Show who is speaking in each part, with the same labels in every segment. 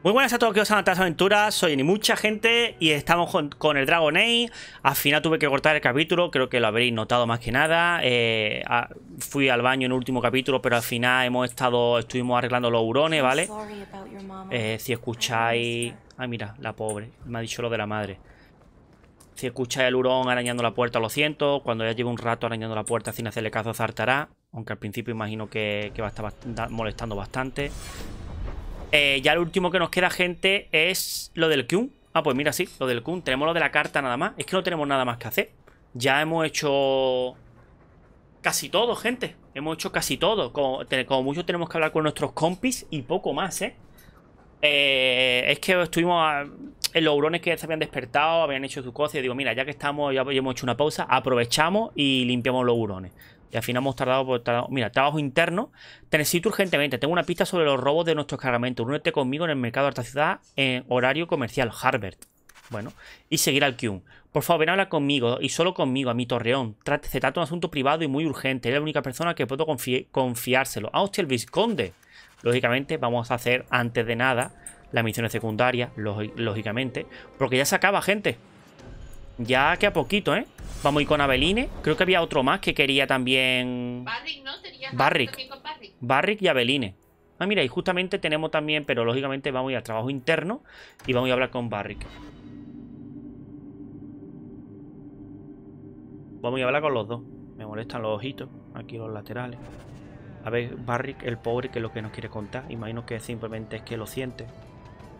Speaker 1: Muy buenas a todos que os han las aventuras, soy ni mucha gente y estamos con el Dragon Age. Al final tuve que cortar el capítulo, creo que lo habréis notado más que nada. Fui al baño en el último capítulo, pero al final estuvimos arreglando los hurones, ¿vale? Si escucháis... Ay, mira, la pobre, me ha dicho lo de la madre. Si escucháis el hurón arañando la puerta, lo siento. Cuando ya lleve un rato arañando la puerta sin hacerle caso, zartará. Aunque al principio imagino que va a estar molestando bastante. Ya lo último que nos queda, gente, es lo del Kun. Ah, pues mira, sí, lo del Kun. Tenemos lo de la carta nada más. Es que no tenemos nada más que hacer. Ya hemos hecho casi todo, gente. Hemos hecho casi todo. Como mucho tenemos que hablar con nuestros compis y poco más, ¿eh? Es que estuvimos en los hurones que se habían despertado, habían hecho su cosa. Y digo, mira, ya que estamos, ya hemos hecho una pausa, aprovechamos y limpiamos los hurones. Y al final hemos tardado, mira, trabajo interno. Te necesito urgentemente. Tengo una pista sobre los robos de nuestros cargamentos. Únete conmigo en el mercado de alta ciudad en horario comercial. Harbert. Bueno. Y seguir al Kun. Por favor, ven a hablar conmigo. Y solo conmigo, a mi torreón. Se trata de un asunto privado y muy urgente. Eres la única persona que puedo confiárselo. Ah, hostia, el vizconde. Lógicamente, vamos a hacer antes de nada las misiones secundarias. Lógicamente. Porque ya se acaba, gente. Ya que a poquito, ¿eh? Vamos a ir con Aveline. Creo que había otro más que quería también...
Speaker 2: Barrick, ¿no? Sería
Speaker 1: Barrick.
Speaker 2: con Barrick.
Speaker 1: Barrick y Aveline. Ah, mira, y justamente tenemos también... Pero lógicamente vamos a ir al trabajo interno y vamos a hablar con Barrick. Vamos a hablar con los dos. Me molestan los ojitos. Aquí los laterales. A ver, Barrick, el pobre, que es lo que nos quiere contar. Imagino que simplemente es que lo siente.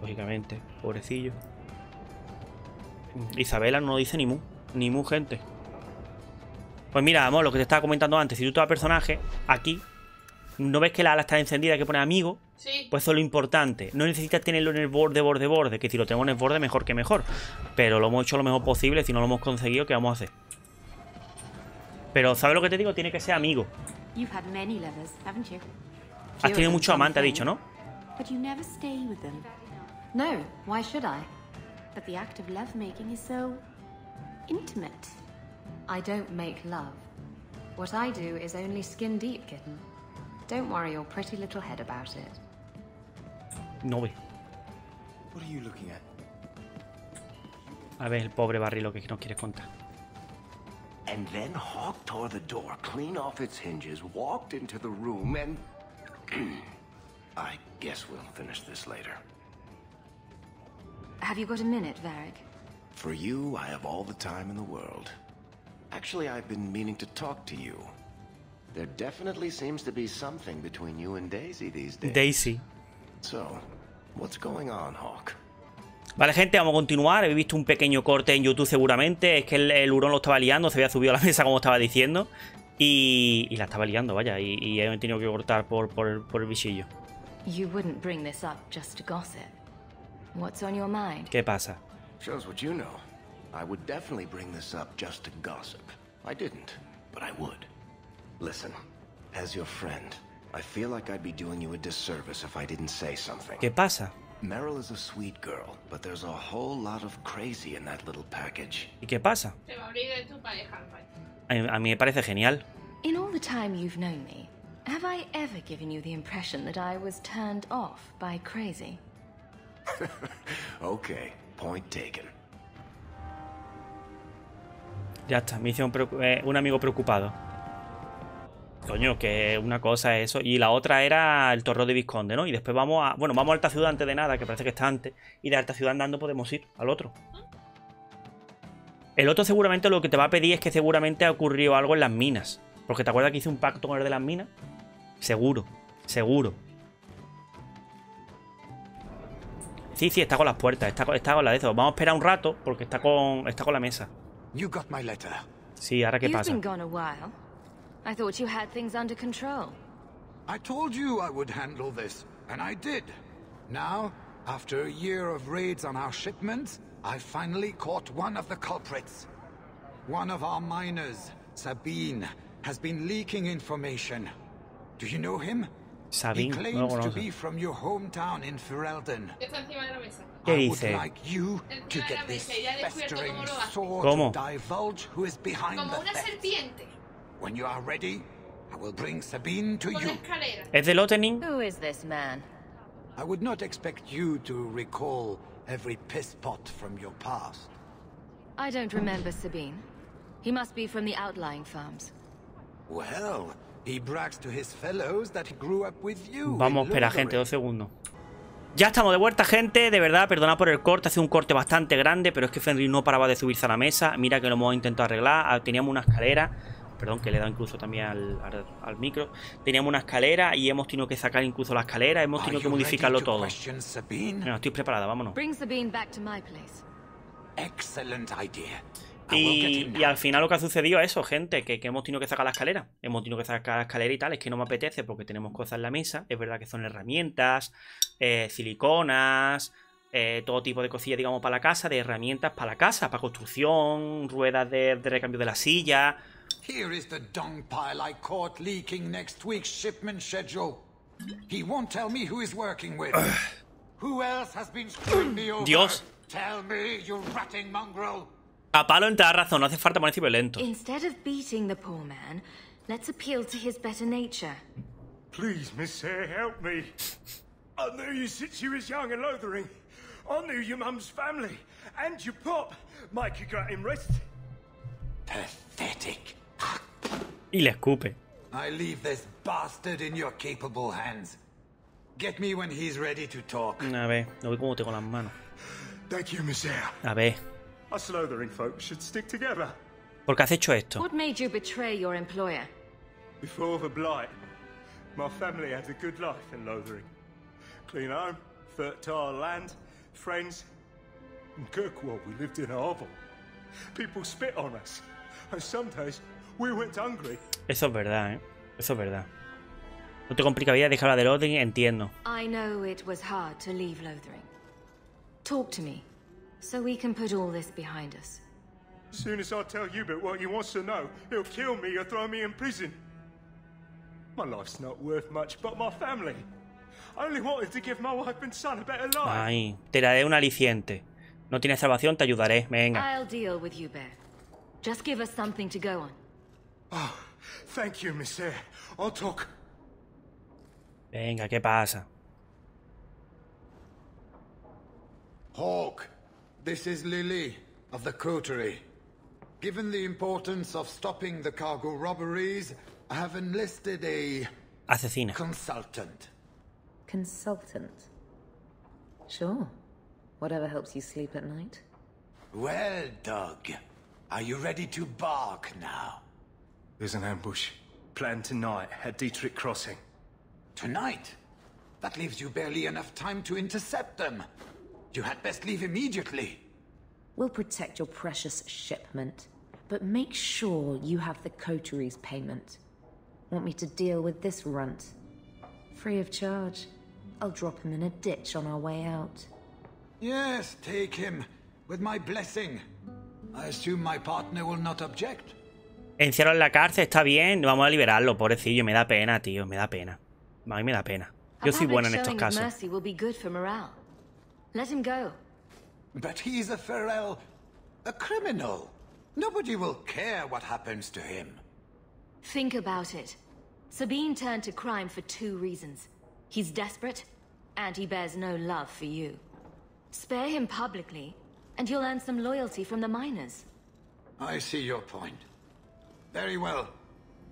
Speaker 1: Lógicamente, pobrecillo. Isabela no dice ni mu, gente. Pues mira, amor, lo que te estaba comentando antes. Si tú te vas a personaje, aquí, ¿no ves que la ala está encendida, que pone amigo?
Speaker 2: Sí.
Speaker 1: Pues eso es lo importante. No necesitas tenerlo en el borde. Que si lo tenemos en el borde, mejor que mejor. Pero lo hemos hecho lo mejor posible. Si no lo hemos conseguido, ¿qué vamos a hacer? Pero, ¿sabes lo que te digo? Tiene que ser amigo. Has tenido muchos amantes, ha dicho, ¿no?
Speaker 3: No, why should I? But the act of lovemaking is so intimate. I don't make love. What I do is only skin deep, kitten. Don't worry your pretty little head about it.
Speaker 1: No ve.
Speaker 4: What are you looking at?
Speaker 1: A ver, el pobre Barry, lo que nos quieres contar.
Speaker 4: And then Hawke tore the door clean off its hinges, walked into the room, and I guess we'll finish this later.
Speaker 3: Have you got a minute, Varric?
Speaker 4: For you, I have all the time in the world. Actually, I've been meaning to talk to you. There definitely seems to be something between you and Daisy these days.
Speaker 1: Daisy.
Speaker 4: So, what's going on, Hawke?
Speaker 1: Vale, gente, vamos a continuar. He visto un pequeño corte en YouTube seguramente. Es que el hurón lo estaba liando, se había subido a la mesa como estaba diciendo. Y la estaba liando, vaya. Y he tenido que cortar por el bichillo.
Speaker 3: You wouldn't bring this up just to gossip. What's on your mind?
Speaker 1: ¿Qué pasa?
Speaker 4: Shows what you know. I would definitely bring this up just to gossip. I didn't, but I would. Listen, as your friend, I feel like I'd be doing you a disservice if I didn't say something.
Speaker 1: ¿Qué pasa?
Speaker 4: Meryl is a sweet girl, but there's a whole lot of crazy in that little package.
Speaker 1: ¿Y qué pasa?
Speaker 2: Se va a abrir de tu pareja,
Speaker 1: A mí me parece genial.
Speaker 3: In all the time you've known me, have I ever given you the impression that I was turned off by crazy?
Speaker 4: Okay, point taken.
Speaker 1: Ya está, me hizo un amigo preocupado. Coño, que una cosa es eso. Y la otra era el torreo de Vizconde, ¿no? Y después vamos a... Bueno, vamos a Alta Ciudad antes de nada, que parece que está antes. Y de Alta Ciudad andando podemos ir al otro. El otro seguramente lo que te va a pedir es que seguramente ha ocurrido algo en las minas. Porque ¿te acuerdas que hice un pacto con el de las minas? Seguro, seguro. Sí, está con las puertas, está con la de eso. Vamos a esperar un rato porque está con la mesa.
Speaker 5: You got my letter.
Speaker 1: Sí, ahora qué pasa.
Speaker 3: You've been gone a while. I thought you had things under control.
Speaker 5: I told you I would handle this, and I did. Now, after a year of raids on our shipments, I finally caught one of the culprits. One of our miners, Sabine, has been leaking information. Do you know him?
Speaker 1: Sabine,
Speaker 5: he claims to be from your hometown in Ferelden.
Speaker 2: Está encima de la mesa.
Speaker 1: ¿Qué
Speaker 5: I would
Speaker 1: dice?
Speaker 5: like you to get this festering sword
Speaker 1: ¿Cómo?
Speaker 5: to divulge who is behind
Speaker 2: Como
Speaker 5: the
Speaker 2: una
Speaker 5: theft.
Speaker 2: serpiente.
Speaker 5: When you are ready, I will bring Sabine to
Speaker 2: Con
Speaker 5: you.
Speaker 2: escalera.
Speaker 1: ¿Es del opening?
Speaker 3: Who is this man?
Speaker 5: I would not expect you to recall every piss pot from your past.
Speaker 3: I don't remember Sabine. He must be from the outlying farms.
Speaker 5: Well, he brags to his fellows that he grew up with you.
Speaker 1: Vamos, espera, gente, 2 segundos. Ya estamos de vuelta, gente. De verdad, perdona por el corte. Hace un corte bastante grande, pero es que Fenrir no paraba de subirse a la mesa. Mira que lo hemos intentado arreglar. Teníamos una escalera. Perdón, que le he dado incluso también al micro. Teníamos una escalera y hemos tenido que sacar incluso la escalera. Hemos tenido que modificarlo todo. Bueno, estoy preparada, vámonos. Y al final lo que ha sucedido es eso, gente, que hemos tenido que sacar la escalera. Hemos tenido que sacar la escalera y tal. Es que no me apetece porque tenemos cosas en la mesa. Es verdad que son herramientas, siliconas, todo tipo de cosillas, digamos, para la casa. De herramientas para la casa, para construcción, ruedas de recambio de la silla.
Speaker 5: Here is the dung pile I caught leaking next week's shipment schedule. He won't tell me who he's working with. Who else has been screwing me over?
Speaker 1: Dios.
Speaker 5: Tell me, you ratting mongrel.
Speaker 1: A palo en toda razón, no hace falta ponerse violento.
Speaker 3: Instead of beating the poor man, let's appeal to his better nature.
Speaker 6: Please, Miss Hare, help me. I knew you since you was young and loathering. I knew your mum's family and your pop. Mike, you got him rest.
Speaker 5: Pathetic.
Speaker 1: Y le escupe.
Speaker 5: I leave this bastard in your capable hands. Get me when he's ready to talk.
Speaker 1: A ver, no veo cómo tengo las manos.
Speaker 6: Thank you, Miss Hare.
Speaker 1: A ver.
Speaker 6: Us loathering folks should stick together.
Speaker 1: ¿Por qué has hecho esto?
Speaker 3: What made you betray your employer?
Speaker 6: Before the blight, my family had a good life in loathering. Clean home, fertile land, friends. In Kirkwall, we lived in a hovel. People spit on us, and some days we went hungry.
Speaker 1: Eso es verdad, ¿eh? Eso es verdad. No te complica vida, deja hablar de loathering, entiendo.
Speaker 3: I know it was hard to leave loathering. Talk to me, so we can put all this behind us.
Speaker 6: As soon as I tell Hubert what he wants to know, he'll kill me or throw me in prison. My life's not worth much, but my family. I only wanted to give my wife and son a better life.
Speaker 1: Ay, te daré un aliciente. No tienes salvación, te ayudaré. Venga.
Speaker 3: I'll deal with you, Bear. Just give us something to go on.
Speaker 6: Oh, thank you, Miss Hare. I'll talk.
Speaker 1: Venga, ¿qué pasa?
Speaker 5: Hawke, this is Lily of the coterie. Given the importance of stopping the cargo robberies, I have enlisted a
Speaker 1: Asesina.
Speaker 5: consultant.
Speaker 7: Consultant? Sure. Whatever helps you sleep at night.
Speaker 5: Well, Doug, are you ready to bark now?
Speaker 6: There's an ambush planned tonight at Dietrich Crossing.
Speaker 5: Tonight? That leaves you barely enough time to intercept them. You had best leave immediately.
Speaker 7: We'll protect your precious shipment, but make sure you have the coterie's payment. Want me to deal with this runt? Free of charge. I'll drop him in a ditch on our way out.
Speaker 5: Yes, take him, with my blessing. I assume my partner will not object.
Speaker 1: Encierro en la cárcel, está bien. Vamos a liberarlo, pobrecillo. Me da pena, tío. Me da pena. A mí me da pena. Yo soy buena en estos casos.
Speaker 3: Let him go.
Speaker 5: But he's a Ferrell, a criminal. Nobody will care what happens to him.
Speaker 3: Think about it. Sabine turned to crime for 2 reasons. He's desperate, and he bears no love for you. Spare him publicly, and you'll earn some loyalty from the miners.
Speaker 5: I see your point. Very well.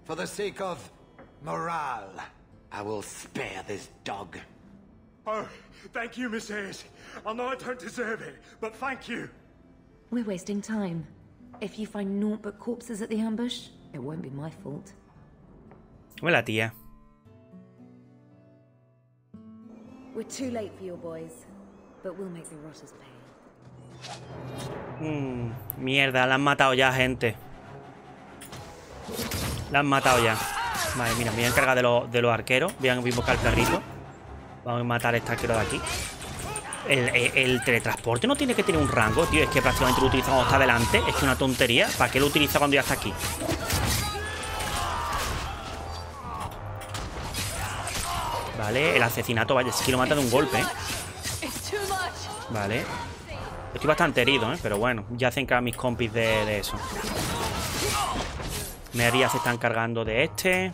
Speaker 5: For the sake of morale, I will spare this dog.
Speaker 6: Oh, thank you, Miss Hayes. I know I don't deserve it, but thank you.
Speaker 7: We're wasting time. If you find naught but corpses at the ambush, it won't be my fault.
Speaker 1: Hola, tía.
Speaker 7: We're too late for your boys, but we'll make the rotters pay.
Speaker 1: Mierda, la han matado ya, gente. La han matado ya. Vale, mira, me voy a encargar de los arqueros. Voy a buscar el perrito. Vamos a matar a este arquero de aquí. El teletransporte no tiene que tener un rango, tío. Es que prácticamente lo utiliza cuando está delante. Es que una tontería. ¿Para qué lo utiliza cuando ya está aquí? Vale, el asesinato, vaya, es que lo mata de un golpe, ¿eh? Vale. Estoy bastante herido, ¿eh? Pero bueno, ya se encargan mis compis de eso. Merías se están cargando de este.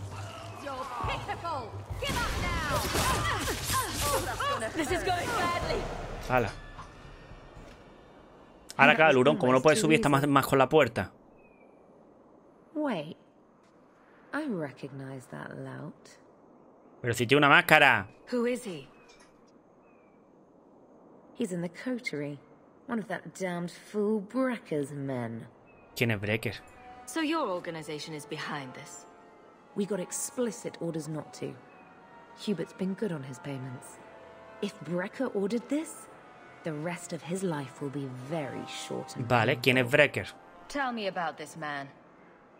Speaker 1: Hala. Ahora claro, el hurón, como no puede subir, está más con la puerta.
Speaker 7: Wait. I recognize that lout.
Speaker 1: Pero si tiene una máscara.
Speaker 3: Who is he?
Speaker 7: He's in the coterie. One of that damned fool Brecker's men.
Speaker 1: ¿Quién es Brecker?
Speaker 3: So your organization is behind this?
Speaker 7: We got explicit orders not to. Hubert's been good on his payments. If Brecker ordered this, the rest of his life will be very short and
Speaker 1: Vale, ¿quién es Brecker?
Speaker 3: Tell me about this man.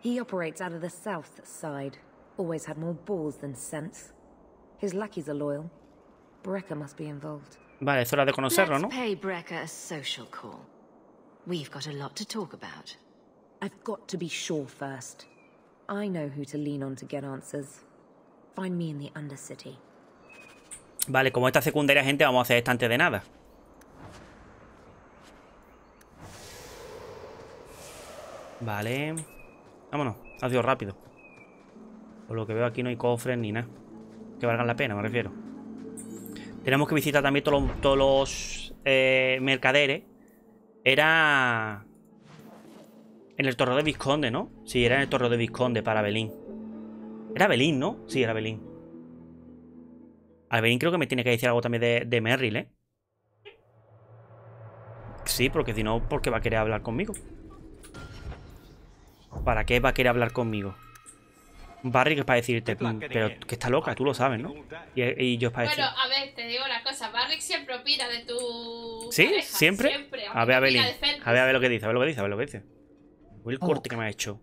Speaker 7: He operates out of the south side. Always had more balls than sense. His lackeys are loyal. Brecker must be involved.
Speaker 1: Vale, es hora de conocerlo, ¿no?
Speaker 3: Let's pay Brecker a social call. We've got a lot to talk about.
Speaker 7: I've got to be sure first. I know who to lean on to get answers. Find me in the Undercity.
Speaker 1: Vale, como esta secundaria, gente, vamos a hacer esto antes de nada. Vale. Vámonos, ha sido rápido. Por lo que veo aquí no hay cofres ni nada que valgan la pena, me refiero. Tenemos que visitar también todos los mercaderes. Era en el Torreo de Vizconde, ¿no? Sí, era en el Torreo de Vizconde para Belín. Era Belín, ¿no? Sí, era Belín. Al Belín creo que me tiene que decir algo también de Merrill, ¿eh? Sí, porque si no, ¿por qué va a querer hablar conmigo? ¿Para qué va a querer hablar conmigo? Barry, que es para decirte, pero que está loca, tú lo sabes, ¿no? Y yo es para decir...
Speaker 2: Bueno, a ver, te digo una cosa. Barry siempre opina de tu
Speaker 1: ¿Sí?
Speaker 2: pareja.
Speaker 1: ¿Siempre? A ver, Belín. A ver lo que dice, a ver lo que dice, a ver lo que dice. El corte que me ha hecho.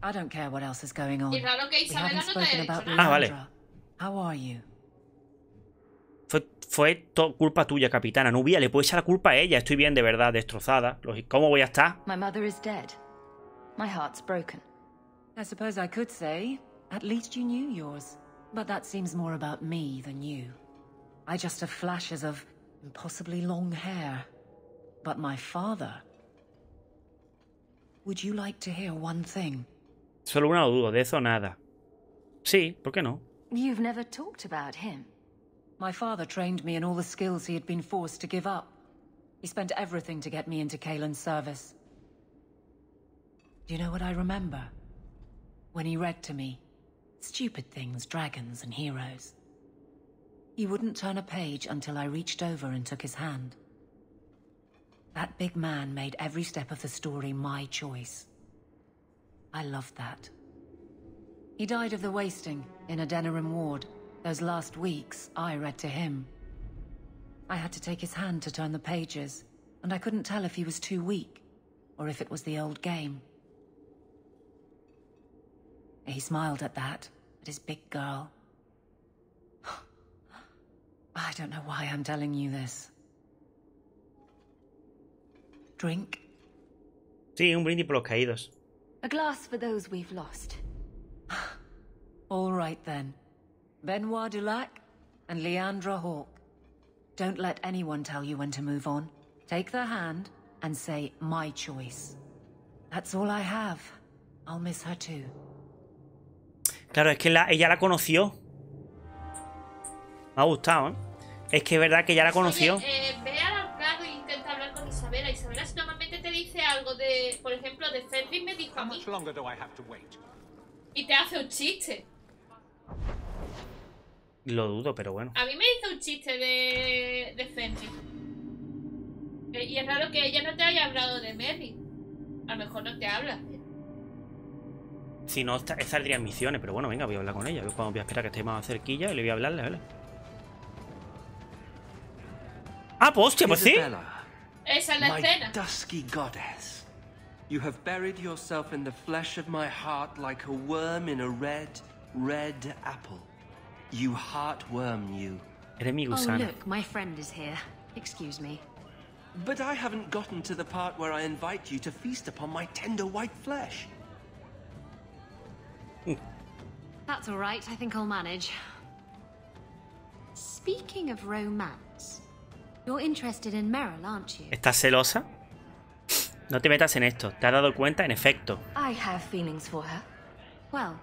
Speaker 8: I don't care what else is going on.
Speaker 2: Y raro que
Speaker 8: We
Speaker 2: Isabela
Speaker 8: haven't
Speaker 2: no te haya
Speaker 8: spoken
Speaker 2: dicho
Speaker 8: about
Speaker 2: nada.
Speaker 1: Ah, vale.
Speaker 8: Leandra. How are you?
Speaker 1: Fue culpa tuya, capitana. Nubia, le puedo echar la culpa a ella. Estoy bien, de verdad, destrozada. ¿Cómo voy a estar?
Speaker 3: My mother is dead. My heart's broken.
Speaker 8: I suppose I could say, at least you knew yours. But that seems more about me than you. I just have flashes of impossibly long hair. But my father... Would you like to hear one thing?
Speaker 1: Solo una duda, de eso nada. Sí, ¿por qué no?
Speaker 3: You've never talked about him.
Speaker 8: My father trained me in all the skills he had been forced to give up. He spent everything to get me into Kaelin's service. Do you know what I remember? When he read to me. Stupid things, dragons and heroes. He wouldn't turn a page until I reached over and took his hand. That big man made every step of the story my choice. I loved that. He died of the wasting in a Denerim ward. Those last weeks, I read to him. I had to take his hand to turn the pages, and I couldn't tell if he was too weak, or if it was the old game. He smiled at that, at his big girl. I don't know why I'm telling you this. Drink?
Speaker 1: Sí, un brindis por los caídos.
Speaker 3: A glass for those we've lost.
Speaker 8: All right then. Benoit Dulac and Leandra Hawke. Don't let anyone tell you when to move on. Take their hand and say my choice. That's all I have. I'll miss her too.
Speaker 1: Claro, es que ella la conoció. Me ha gustado, ¿eh? Es que es verdad que ya la conoció.
Speaker 2: Oye, ve al arcado e intenta hablar con Isabela. Isabela normalmente te dice algo de, por ejemplo, de Fenris me dijo a mí. Y te hace un chiste.
Speaker 1: Lo dudo, pero bueno.
Speaker 2: A mí me hizo un chiste de Fenris. Y es raro que ella no te haya hablado de Merry. A lo mejor no te habla.
Speaker 1: Si no, saldría en misiones, pero bueno, venga, voy a hablar con ella. Voy a esperar que esté más cerquilla y le voy a hablarle, ¿vale? Ah, pues hostia, pues sí.
Speaker 2: Esa es la escena.
Speaker 9: My dusky goddess, you have buried yourself in the flesh of my heart like a worm in a red apple. You heartworm, you.
Speaker 1: Eres mi
Speaker 3: Oh,
Speaker 1: gusana.
Speaker 3: look, my friend is here. Excuse me.
Speaker 9: But I haven't gotten to the part where I invite you to feast upon my tender white flesh.
Speaker 3: That's all right. I think I'll manage. Speaking of romance, you're interested in Meryl, aren't you?
Speaker 1: ¿Estás celosa? No te metas en esto. ¿Te has dado cuenta? En efecto.
Speaker 3: I have feelings for her. Well,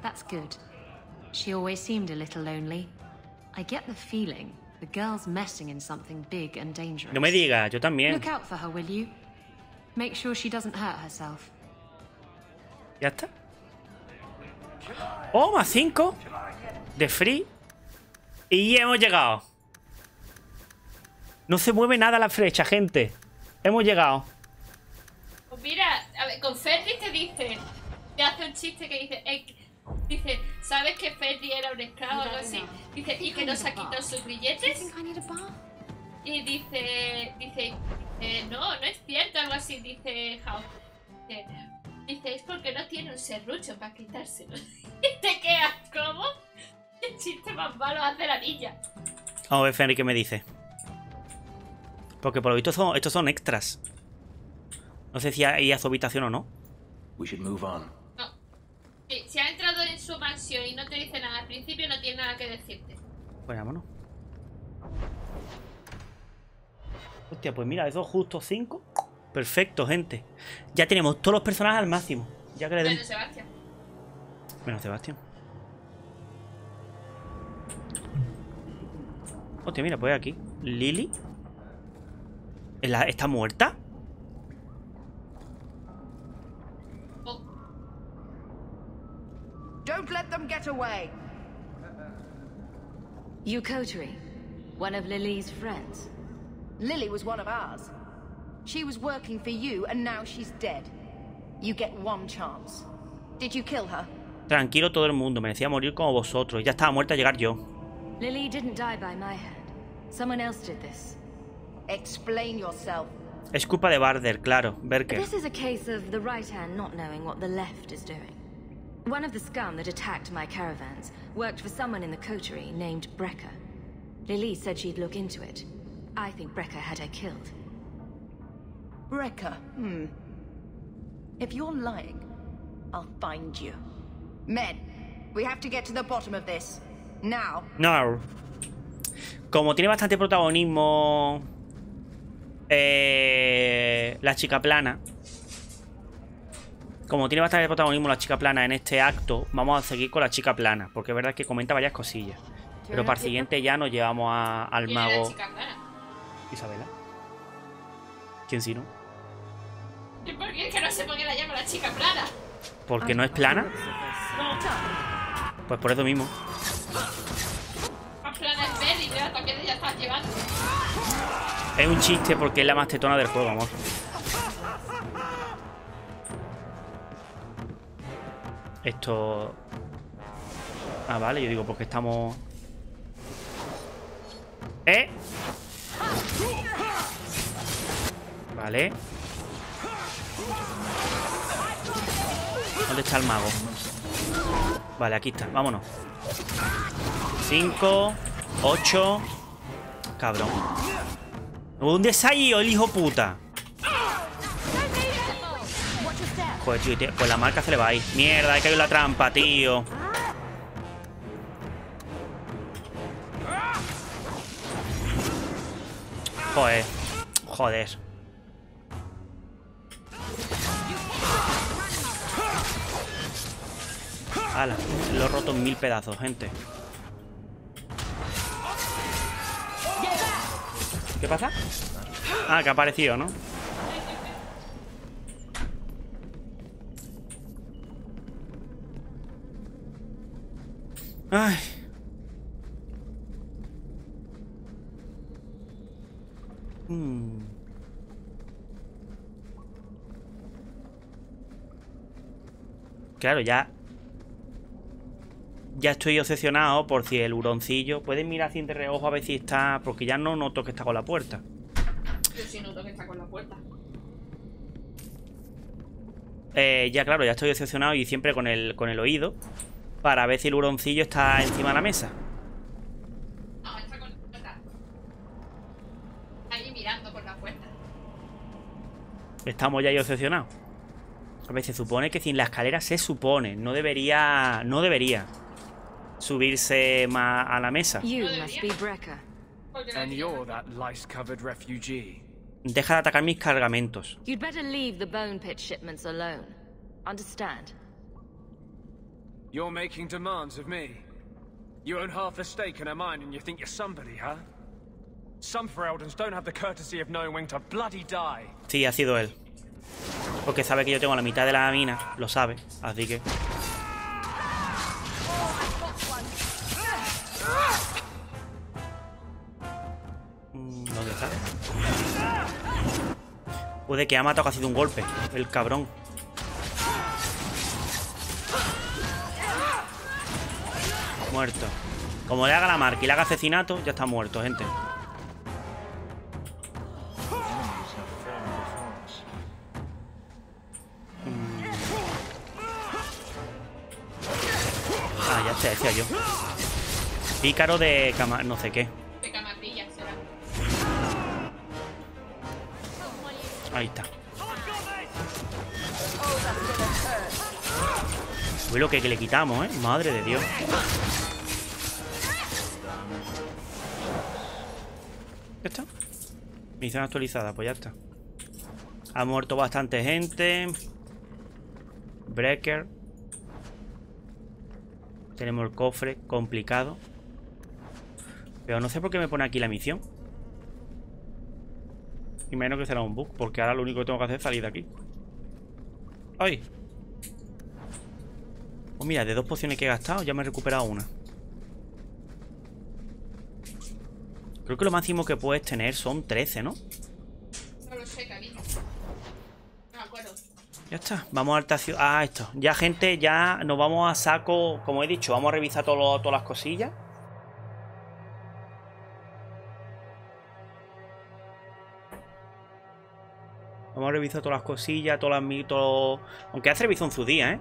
Speaker 3: that's good. She always seemed a little lonely. I get the feeling The girl's messing in something big and dangerous.
Speaker 1: No me digas, yo también.
Speaker 3: Look out for her, will you? Make sure she doesn't hurt herself.
Speaker 1: Ya está. Oh, más 5 de free. Y hemos llegado. No se mueve nada la flecha, gente. Hemos llegado.
Speaker 2: Pues mira, a ver, con Ferdi te hace un chiste que dice, ¿sabes que Ferdi era un esclavo o algo así? Dice, y que no se ha quitado sus grilletes. Y dice, no es cierto, algo así, dice Hawke. Dice, es porque no tiene un serrucho para quitárselo. Y te quedas, ¿cómo? El chiste más malo hace la niña.
Speaker 1: Vamos a ver, Ferdi, ¿qué me dice? Porque por lo visto estos son extras. No sé si hay a su habitación o no.
Speaker 4: We should move on.
Speaker 2: No. Sí, si ha entrado en su mansión y no te dice nada al principio, no tiene nada que decirte.
Speaker 1: Pues vámonos. Hostia, pues mira, esos justo 5. Perfecto, gente. Ya tenemos todos los personajes al máximo. Ya que le den...
Speaker 2: Menos Sebastián.
Speaker 1: Menos Sebastián. Hostia, mira, pues aquí. Lily. ¿Está muerta?
Speaker 2: Oh.
Speaker 10: Don't let them get away.
Speaker 3: You coterie, one of Lily's friends.
Speaker 10: Lily was one of ours. She was working for you and now she's dead. You get one chance. Did you kill her?
Speaker 1: Tranquilo todo el mundo, merecía morir como vosotros. Ya estaba muerta a llegar yo.
Speaker 3: Lily didn't die by my hand. Someone else did this.
Speaker 10: Explain yourself.
Speaker 1: Es culpa de Barder, claro, Berker.
Speaker 3: This is a case of the right hand not knowing what the left is doing. One of the scum that attacked my caravans worked for someone in the coterie named Brecker. Lily said she'd look into it. I think Brecker had her killed.
Speaker 10: Brecker, If you're lying, I'll find you. Men, we have to get to the bottom of this. Now.
Speaker 1: No. Como tiene bastante protagonismo la chica plana. Como tiene bastante protagonismo la chica plana en este acto, vamos a seguir con la chica plana. Porque es verdad que comenta varias cosillas. Pero para el siguiente ya nos llevamos al
Speaker 2: ¿Quién
Speaker 1: mago.
Speaker 2: era la chica plana?
Speaker 1: Isabela. ¿Quién si no?
Speaker 2: ¿Y por qué es que no sé por qué la llama la chica plana?
Speaker 1: ¿Porque no es plana?
Speaker 2: No.
Speaker 1: Pues por eso mismo.
Speaker 2: Más plana es Ferdi, pero también ya estás llevando.
Speaker 1: Es un chiste porque es la más tetona del juego, amor. Esto... Ah, vale, yo digo porque estamos... Vale. ¿Dónde está el mago? Vale, aquí está, vámonos. 5, 8. Cabrón. ¿Dónde se ha ido el hijo puta? Joder, tío, pues la marca se le va a ir. Mierda, hay que ir la trampa, tío. Joder. Joder. Ala, lo he roto en 1000 pedazos, gente. ¿Qué pasa? Ah, que ha aparecido, ¿no? Ay. Claro, ya estoy obsesionado por si el huroncillo. Puedes mirar así de reojo a ver si está. Porque ya no noto que está con la puerta.
Speaker 2: Yo sí noto que está con la puerta.
Speaker 1: Ya claro, ya estoy obsesionado y siempre con el oído. Para ver si el huroncillo está encima de la mesa.
Speaker 2: No, está con la puerta. Ahí mirando por la puerta.
Speaker 1: Estamos ya ahí obsesionados. A ver, se supone que sin la escalera se supone. No debería subirse más a la mesa.
Speaker 3: You must be Brecker.
Speaker 11: And you're that lice-covered refugee.
Speaker 1: Deja de atacar mis cargamentos.
Speaker 3: You'd better leave the bone pit shipments alone. Understand?
Speaker 11: You're making demands of me. You own half a stake in a mine and you think you're somebody, huh? Some Fereldans don't have the courtesy of knowing when to bloody die.
Speaker 1: Sí, ha sido él. Porque sabe que yo tengo la mitad de la mina. Lo sabe, así que... ¿Dónde está? Puede que ha matado casi de un golpe. El cabrón. Muerto. Como le haga la marca y le haga asesinato, ya está muerto, gente. Ah, ya te decía yo. Pícaro de cama... no sé qué.
Speaker 2: De camarilla será.
Speaker 1: Ahí está. Uy, lo que le quitamos, ¿eh? Madre de Dios. ¿Ya está? Misión actualizada, pues ya está. Ha muerto bastante gente. Breaker. Tenemos el cofre complicado. Pero no sé por qué me pone aquí la misión. Y menos que será un bug, porque ahora lo único que tengo que hacer es salir de aquí. ¡Ay! Pues mira, de 2 pociones que he gastado ya me he recuperado una. Creo que lo máximo que puedes tener son 13, ¿no?
Speaker 2: No lo sé, cariño. No me acuerdo.
Speaker 1: Ya está, vamos a alta ciudad. Ah, esto. Ya, gente, ya nos vamos a saco. Como he dicho, vamos a revisar todas las cosillas. Vamos a revisar todas las cosillas, todas las mitos. Aunque ya se revisó en su día, ¿eh?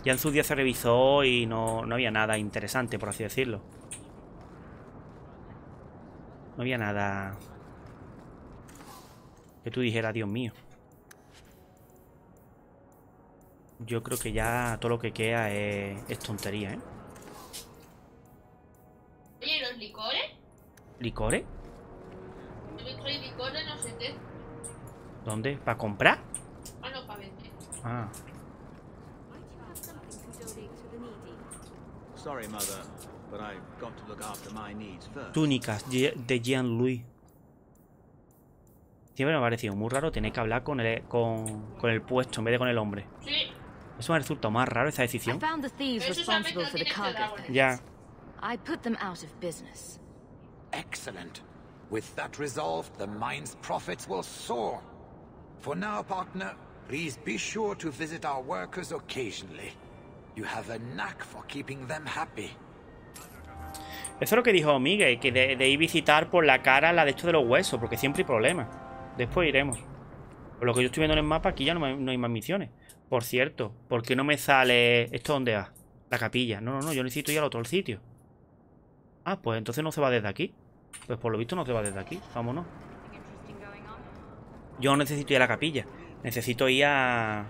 Speaker 1: Ya en su día se revisó y no había nada interesante, por así decirlo. No había nada que tú dijeras, Dios mío. Yo creo que ya todo lo que queda es tontería, ¿eh?
Speaker 2: Oye, ¿y los licores?
Speaker 1: ¿Licores?
Speaker 2: Yo he traído licores, no sé qué.
Speaker 1: ¿Dónde? ¿Para comprar?
Speaker 2: Ah, no, para vender.
Speaker 1: Ah.
Speaker 12: Sorry, mother, but I've got to look after my needs first.
Speaker 1: Túnicas de Jean-Louis. Siempre me ha parecido muy raro tener que hablar con el puesto en vez de con el hombre.
Speaker 2: Sí.
Speaker 1: Eso me resulta más raro, esa decisión.
Speaker 3: I found the thieves responsible for the cargo theft.
Speaker 1: Ya.
Speaker 3: I put them out of business.
Speaker 5: Excellent. With that resolved, the mine's profits will soar. For now, partner, please be sure to visit our workers occasionally. You have a knack for keeping them happy.
Speaker 1: Eso es lo que dijo Miguel, que de ir visitar por la cara la de esto de los huesos, porque siempre hay problemas. Después iremos. Por lo que yo estoy viendo en el mapa, aquí ya no hay más misiones. Por cierto, ¿por qué no me sale... ¿Esto dónde va? La capilla. No, yo necesito ir al otro sitio. Ah, pues entonces no se va desde aquí. Pues por lo visto no se va desde aquí. Vámonos. Yo no necesito ir a la capilla. Necesito ir a...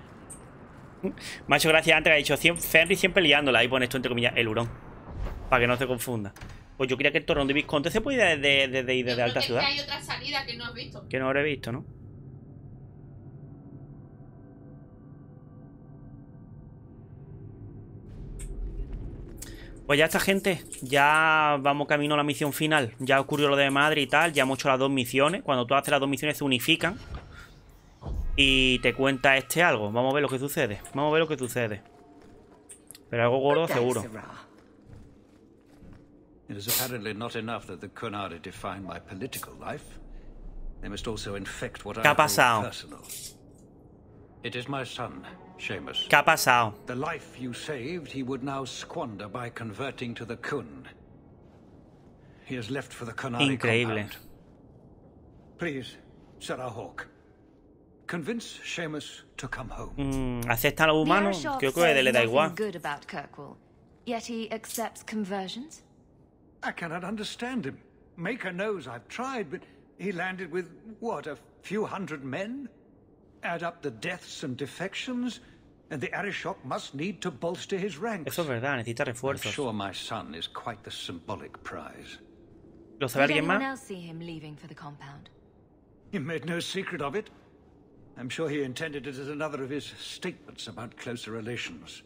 Speaker 1: Me ha hecho gracia antes que ha dicho Fenry siempre liándola. Ahí pone esto entre comillas, el hurón. Para que no se confunda. Pues yo creía que el torrón de Visconde se puede ir desde alta ciudad.
Speaker 2: Que hay otra salida que no has visto.
Speaker 1: Que no habré visto, ¿no? Pues ya está, gente. Ya vamos camino a la misión final. Ya ocurrió lo de madre y tal. Ya hemos hecho las 2 misiones. Cuando tú haces las 2 misiones se unifican. Y te cuenta algo. Vamos a ver lo que sucede. Pero algo gordo seguro.
Speaker 12: It is apparently not enough that the Kunari define my political life. They must also infect what I call personal. It is my son, Seamus.
Speaker 1: ¿Qué ha pasado?
Speaker 12: The life you saved, he would now squander by converting to the Kun. He has left for the Kunari compound. Please, Sarah Hawke. Convince Seamus to come home.
Speaker 1: ¿Aceptan a los humanos? Creo que le da igual.
Speaker 3: Good about Kirkwall. Yet he accepts conversions?
Speaker 12: I cannot understand him. Maker knows I've tried, but he landed with, what, a few hundred men? Add up the deaths and defections, and the Arishok must need to bolster his ranks.
Speaker 1: Eso es verdad, necesita refuerzos.
Speaker 12: I'm sure my son is quite the symbolic prize.
Speaker 1: ¿Lo sabe alguien más?
Speaker 3: Did anyone else see him leaving for the compound?
Speaker 12: He made no secret of it. I'm sure he intended it as another of his statements about closer relations.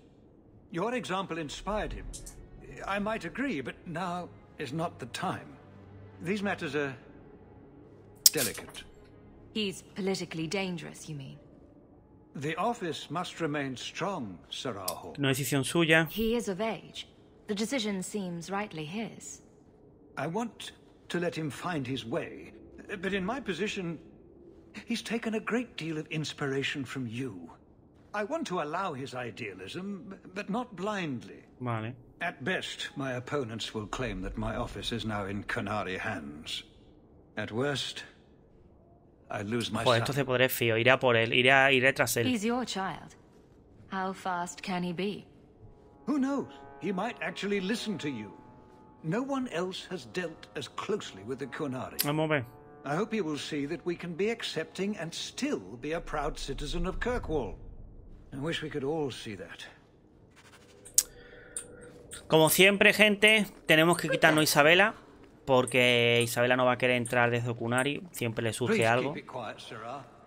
Speaker 12: Your example inspired him. I might agree, but now is not the time. These matters are delicate.
Speaker 3: He's politically dangerous, you mean?
Speaker 12: The office must remain strong, Sir Hawke.
Speaker 1: No decisión suya.
Speaker 3: He is of age. The decision seems rightly his.
Speaker 12: I want to let him find his way, but in my position, he's taken a great deal of inspiration from you. I want to allow his idealism, but not blindly.
Speaker 1: Vale.
Speaker 12: At best, my opponents will claim that my office is now in Qunari hands. At worst, I lose my
Speaker 1: Pues esto se podré fío. Iré a por él. Iré tras él.
Speaker 3: He's your child. How fast can he be?
Speaker 12: Who knows? He might actually listen to you. No one else has dealt as closely with the Qunari.
Speaker 1: Vamos a ver.
Speaker 12: I hope he will see that we can be accepting and still be a proud citizen of Kirkwall. I wish we could all see that.
Speaker 1: Como siempre, gente, tenemos que quitarnos a Isabela, porque Isabela no va a querer entrar desde Qunari. Siempre le surge algo.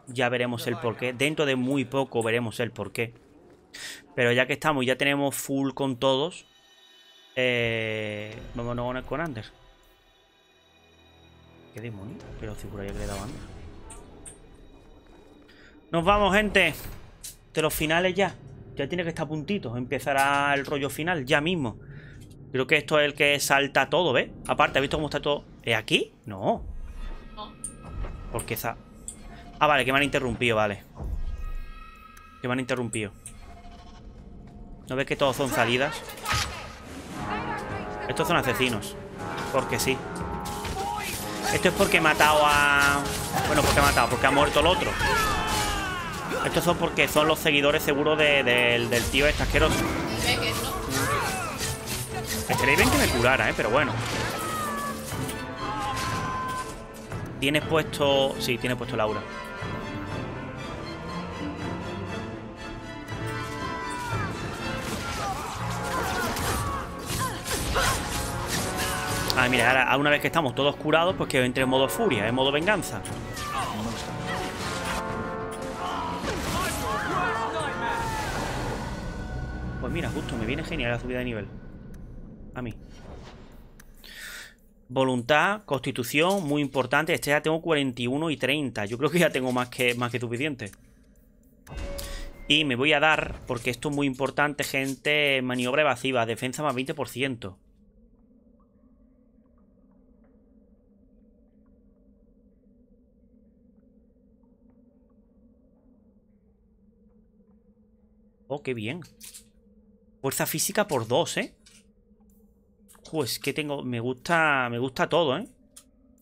Speaker 1: Ya veremos el porqué. Dentro de muy poco veremos el porqué. Pero ya que estamos, ya tenemos full con todos. Vámonos con Anders. ¿Qué demonio? Pero seguro ya que le he dado Anders. Nos vamos, gente. De los finales ya. Ya tiene que estar a puntito. Empezará el rollo final ya mismo. Creo que esto es el que salta todo, ¿ves? Aparte, ¿has visto cómo está todo? ¿Es aquí? No. Porque está... Ah, vale, que me han interrumpido, vale. Que me han interrumpido. ¿No ves que todos son salidas? Estos son asesinos. Porque sí. Esto es porque he matado a... Bueno, porque he matado, porque ha muerto el otro. Estos son porque son los seguidores seguros del tío este asqueroso. Estaría bien que me curara, pero bueno. ¿Tienes puesto...? Sí, tienes puesto Laura. Ah, mira, ahora una vez que estamos todos curados, pues que entre en modo furia, en modo venganza. Pues mira, justo, me viene genial la subida de nivel. A mí. Voluntad, constitución, muy importante. Este ya tengo 41 y 30. Yo creo que ya tengo más que suficiente. Y me voy a dar, porque esto es muy importante, gente, maniobra evasiva, defensa más 20%. Oh, qué bien. Fuerza física por 2, ¿eh? Pues que tengo... Me gusta todo, ¿eh?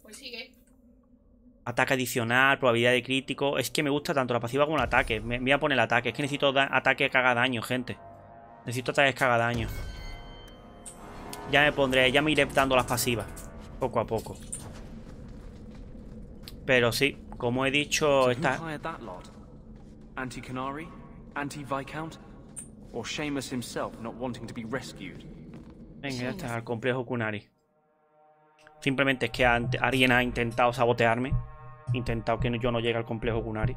Speaker 2: Pues sigue.
Speaker 1: Ataque adicional, probabilidad de crítico. Es que me gusta tanto la pasiva como el ataque. Me voy a poner el ataque. Es que necesito ataque que haga daño, gente. Necesito ataque que haga daño. Ya me pondré... Ya me iré dando las pasivas. Poco a poco. Pero sí, como he dicho... Esta...
Speaker 11: Anti-Qunari? Anti-Viscount? Or Seamus himself not wanting to be rescued?
Speaker 1: Venga, ya está, al complejo Qunari. Simplemente es que alguien ha intentado sabotearme. Intentado que yo no llegue al complejo Qunari.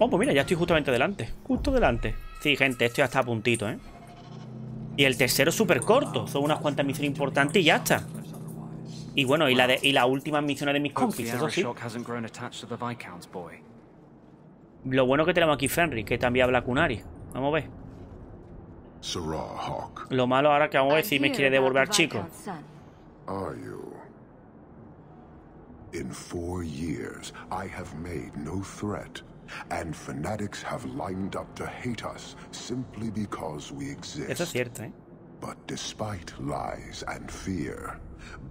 Speaker 1: Oh, pues mira, ya estoy justamente delante. Justo delante. Sí, gente, esto ya está a puntito, ¿eh? Y el tercero es súper corto. Son unas cuantas misiones importantes y ya está. Y bueno, y las últimas misiones de mis compis, eso sí. Lo bueno que tenemos aquí Fenrir, que también habla Qunari. Vamos a ver. Lo malo ahora que vamos a ver si me quiere devolver al chico.
Speaker 13: Are you? In 4 years, I have made no threat, and fanatics have lined up to hate us simply because we exist.
Speaker 1: Eso es cierto, ¿eh?
Speaker 13: But despite lies and fear,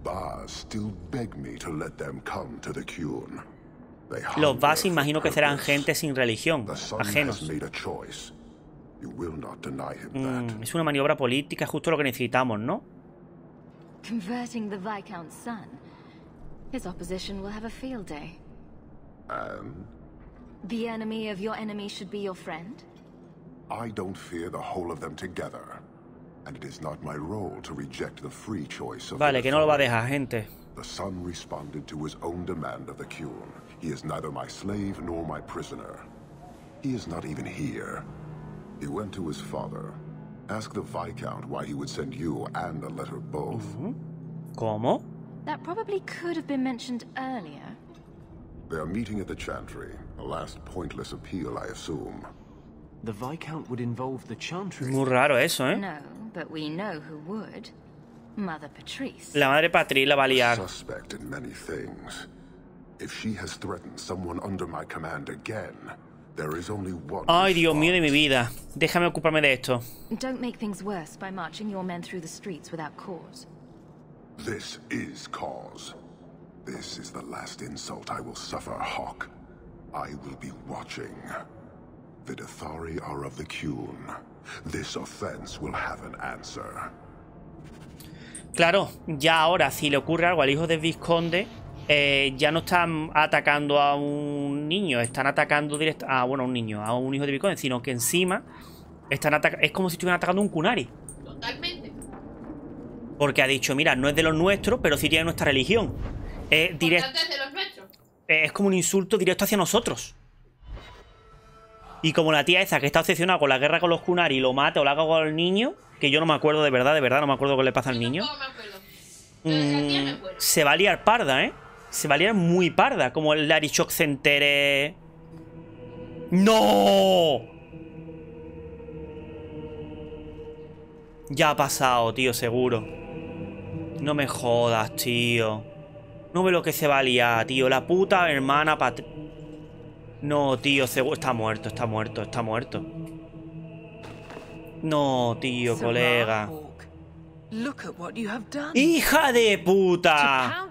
Speaker 13: Bas still beg me to let them come to the Qun.
Speaker 1: Los Bas imagino que serán gente sin religión, ajenos. Es una maniobra política, justo lo que necesitamos, ¿no?
Speaker 3: Converting the Viscount's son. His opposition will have a field day.
Speaker 13: And?
Speaker 3: The enemy of your enemy should be your friend?
Speaker 13: I don't fear the whole of them together. And it is not my role to reject the free choice of
Speaker 1: Vale, que no lo va a dejar, gente.
Speaker 13: The son responded to his own demand of the Qun. He is neither my slave nor my prisoner. He is not even here. He went to his father. Ask the Viscount why he would send you and a letter both.
Speaker 1: ¿Cómo?
Speaker 3: That probably could have been mentioned earlier.
Speaker 13: They are meeting at the Chantry. A last pointless appeal, I assume.
Speaker 11: The Viscount would involve the Chantry.
Speaker 1: Muy raro eso, ¿eh?
Speaker 3: No, but we know who would. Mother Patrice.
Speaker 1: La madre Patrice la va a liar.
Speaker 13: Suspect in many things. If she has threatened someone under my command again, there is only one.
Speaker 1: Ay, Dios mío de mi vida. Déjame ocuparme de esto.
Speaker 3: Don't make things worse by marching your men through the streets without cause.
Speaker 13: This is cause. This is the last insult I will suffer, Hawke. I will be watching. The Dethari are of the Qun. This offense will have an answer.
Speaker 1: Claro, ya ahora, si le ocurre algo al hijo del vizconde, ya no están atacando a un niño, están atacando a un niño, a un hijo de vizconde, sino que encima están es como si estuvieran atacando a un kunari.
Speaker 2: Totalmente.
Speaker 1: Porque ha dicho, mira, no es de los nuestros, pero sí tiene nuestra religión.
Speaker 2: Es de los nuestros.
Speaker 1: Es como un insulto directo hacia nosotros. Y como la tía esa que está obsesionada con la guerra con los kunari lo mata o la haga con el niño, que yo no me acuerdo de verdad no me acuerdo qué le pasa al niño. Se va a liar parda, ¿eh? Se va a liar muy parda, como el Arishok se entere. ¡No! Ya ha pasado, tío, seguro. No me jodas, tío. No ve lo que se va a liar, tío. La puta hermana No, tío, está muerto, está muerto, está muerto. No, tío, colega. ¡Hija de puta!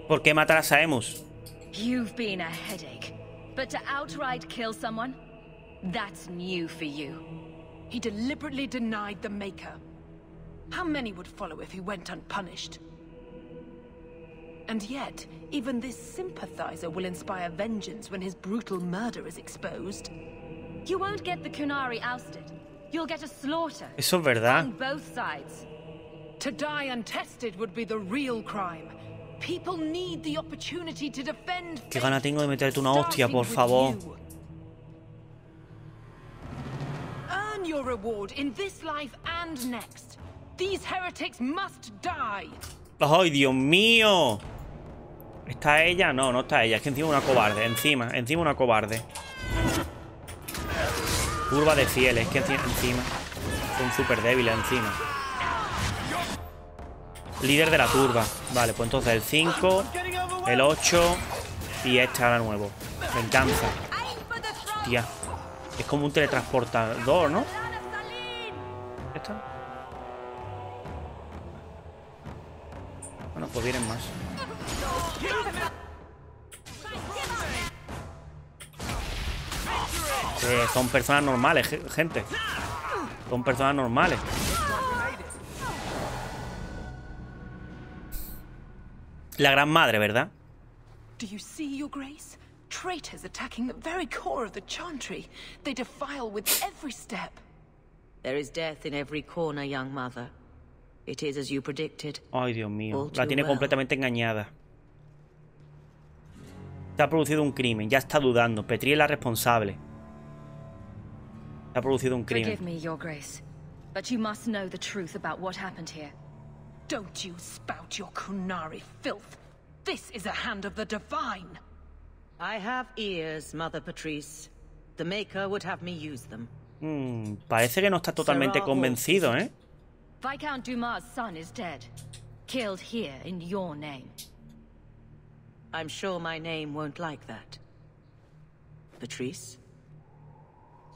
Speaker 1: ¿Por qué matar a Saemus?
Speaker 3: You've been a headache, but to outright kill someone, that's new for you.
Speaker 14: He deliberately denied the Maker. How many would follow if he went unpunished? And yet, even this sympathizer will inspire vengeance when his brutal murder is exposed.
Speaker 3: You won't get the Kunari ousted. You'll get a slaughter.
Speaker 1: Eso es verdad.
Speaker 3: On both sides.
Speaker 14: To die untested would be the real crime. People need the opportunity to defend.
Speaker 1: Qué gana tengo de meterte una hostia, por favor.
Speaker 14: Earn your reward in this life and next. These heretics must die.
Speaker 1: ¡Ay, Dios mío! ¿Está ella? No, no está ella. Es que encima una cobarde. Encima una cobarde. Turba de fieles. Es que encima son súper débiles encima. Líder de la turba. Vale, pues entonces el 5, el 8 y este ahora nuevo. Venganza. Tía. Es como un teletransportador, ¿no? ¿Esta? Bueno, pues vienen más. Son personas normales, gente. Son personas normales. La gran madre, ¿verdad?
Speaker 14: Do you see, Your Grace? Traitors attacking the very core of the Chantry. They defile with every step.
Speaker 10: There is death in every corner, young mother. It is as you predicted.
Speaker 1: Ay, Dios mío. La tiene completamente engañada. Se ha producido un crimen. Ya está dudando. Petri es la responsable. Se ha producido un crimen.
Speaker 3: Forgive me, Your Grace, but you must know the truth about what happened here.
Speaker 14: Don't you spout your Kunari filth. This is a hand of the divine.
Speaker 10: I have ears, Mother Patrice. The Maker would have me use them.
Speaker 1: Parece que no está totalmente convencido, ¿eh?
Speaker 3: Viscount Dumas' son is dead. Killed here in your name.
Speaker 10: I'm sure my name won't like that. Patrice?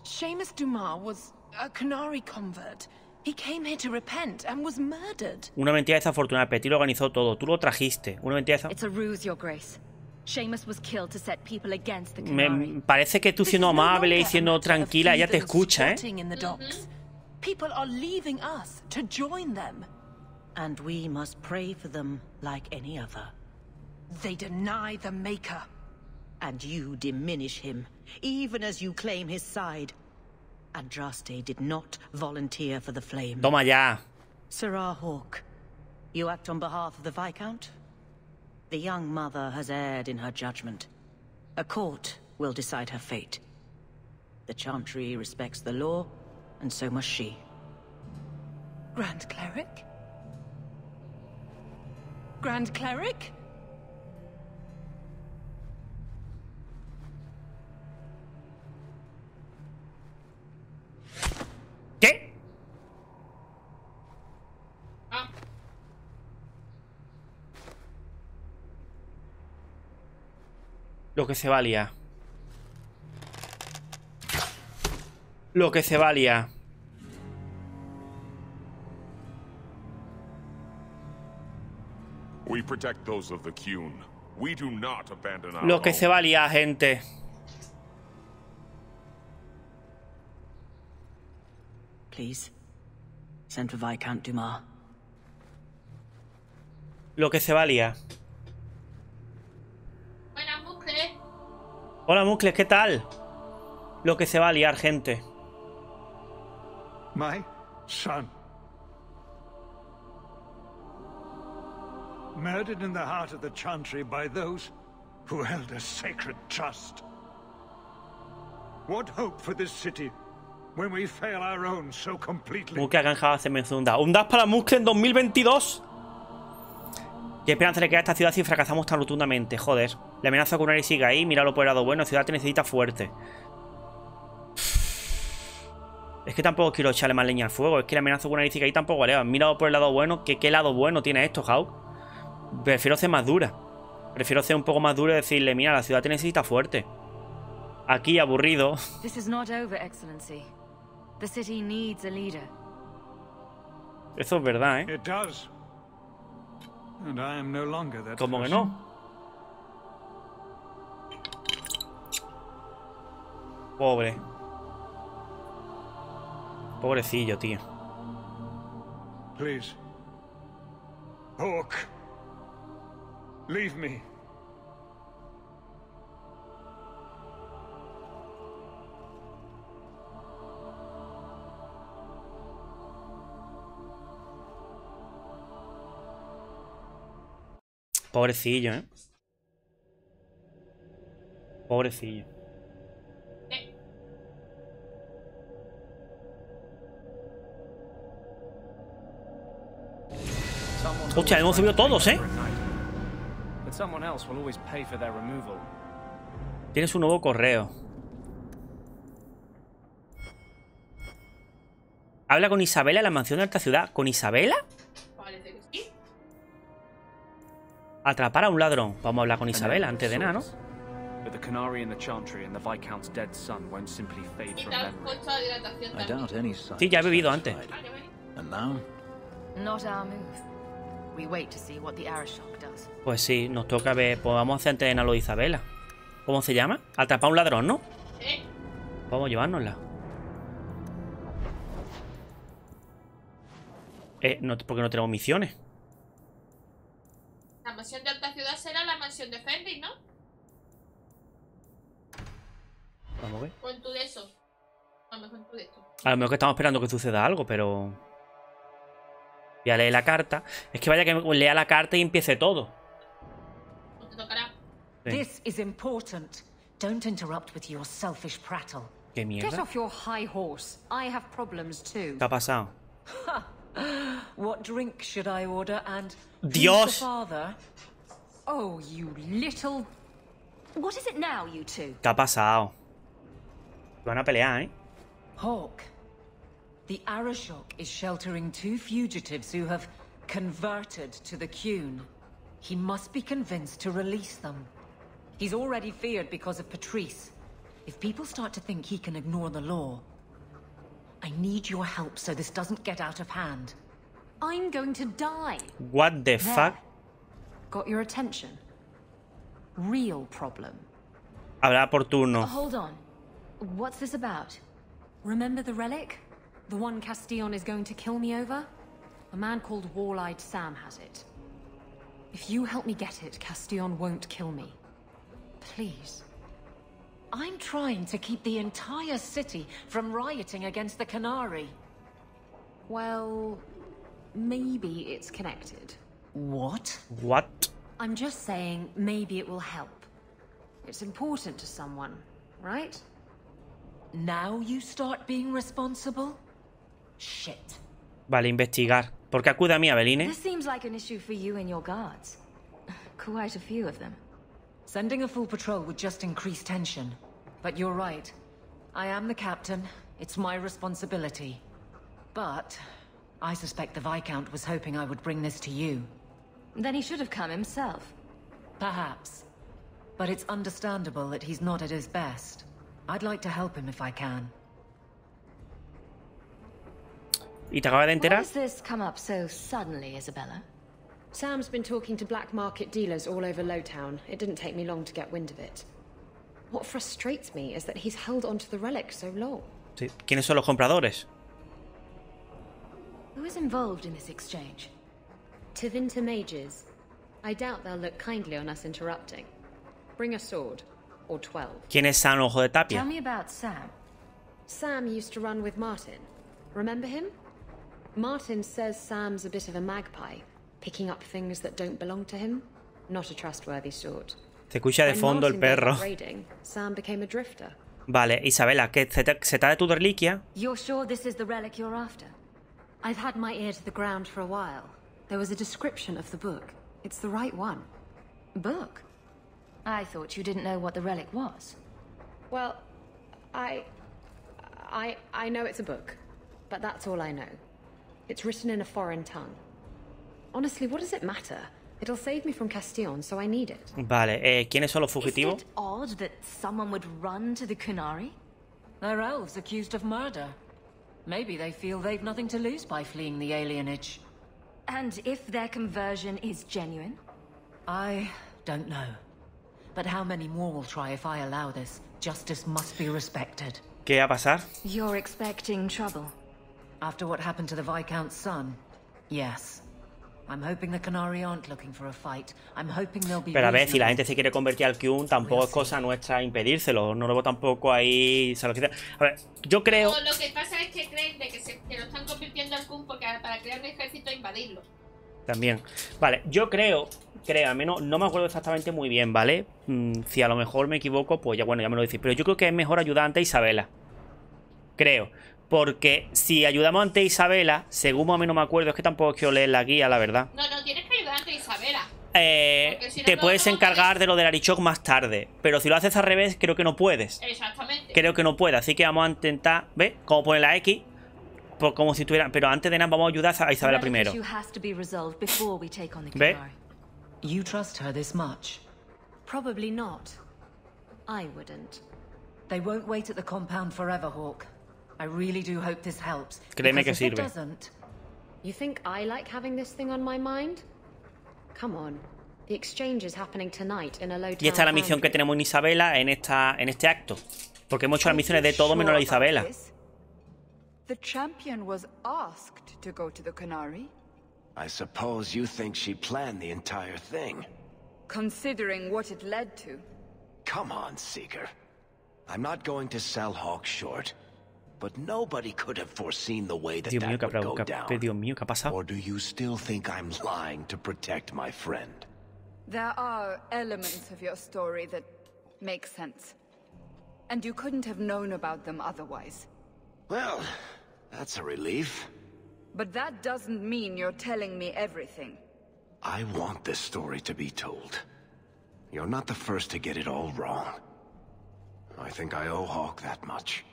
Speaker 14: Seamus Dumas was a Kunari convert. He came here to repent and was murdered.
Speaker 1: Una mentira desafortunada. Petri lo organizó todo. Tú lo trajiste. Una mentira
Speaker 3: It's a ruse, Your Grace. Seamus was killed to set people against the
Speaker 1: Kunari. Me parece que tú siendo amable y siendo tranquila, ella te escucha, ¿eh?
Speaker 14: People are leaving us to join them.
Speaker 10: And we must pray for them like any other.
Speaker 14: They deny the Maker.
Speaker 10: And you diminish him, even as you claim his side. Andraste did not volunteer for the flame.
Speaker 1: Toma ya.
Speaker 10: Sir Hawke, you act on behalf of the Viscount?
Speaker 15: The young mother has erred in her judgment. A court will decide her fate. The Chantry respects the law, and so must she.
Speaker 14: Grand Cleric? Grand Cleric?
Speaker 1: ¿Qué? Lo que se va a liar. Lo que se va a liar.
Speaker 13: We protect those of the Qun. We do not abandon our
Speaker 1: Lo que se va a liar, gente.
Speaker 15: Please, send for Viscount Dumas.
Speaker 1: Lo que se va a liar.
Speaker 2: Buenas, Mucles.
Speaker 1: Hola, Mucles, ¿qué tal? Lo que se va a liar, gente.
Speaker 12: My son. Murdered in the heart of the Chantry by those who held a sacred trust. What hope for this city when we fail our own so completely?
Speaker 1: Mucles ha canjado a hacerme un dash. Un dash para Mucles en 2022. ¿Qué esperanza le queda a esta ciudad si fracasamos tan rotundamente? Joder. La amenaza con sigue ahí. Míralo por el lado bueno. La ciudad te necesita fuerte. Es que tampoco quiero echarle más leña al fuego. Es que la amenaza con sigue ahí tampoco vale. Míralo por el lado bueno. ¿Qué lado bueno tiene esto, Hawke? Prefiero ser más dura. Prefiero ser un poco más duro y decirle, mira, la ciudad te necesita fuerte. Aquí, aburrido.
Speaker 3: This is not over, Excellency. The city needs a leader.
Speaker 1: Eso es verdad, ¿eh?
Speaker 12: It does. And I am no longer that
Speaker 1: ¿Cómo que
Speaker 12: person.
Speaker 1: no? Pobre. Pobrecillo, tío.
Speaker 12: Please. Hawke. Leave me.
Speaker 1: Pobrecillo, ¿eh? Pobrecillo. Hostia, hemos subido todos, ¿eh? Tienes un nuevo correo. Habla con Isabela en la mansión de alta ciudad. ¿Con Isabela?
Speaker 2: Parece que sí.
Speaker 1: Atrapar a un ladrón. Vamos a hablar con Isabela antes de nada, ¿no?
Speaker 11: But the Canary and the Chantry and the Viscount's dead son won't simply fade
Speaker 2: Y
Speaker 11: from
Speaker 2: te has
Speaker 11: memory.
Speaker 2: puesto la dilatación
Speaker 16: I
Speaker 2: también.
Speaker 16: doubt any sight.
Speaker 1: Sí, ya he bebido antes.
Speaker 16: And now?
Speaker 3: Not our move. We wait to see what the Arishok does.
Speaker 1: Pues sí, nos toca ver. Pues vamos a hacer antes de nada lo de Isabela. ¿Cómo se llama? Atrapar a un ladrón, ¿no?
Speaker 2: ¿Eh?
Speaker 1: Vamos a llevárnosla. No, porque no tenemos misiones.
Speaker 2: La mansión de alta ciudad será la mansión de Fenris, ¿no?
Speaker 1: Vamos a ver.
Speaker 2: O en tu de eso. A lo mejor en tu de esto.
Speaker 1: A lo mejor que estamos esperando que suceda algo, pero... Voy a leer la carta. Es que vaya que lea la carta y empiece todo.
Speaker 2: No te tocará.
Speaker 1: Sí.
Speaker 7: This is important. Don't interrupt with your selfish prattle.
Speaker 1: ¿Qué
Speaker 3: Get
Speaker 1: mierda?
Speaker 3: off your high horse. I have problems too.
Speaker 1: ¿Qué ha pasado?
Speaker 8: What drink should I order and
Speaker 1: Dios.
Speaker 8: who's the father?
Speaker 3: Oh, you little... What is it now, you two?
Speaker 1: ¿Qué ha pasado? Van a pelear, ¿eh?
Speaker 8: Hawke. The Arishok is sheltering two fugitives who have converted to the Qun. He must be convinced to release them. He's already feared because of Patrice. If people start to think he can ignore the law, I need your help so this doesn't get out of hand.
Speaker 3: I'm going to die.
Speaker 1: What the fuck?
Speaker 3: Got your attention? Real problem.
Speaker 1: Habla por turno.
Speaker 3: Hold on. What's this about? Remember the relic? The one Castillon is going to kill me over? A man called Wall-Eyed Sam has it. If you help me get it, Castillon won't kill me. Please.
Speaker 8: I'm trying to keep the entire city from rioting against the Canary.
Speaker 3: Well, maybe it's connected.
Speaker 8: What?
Speaker 1: What?
Speaker 3: I'm just saying maybe it will help. It's important to someone, right?
Speaker 8: Now you start being responsible? Shit.
Speaker 1: Vale, investigar. ¿Por qué acude a mí, Aveline?
Speaker 7: This seems like an issue for you and your guards. Quite a few of them.
Speaker 8: Sending a full patrol would just increase tension. But you're right. I am the captain. It's my responsibility. But I suspect the Viscount was hoping I would bring this to you.
Speaker 7: Then he should have come himself.
Speaker 8: Perhaps. But it's understandable that he's not at his best. I'd like to help him if I can.
Speaker 1: ¿Y te acabas de
Speaker 7: Why
Speaker 1: enterar?
Speaker 7: has this come up so suddenly, Isabella?
Speaker 3: Sam's been talking to black market dealers all over Lowtown. It didn't take me long to get wind of it. What frustrates me is that he's held onto the relic so long.
Speaker 1: Sí. ¿Quiénes son los compradores?
Speaker 7: Who is involved in this exchange?
Speaker 3: Tevinter mages. I doubt they'll look kindly on us interrupting. Bring a sword. Or 12.
Speaker 1: ¿Quién es San Ojo de Tapia?
Speaker 7: Tell me about Sam.
Speaker 3: Sam used to run with Martin. Remember him? Martin says Sam's a bit of a magpie, picking up things that don't belong to him. Not a trustworthy sort.
Speaker 1: Se escucha de fondo el perro.
Speaker 3: Raiding, Sam became a drifter.
Speaker 1: Vale, Isabela, ¿qué se trata de tu reliquia?
Speaker 7: You're sure this is the relic you're after?
Speaker 3: I've had my ear to the ground for a while. There was a description of the book. It's the right one.
Speaker 7: Book? I thought you didn't know what the relic was.
Speaker 3: Well, I know it's a book, but that's all I know. It's written in a foreign tongue. Honestly, what does it matter? It'll save me from Castillon, so I need it.
Speaker 1: Vale, ¿quiénes son los fugitivos?
Speaker 7: Is it odd that someone would run to the Kunari?
Speaker 8: They're elves accused of murder. Maybe they feel they've nothing to lose by fleeing the alienage.
Speaker 7: And if their conversion is genuine?
Speaker 8: I don't know. But how many more will try if I allow this? Justice must be respected.
Speaker 1: ¿Qué va a pasar?
Speaker 7: You're expecting trouble.
Speaker 8: After what happened to the Viscount's son, yes. I'm hoping the Kunari aren't looking for a fight. I'm hoping they'll be.
Speaker 1: Pero a ver, si la gente se quiere convertir al Kyun, tampoco es cosa nuestra impedírselo. No luego tampoco ahí. A ver, yo creo.
Speaker 2: No, lo que pasa es que creen de que lo están convirtiendo al Kyun porque para crear un ejército e invadirlo.
Speaker 1: También. Vale, yo creo, al menos no me acuerdo exactamente muy bien, ¿vale? Si a lo mejor me equivoco, pues ya bueno, ya me lo decís. Pero yo creo que es mejor ayudar ante Isabela. Creo. Porque si ayudamos ante Isabela, según a mí no me acuerdo, es que tampoco quiero leer la guía, la verdad.
Speaker 2: No, tienes que ayudar ante Isabela.
Speaker 1: Si no, te puedes encargar de lo del Arishok más tarde. Pero si lo haces al revés, creo que no puedes.
Speaker 2: Exactamente.
Speaker 1: Creo que no puedes. Así que vamos a intentar, ¿ves? Como pone la X. Pues como si tuviera. Pero antes de nada, vamos a ayudar a Isabela primero. ¿Ves?
Speaker 8: You trust her this much?
Speaker 3: Probably not. I wouldn't.
Speaker 8: They won't wait at the compound forever, Hawke. I really do hope this helps.
Speaker 1: Créeme que sirve.
Speaker 3: You think I like having this thing on my mind? Come on. The exchange is happening tonight in a low town.
Speaker 1: Y esta es la misión que tenemos en Isabela en este acto. Porque hemos hecho las misiones de todo menos la de Isabela.
Speaker 14: The champion was asked to go to the Kunari.
Speaker 4: I suppose you think she planned the entire thing.
Speaker 14: Considering what it led to.
Speaker 4: Come on, Seeker. I'm not going to sell Hawke short. But nobody could have foreseen the way that would go down.
Speaker 1: Dios mío, ¿qué ha pasado?
Speaker 4: Or do you still think I'm lying to protect my friend?
Speaker 14: There are elements of your story that make sense. And you couldn't have known about them otherwise.
Speaker 4: Well, that's a relief.
Speaker 14: But that doesn't mean you're telling me everything.
Speaker 4: I want this story to be told. You're not the first to get it all wrong. I think I owe Hawke that much.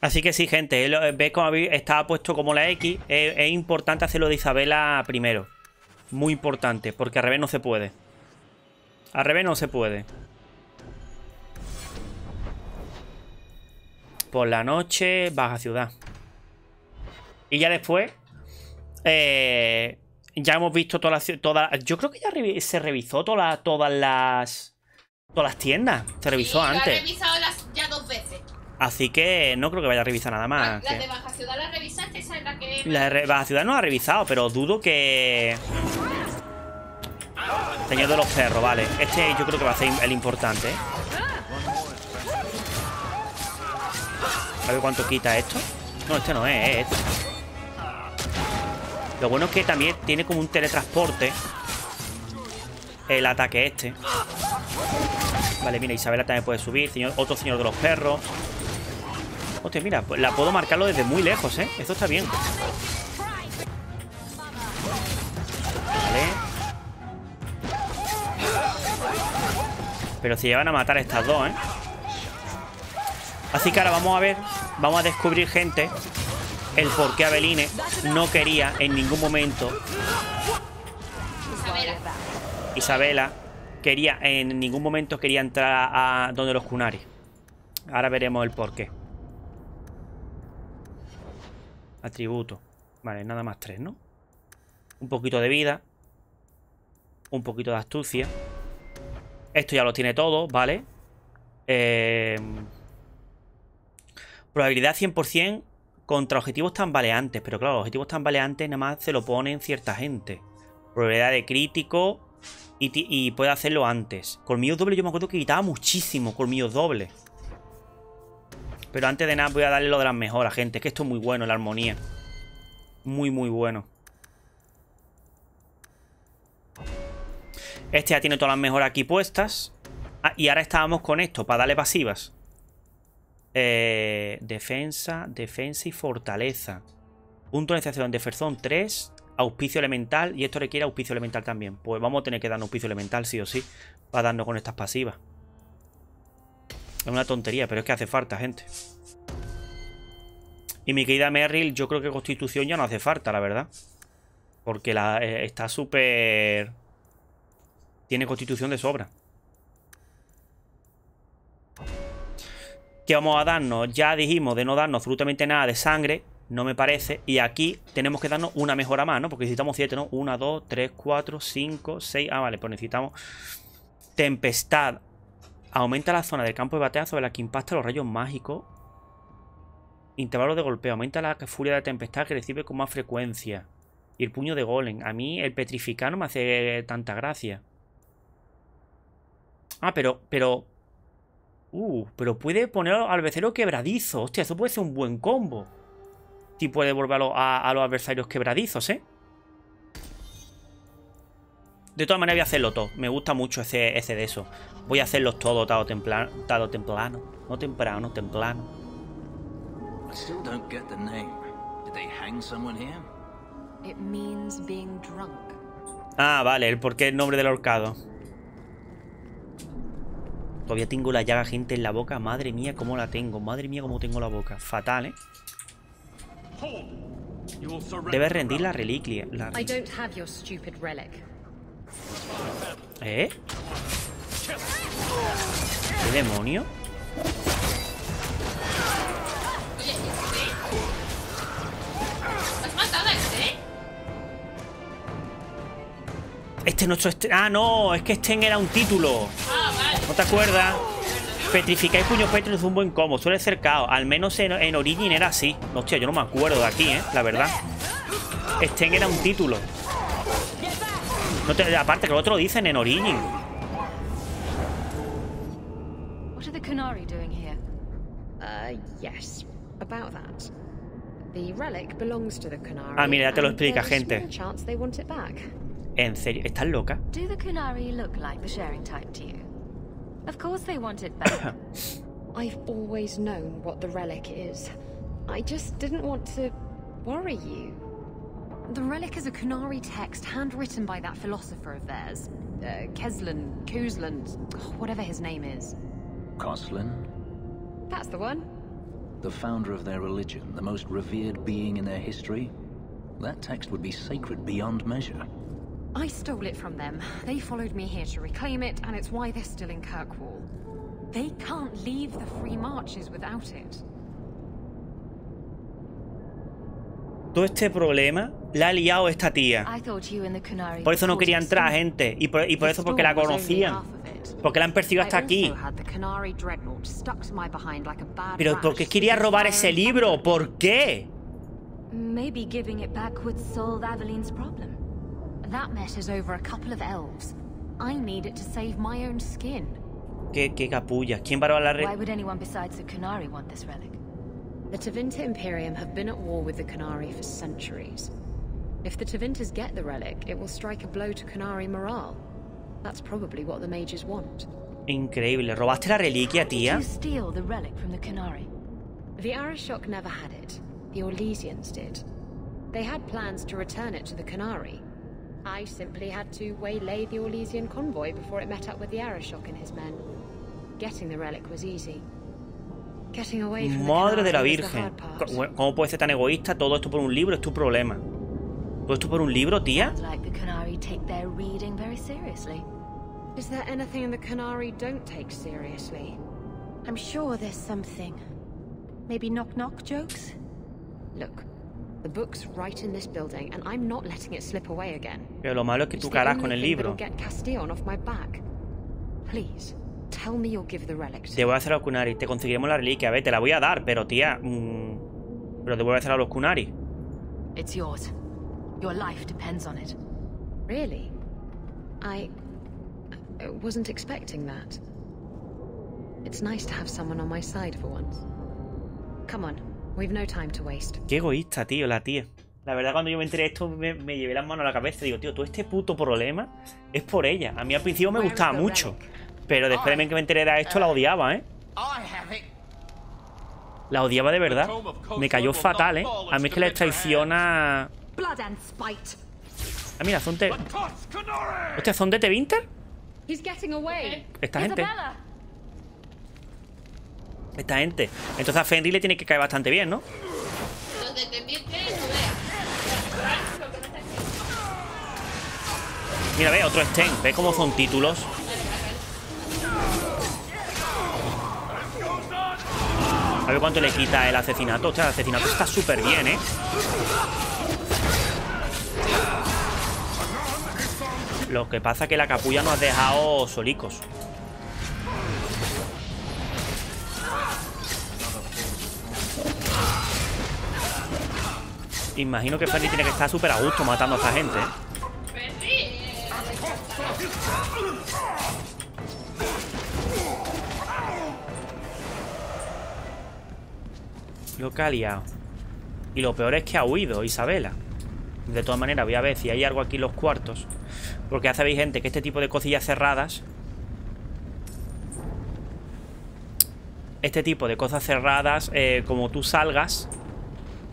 Speaker 1: Así que sí, gente, veis como estaba puesto como la X. Es importante hacerlo de Isabela primero. Muy importante, porque al revés no se puede. Al revés no se puede. Por la noche, baja ciudad. Y ya después, ya hemos visto todas. Yo creo que ya se revisó todas las tiendas. Se revisó antes.
Speaker 2: He revisado ya 2 veces.
Speaker 1: Así que no creo que vaya a revisar nada más.
Speaker 2: La de Baja Ciudad la revisaste, esa es la que.
Speaker 1: La de Baja Ciudad no la ha revisado, pero dudo que. Señor de los perros, vale. Este yo creo que va a ser el importante, ¿eh? A ver cuánto quita esto. No, este no es, este. Lo bueno es que también tiene como un teletransporte. el ataque este. Vale, mira, Isabela también puede subir. Otro señor de los perros. Hostia, mira, pues la puedo marcarlo desde muy lejos, ¿eh? Esto está bien. Vale. Pero se llevan a matar a estas dos, ¿eh? Así que ahora vamos a ver, vamos a descubrir, gente, el por qué Aveline no quería en ningún momento. Isabela quería, en ningún momento quería entrar a donde los Qunari. Ahora veremos el por qué. Atributo. Vale, nada más 3, ¿no? Un poquito de vida. Un poquito de astucia. Esto ya lo tiene todo, ¿vale? Probabilidad 100% contra objetivos tambaleantes. Pero claro, los objetivos tambaleantes nada más se lo ponen cierta gente. Probabilidad de crítico. Y puede hacerlo antes. Colmillos dobles yo me acuerdo que quitaba muchísimo colmillos dobles. Pero antes de nada voy a darle lo de las mejoras, gente. Es que esto es muy bueno, la armonía. Muy, muy bueno. Este ya tiene todas las mejoras aquí puestas. Ah, y ahora estábamos con esto, para darle pasivas. Defensa y fortaleza. Punto de iniciación de Ferzón 3. Auspicio elemental. Y esto requiere auspicio elemental también. Pues vamos a tener que darnos auspicio elemental, sí o sí. Para darnos con estas pasivas. Es una tontería, pero es que hace falta, gente. Y mi querida Merrill, yo creo que Constitución ya no hace falta, la verdad. Porque está súper... Tiene Constitución de sobra. ¿Qué vamos a darnos? Ya dijimos de no darnos absolutamente nada de sangre. No me parece. Y aquí tenemos que darnos una mejora más, ¿no? Porque necesitamos 7, ¿no? 1, 2, 3, 4, 5, 6... Ah, vale, pues necesitamos... Tempestad. Aumenta la zona del campo de batalla sobre la que impacta los rayos mágicos. Intervalo de golpeo. Aumenta la furia de tempestad que recibe con más frecuencia. Y el puño de golem. A mí el petrificar no me hace tanta gracia. Ah, pero puede poner al becero quebradizo. Hostia, eso puede ser un buen combo. Si puede volver a los adversarios quebradizos, ¿eh? De todas maneras voy a hacerlo todo. Me gusta mucho ese de eso. Voy a hacerlos todos tarde o temprano. No temprano, temprano. Ah, vale, el porqué el nombre del ahorcado. Todavía tengo la llaga, gente, en la boca. Madre mía, cómo la tengo. Madre mía, cómo tengo la boca. Fatal, ¿eh? Debes rendir la reliquia. ¿Eh? ¿Qué demonio?
Speaker 2: ¿Has matado a este?
Speaker 1: Este es nuestro... Ah, no, es que Sten era un título.
Speaker 2: Ah, vale.
Speaker 1: ¿No te acuerdas? Petrificar y puño petro es un buen combo. Suele ser caos. Al menos en Origin era así. Hostia, yo no me acuerdo de aquí, la verdad. Sten era un título. Aparte que lo otro dicen en Origin.
Speaker 3: What are the Qunari doing here? Yes, about that. The relic belongs to the Qunari.
Speaker 1: Ah, mira, ya te lo explica, gente.
Speaker 3: Chance they want it back.
Speaker 1: ¿En serio? ¿Estás loca?
Speaker 3: Do the Qunari look like the sharing type to you? Of course they want it back. I've always known what the relic is. I just didn't want to worry you. The relic is a Qunari text handwritten by that philosopher of theirs. Kuzlan, whatever his name is.
Speaker 16: Kuzlan?
Speaker 3: That's the one.
Speaker 16: The founder of their religion, the most revered being in their history? That text would be sacred beyond measure.
Speaker 3: I stole it from them. They followed me here to reclaim it, and it's why they're still in Kirkwall. They can't leave the free marches without it.
Speaker 1: Todo este problema la ha liado esta tía. Por eso no quería entrar, gente. Y por eso porque la conocían. Porque la han perseguido hasta aquí. Pero ¿por qué quería robar ese libro? ¿Por qué?
Speaker 3: Maybe giving it back would solve Aveline's problem. That matters over a couple of elves. I need it to save my own skin.
Speaker 1: ¿Qué capullas? ¿Quién va a robar la red?
Speaker 3: Why would anyone besides the Qunari want this relic? The Tevinter Imperium have been at war with the Qunari for centuries. If the Tevinters get the relic, it will strike a blow to Qunari morale. That's probably what the mages want.
Speaker 1: Increíble. ¿Robaste la reliquia, tía?
Speaker 3: Did you steal the relic from the Canary? The Arishok never had it. The Orlesians did. They had plans to return it to the Canary. I simply had to waylay the Orlesian convoy before it met up with the Arishok and his men. Getting the relic was easy. Getting away from
Speaker 1: Madre de la
Speaker 3: the Canary was the
Speaker 1: Virgen.
Speaker 3: hard part.
Speaker 1: ¿Cómo puedes ser tan egoísta? Todo esto por un libro es tu problema. ¿Todo esto por un libro, tía?
Speaker 3: Sounds like the Canary take their reading very seriously. Is there anything in the Canary don't take seriously? I'm sure there's something. Maybe knock-knock jokes? Look, the book's right in this building, and I'm not letting it slip away again.
Speaker 1: Pero lo malo es que tú caras con el libro.
Speaker 3: Get Castillon off my back. Please, tell me you'll give the relic.
Speaker 1: Te voy a hacer a los Kunari. Te conseguiremos la reliquia. A ver, te la voy a dar, pero tía... pero te voy a hacer a los Kunari.
Speaker 3: It's yours. Your life depends on it. Really? I wasn't expecting that. It's nice to have someone on my side for once. Come on, we've no time to waste.
Speaker 1: Qué egoísta, tío, la tía. La verdad, cuando yo me enteré de esto, me llevé las manos a la cabeza y digo, tío, todo este puto problema es por ella. A mí al principio me gustaba mucho, pero después de que me enteré de esto, la odiaba, ¿eh? La odiaba de verdad. Me cayó fatal, ¿eh? A mí es que le traiciona... Ah, mira, son de... Hostia, ¿son de T-Winter? Esta gente. Esta gente. Entonces a Fenrir le tiene que caer bastante bien, ¿no? Mira, ve, otro Sten. Ve cómo son títulos. A ver cuánto le quita el asesinato. Hostia, el asesinato está súper bien, ¿eh? Lo que pasa es que la capulla nos ha dejado solicos. Imagino que Ferry tiene que estar súper a gusto matando a esta gente, ¿eh? Lo que ha liado. Y lo peor es que ha huido Isabela. De todas maneras, voy a ver si hay algo aquí en los cuartos. Porque ya sabéis, gente, que este tipo de cosillas cerradas... Este tipo de cosas cerradas, como tú salgas,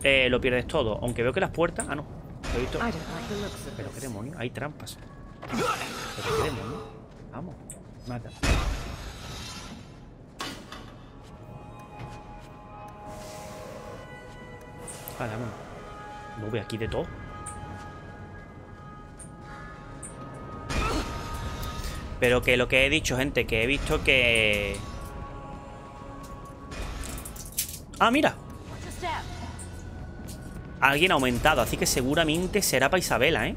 Speaker 1: lo pierdes todo. Aunque veo que las puertas... Ah, no. Lo he visto. Pero qué demonio. Hay trampas. Pero qué demonio. Vamos. Mata. Vale, vámonos. No veo aquí de todo. Pero que lo que he dicho, gente, que he visto que... Ah, mira. Alguien ha aumentado, así que seguramente será para Isabela, ¿eh?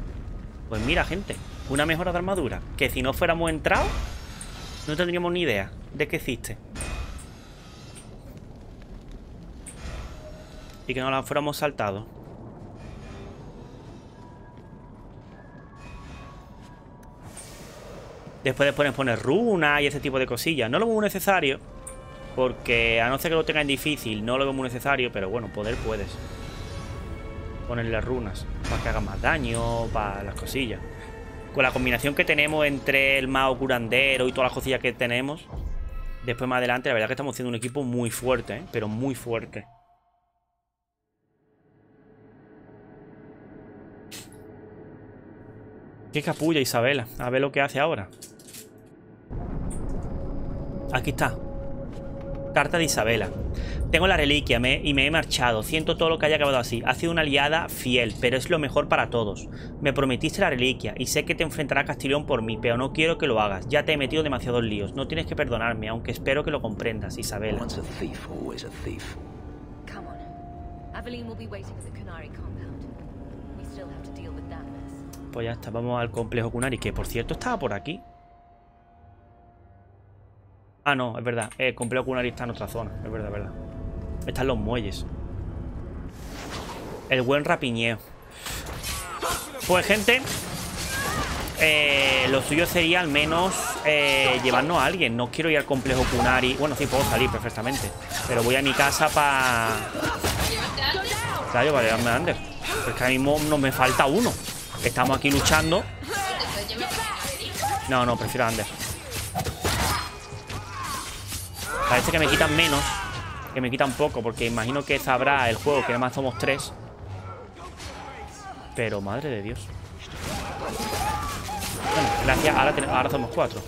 Speaker 1: Pues mira, gente, una mejora de armadura. Que si no fuéramos entrados, no tendríamos ni idea de que existe. Y que no la fuéramos saltado. Después de poner runas y ese tipo de cosillas. No lo veo muy necesario, porque a no ser que lo tenga en difícil, no lo veo muy necesario. Pero bueno, poder puedes ponerle runas para que hagan más daño, para las cosillas. Con la combinación que tenemos entre el mago curandero y todas las cosillas que tenemos, después más adelante, la verdad que estamos haciendo un equipo muy fuerte, ¿eh? Pero muy fuerte. Qué capulla, Isabela. A ver lo que hace ahora. Aquí está. Carta de Isabela. Tengo la reliquia y me he marchado. Siento todo lo que haya acabado así. Ha sido una aliada fiel, pero es lo mejor para todos. Me prometiste la reliquia y sé que te enfrentará a Castillon por mí, pero no quiero que lo hagas. Ya te he metido demasiados líos. No tienes que perdonarme, aunque espero que lo comprendas, Isabela. Pues ya está, vamos al complejo Kunari, que por cierto estaba por aquí. Ah, no, es verdad. El complejo Kunari está en otra zona. Es verdad, es verdad. Están los muelles. El buen rapiñeo. Pues, gente, lo suyo sería al menos llevarnos a alguien. No quiero ir al complejo Kunari. Bueno, sí, puedo salir perfectamente, pero voy a mi casa para... Claro, para llevarme a Ander. Es que ahora mismo no me falta uno. Estamos aquí luchando. No, prefiero Ander. Parece que me quitan menos. Que me quitan poco, porque imagino que sabrá el juego que nada más somos 3. Pero madre de Dios. Bueno, gracias, ahora somos 4.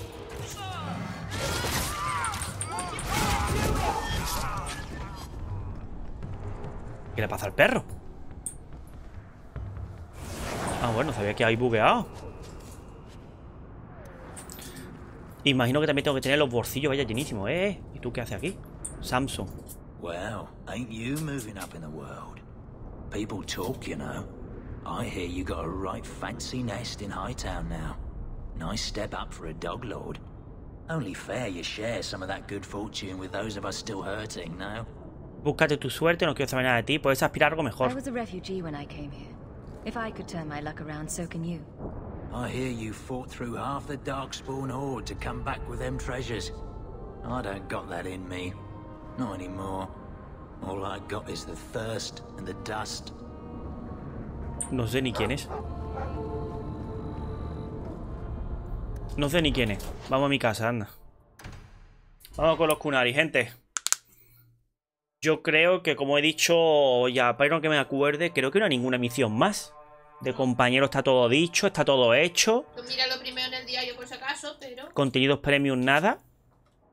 Speaker 1: ¿Qué le pasa al perro? Ah, bueno, sabía que hay bugueado. Imagino que también tengo que tener los bolsillos vaya llenísimos, ¿Y tú qué haces aquí? Samsung.
Speaker 16: Well, ain't you moving up in the world? People talk, you know. I hear you got a right fancy nest in Hightown now. Nice step up for a dog lord. Only fair you share some of that good fortune with those of us still hurting, no?
Speaker 1: Búscate tu suerte, no quiero saber nada de ti. Puedes aspirar a algo mejor.
Speaker 3: I was a refugee when I came here. If I could turn my luck around, so can you.
Speaker 16: I hear you fought through half the Darkspawn horde to come back with them treasures. I don't got that in me. Not anymore. All I got is the thirst and the dust.
Speaker 1: No sé ni quién es. No sé ni quién es. Vamos a mi casa, anda. Vamos con los Kunari, gente. Yo creo que, como he dicho, ya para que me acuerde, creo que no hay ninguna misión más. De compañero está todo dicho, está todo hecho.
Speaker 2: Pues míralo primero en el diario por si acaso, pero...
Speaker 1: Contenidos premium nada.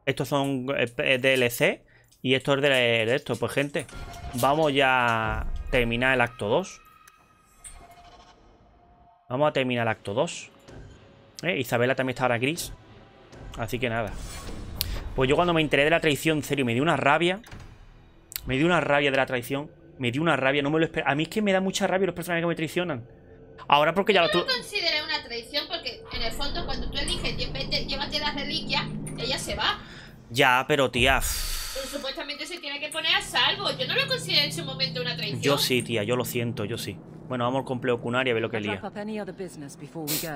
Speaker 1: Estos son DLC. Y esto es de esto. Pues gente, vamos ya a terminar el acto 2. Vamos a terminar el acto 2. Isabela también está ahora gris. Así que nada. Pues yo cuando me enteré de la traición, en serio, me dio una rabia. Me dio una rabia de la traición. Me dio una rabia, no me lo esperaba. A mí es que me da mucha rabia los personajes que me traicionan. Ahora porque ya
Speaker 2: lo consideré una traición porque en el fondo cuando tú eliges llévate las reliquias, ella se va.
Speaker 1: Ya, pero tía.
Speaker 2: Pero supuestamente se tiene que poner a salvo. Yo no lo consideré en su momento una traición.
Speaker 1: Yo sí, tía, yo lo siento, yo sí. Bueno, vamos al complejo Kunari a ver lo que lía.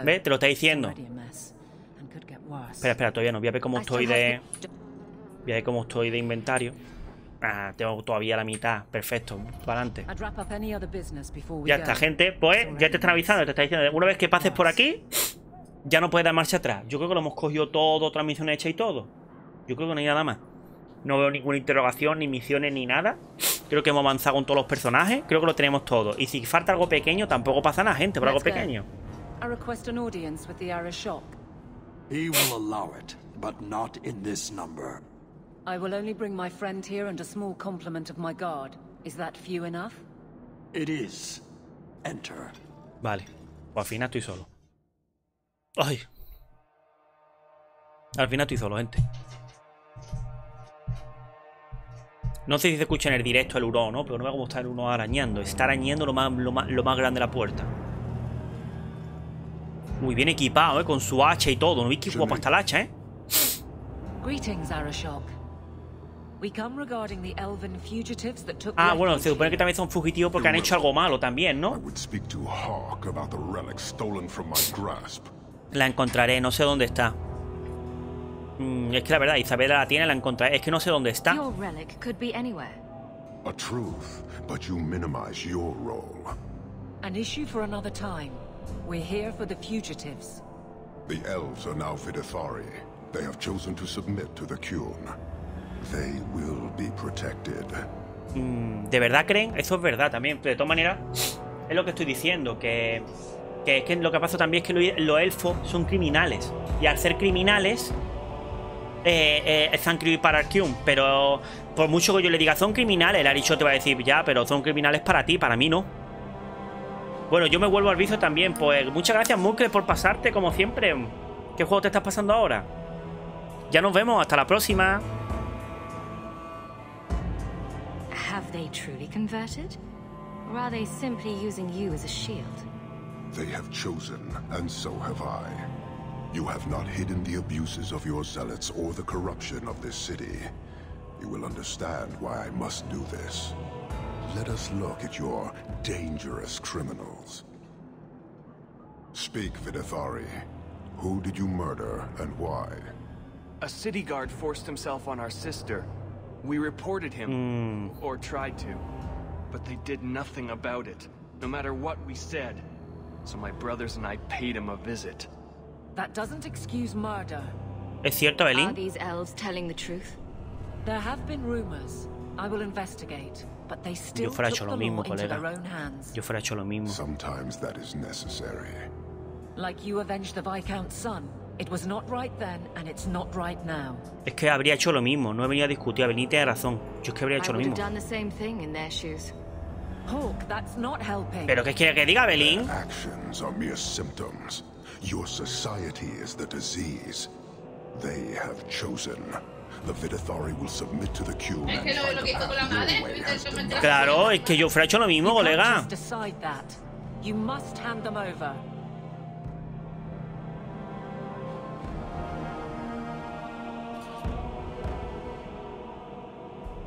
Speaker 1: ¿Ves? Te lo está diciendo. Espera, todavía no. Voy a ver cómo estoy de... Voy a ver cómo estoy de inventario. Ah, tengo todavía la mitad. Perfecto. Para adelante. Ya está, gente. Pues ya te están avisando. Te está diciendo, una vez que pases por aquí, ya no puedes dar marcha atrás. Yo creo que lo hemos cogido todo, otra misión hecha y todo. Yo creo que no hay nada más. No veo ninguna interrogación, ni misiones, ni nada. Creo que hemos avanzado con todos los personajes. Creo que lo tenemos todo. Y si falta algo pequeño, tampoco pasa nada, gente, por algo pequeño.
Speaker 8: I request an audience with the Arishok.
Speaker 17: He will allow it, but not in this number.
Speaker 8: I will only bring my friend here and a small complement of my guard. Is that few enough?
Speaker 17: It is. Enter.
Speaker 1: Vale. Pues al final estoy solo. Ay. Al final estoy solo, gente. No sé si se escucha en el directo el hurón, ¿no? Pero no me gusta el uno arañando. Está arañando lo más grande de la puerta. Muy bien equipado, con su hacha y todo. ¿No veis qué guapo está el hacha,
Speaker 8: Greetings, Arishok. We come regarding the elven fugitives that took
Speaker 1: bueno, se supone que también son fugitivos porque han hecho algo malo también, ¿no? La encontraré, no sé dónde está. Es que la verdad, Isabela la tiene, la encontraré. Es que no sé dónde está.
Speaker 3: Your relic could be anywhere.
Speaker 13: A truth, but you minimize your role.
Speaker 8: An issue for another time. We're here for the fugitives.
Speaker 13: The elves are now Vidithari. They have chosen to submit to the Kyun. They will be protected.
Speaker 1: ¿De verdad creen? Eso es verdad también. Pero de todas maneras, es lo que estoy diciendo. Que es que lo que pasa también es que los elfos son criminales. Y al ser criminales, están criminados para el Kyun. Pero por mucho que yo le diga, son criminales, el Arishok te va a decir, ya, pero son criminales para ti, para mí no. Bueno, yo me vuelvo al vicio también. Pues muchas gracias, Mucle, por pasarte, como siempre. ¿Qué juego te estás pasando ahora? Ya nos vemos, hasta la próxima.
Speaker 3: Have they truly converted? Or are they simply using you as a shield?
Speaker 13: They have chosen, and so have I. You have not hidden the abuses of your zealots or the corruption of this city. You will understand why I must do this. Let us look at your dangerous criminals. Speak, Vidithari. Who did you murder and why?
Speaker 11: A city guard forced himself on our sister. We reported him, or tried to, but they did nothing about it, no matter what we said. So my brothers and I paid him a visit.
Speaker 8: That doesn't excuse murder.
Speaker 1: ¿Es cierto, Evelyn?
Speaker 3: Are these elves telling the truth?
Speaker 8: There have been rumors. I will investigate, but they still
Speaker 1: Yo fuera
Speaker 8: took
Speaker 1: hecho
Speaker 8: the
Speaker 1: lo mismo,
Speaker 8: law into
Speaker 1: colega.
Speaker 8: their own hands.
Speaker 1: Yo fuera hecho lo mismo.
Speaker 13: Sometimes that is necessary.
Speaker 8: Like you avenged the Viscount's son. It was not right then, and it's not right now.
Speaker 1: Es que habría hecho lo mismo. No he venido a discutir. Evelyn tiene razón. Yo es que habría
Speaker 3: I
Speaker 1: hecho lo
Speaker 3: would have
Speaker 1: mismo.
Speaker 3: done the same thing in their shoes.
Speaker 8: Hawke, that's not helping.
Speaker 1: ¿Pero qué quiere que diga, Evelyn?
Speaker 13: Actions are mere symptoms. Your society is the disease. They have chosen. The Vidithari will submit to the Q.
Speaker 2: Es que lo que hizo con la madre.
Speaker 1: Claro, es que yo fuera hecho lo mismo,
Speaker 8: You can't
Speaker 1: colega.
Speaker 8: just decide that. You must hand them over.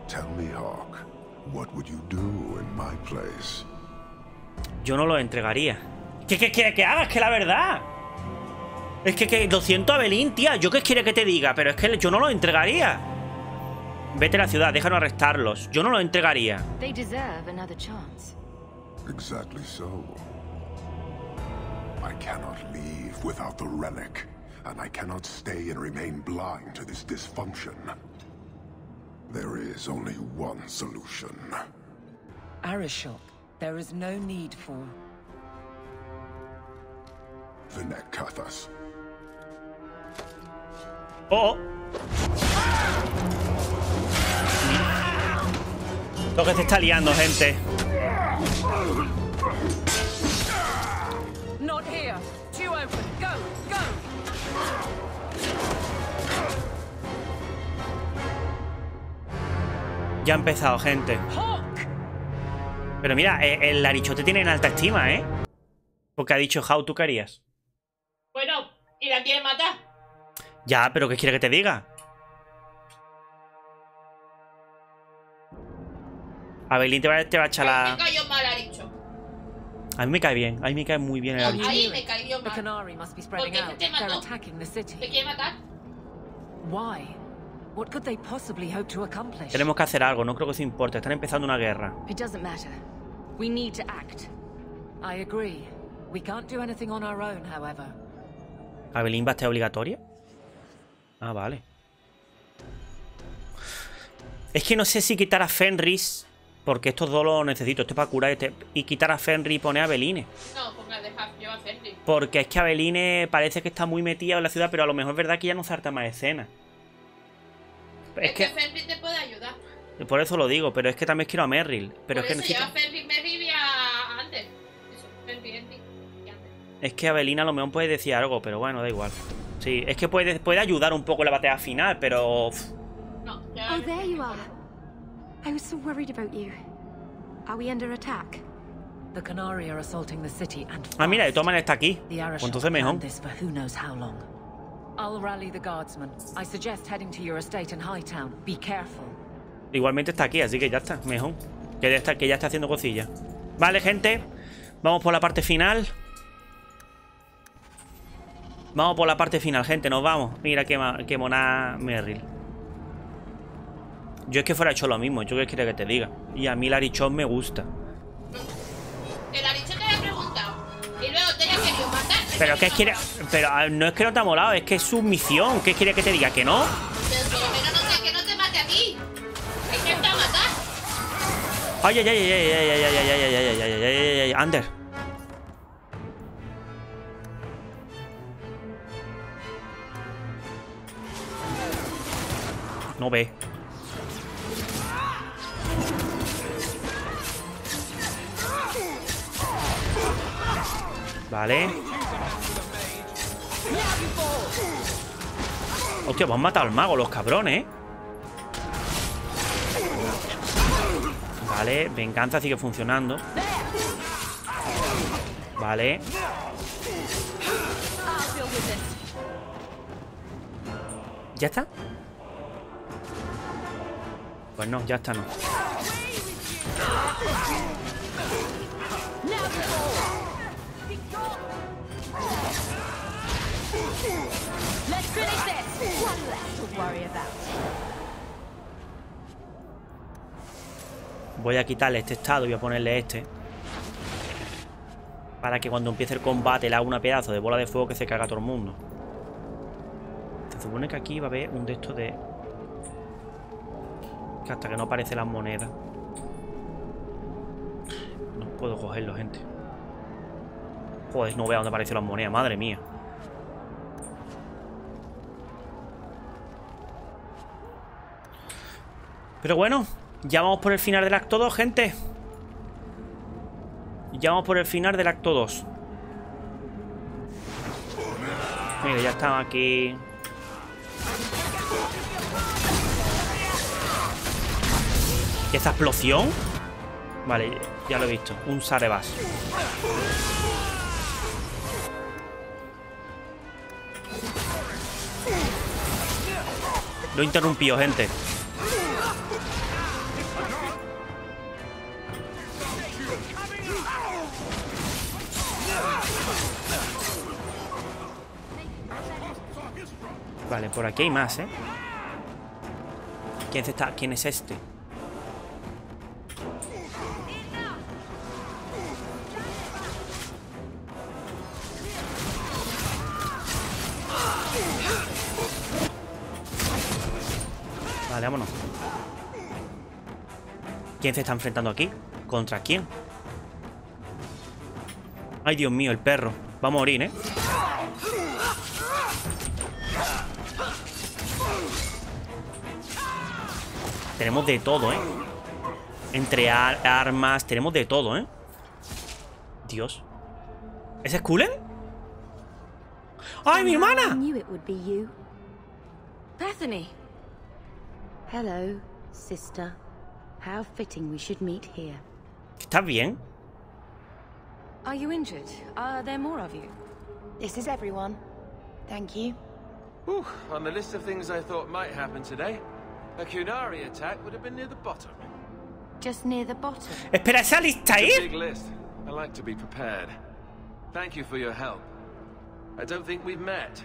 Speaker 13: Tell me, Hawke, what would you do in my place?
Speaker 1: Yo no lo entregaría. ¿Qué quiere que haga? Es que la verdad. Es que lo siento, Evelyn, tía. ¿Yo qué quiere que te diga? Pero es que yo no lo entregaría. Vete a la ciudad, déjanos arrestarlos. Yo no lo entregaría.
Speaker 3: They deserve another chance.
Speaker 13: Exactly so. I cannot leave without the relic, and I cannot stay and remain blind to this dysfunction. There is only one solution.
Speaker 8: Arishok, there is no need for...
Speaker 13: Vinek Kathas.
Speaker 1: Oh. Lo que se está liando, gente.
Speaker 8: Not here. Two open. Go, go.
Speaker 1: Ya ha empezado, gente. Pero mira, el Arishok te tiene en alta estima, ¿eh? Porque ha dicho, Hawke, ¿tú qué harías?
Speaker 2: Bueno, y la quiere matar.
Speaker 1: Ya, pero ¿qué quiere que te diga? Abelín te va a echar la...
Speaker 2: Me cayó mal, ha dicho.
Speaker 1: A mí me cae bien, a mí me cae muy bien el Arishok.
Speaker 2: Ahí me cayó
Speaker 8: The
Speaker 2: mal.
Speaker 8: Canary must be
Speaker 2: ¿Por
Speaker 8: spreading
Speaker 2: qué
Speaker 8: out.
Speaker 2: te
Speaker 8: They're
Speaker 2: mató?
Speaker 8: attacking the city.
Speaker 2: ¿Te quiere matar?
Speaker 8: Why? What could they possibly hope to accomplish?
Speaker 1: Tenemos que hacer algo, no creo que eso importe. Están empezando una guerra.
Speaker 3: It doesn't matter. We need to act.
Speaker 8: I agree. We can't do anything on our own, however.
Speaker 1: ¿Abelín va a estar obligatoria? Ah, vale. Es que no sé si quitar a Fenris, porque estos dos lo necesito. Esto es para curar y quitar a Fenris y poner a Abeline.
Speaker 2: No, ponga, deja, lleva a Fenris.
Speaker 1: Porque es que Abeline parece que está muy metida en la ciudad, pero a lo mejor es verdad que ya no salta más escena.
Speaker 2: Es que Fenris te puede ayudar.
Speaker 1: Por eso lo digo, pero es que también quiero a Merrill. Pero
Speaker 2: Por
Speaker 1: es que
Speaker 2: eso lleva a Fenris, Merrill y a Ander. Eso, Fenris y Ander.
Speaker 1: Es que Abeline a lo mejor puede decir algo, pero bueno, da igual. Sí, es que puede ayudar un poco en la batalla final, pero...
Speaker 2: No,
Speaker 3: Oh, there you are. I was so worried about you. Are we under attack?
Speaker 8: The Canary are assaulting the city and
Speaker 1: Ah, mira, de todas maneras está aquí.
Speaker 8: The Arishok
Speaker 1: Pues entonces mejor.
Speaker 8: planned this for who knows how long. I'll rally the guardsmen. I suggest heading to your estate in Hightown. Be careful.
Speaker 1: Igualmente está aquí, así que ya está, mejor. Que ya está haciendo cosillas. Vale, gente. Vamos por la parte final. Vamos por la parte final, gente. Nos vamos. Mira qué mona Merrill. Yo es que fuera hecho lo mismo. Yo qué quiero que te diga. Y a mí el Arishok me gusta.
Speaker 2: El Arishok te había preguntado. Y luego te haya querido matar.
Speaker 1: Pero ¿qué quiere? Pero no es que no te ha molado, es que es su misión. ¿Qué quiere que te diga? ¿Que no?
Speaker 2: Pero por lo menos no sé que no te mate a ti. Hay que matar.
Speaker 1: Ay, ay, ay, ay, ay, ay, ay, ay, ay, ay, ay, ay, ay, ay, Ander. No ve. Vale. Hostia, pues han matado al mago, los cabrones, ¿eh? Vale, venganza sigue funcionando. Vale. ¿Ya está? Pues no, ya está, no. Voy a quitarle este estado y voy a ponerle este. Para que cuando empiece el combate le haga una pedazo de bola de fuego que se caga a todo el mundo. supone que aquí va a haber un de estos de... que hasta que no aparecen las monedas. No puedo cogerlo, gente. Joder, no veo dónde aparecen las monedas, madre mía. Pero bueno, ya vamos por el final del acto 2, gente. Ya vamos por el final del acto 2. Mira, ya estamos aquí. ¿Y esta explosión? Vale, ya lo he visto. Un sarebas. Lo he interrumpido, gente. Vale, por aquí hay más, ¿eh? ¿Quién es este? Vale, vámonos. ¿Quién se está enfrentando aquí? ¿Contra quién? Ay, Dios mío, el perro. Va a morir, ¿eh? Tenemos de todo, ¿eh? Entre armas, tenemos de todo, ¿eh? Dios. ¿Ese es Cullen? ¡Ay, mi hermana!
Speaker 3: Bethany. Hello, sister. How fitting we should meet here.
Speaker 1: ¿Estás bien?
Speaker 3: Are you injured? Are there more of you?
Speaker 10: This is everyone. Thank you.
Speaker 9: On the list of things I thought might happen today, a Kunari attack would have been near the bottom.
Speaker 3: Just near the bottom.
Speaker 1: Espera, ¿esa lista ahí?
Speaker 9: It's a big list. I like to be prepared. Thank you for your help. I don't think we've met.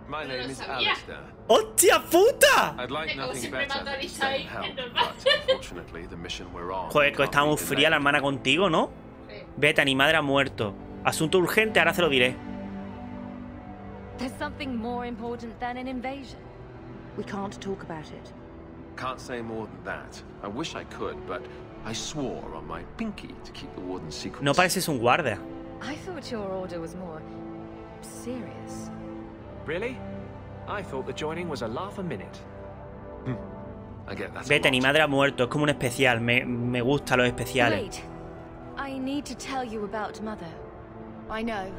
Speaker 9: My name is Alistair.
Speaker 1: ¡Hostia puta!
Speaker 9: I'd like nothing better than to stay and help, but unfortunately the mission we're on.
Speaker 1: Joder, que está muy fría la hermana contigo, ¿no? Bethany, madre ha muerto. Asunto urgente, ahora se lo diré.
Speaker 3: There's something more important than an invasion. We can't talk about it.
Speaker 9: Can't say more than that. I wish I could, but I swore on my pinky to keep the warden's secret.
Speaker 1: No pareces un guardia.
Speaker 3: I thought your order was more serious.
Speaker 11: Really? I thought the joining was a laugh a minute.
Speaker 9: I get that.
Speaker 1: Bethany, madre ha muerto. Es como un especial. Me gustan los especiales.
Speaker 3: Wait. I need to tell you about Mother.
Speaker 10: I know.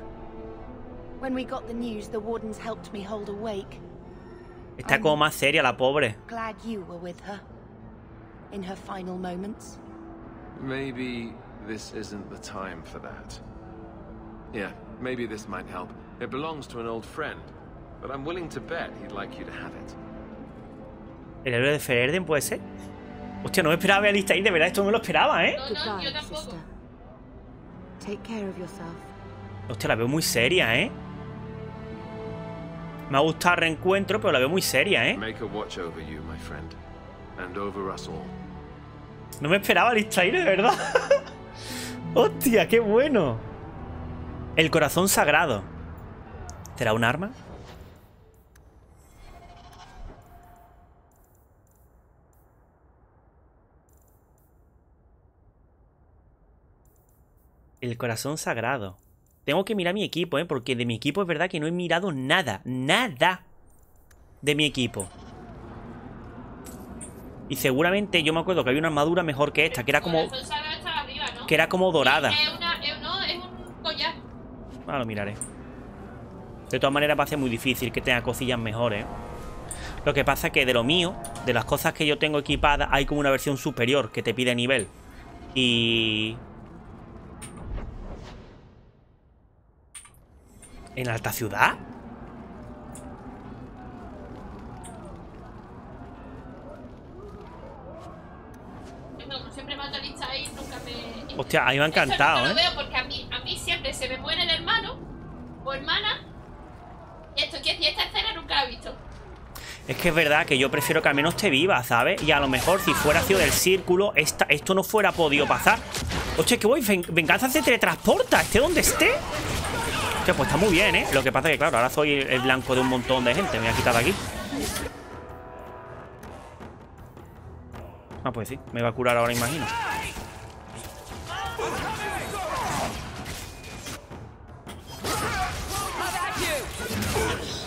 Speaker 10: When we got the news, the wardens helped me hold awake.
Speaker 1: Está como más seria la pobre.
Speaker 10: Glad you were with her. In her final moments.
Speaker 9: Maybe this isn't the time for that. Yeah, maybe this might help. It belongs to an old friend, but I'm willing to bet he'd like you to have it.
Speaker 1: ¿El héroe de Fererden puede ser? Hostia, no me esperaba ver a Alistair, de verdad, esto no me lo esperaba, ¿eh?
Speaker 2: No, yo tampoco.
Speaker 3: Take care of yourself.
Speaker 1: Hostia, la veo muy seria, ¿eh? Me ha gustado el reencuentro, pero la veo muy seria, ¿eh?
Speaker 9: Make a watch over you, my friend, and over us all.
Speaker 1: No me esperaba Alistair, de verdad. Hostia, qué bueno. El corazón sagrado. ¿Será un arma? El corazón sagrado. Tengo que mirar mi equipo, porque de mi equipo es verdad que no he mirado nada. Nada de mi equipo. Y seguramente yo me acuerdo que había una armadura mejor que esta, que era como... que era como dorada.
Speaker 2: No, es un collar.
Speaker 1: Ahora lo miraré. De todas maneras va a ser muy difícil que tenga cosillas mejores. Lo que pasa es que de lo mío, de las cosas que yo tengo equipadas, hay como una versión superior que te pide nivel. Y... ¿en alta ciudad?
Speaker 2: No, siempre me ha actualizado y nunca me...
Speaker 1: Hostia, a mí me ha encantado,
Speaker 2: Eso nunca lo veo porque a mí siempre se me muere el hermano o hermana. Y esta escena nunca la he visto.
Speaker 1: Es que es verdad que yo prefiero que al menos esté viva, ¿sabes? Y a lo mejor si fuera sido del círculo, esto no fuera podido pasar. Hostia, que voy, venganza se teletransporta, esté donde esté. Hostia, pues está muy bien, ¿eh? Lo que pasa es que, claro, ahora soy el blanco de un montón de gente. Me voy a quitar de aquí. Ah, pues sí, me va a curar ahora, imagino.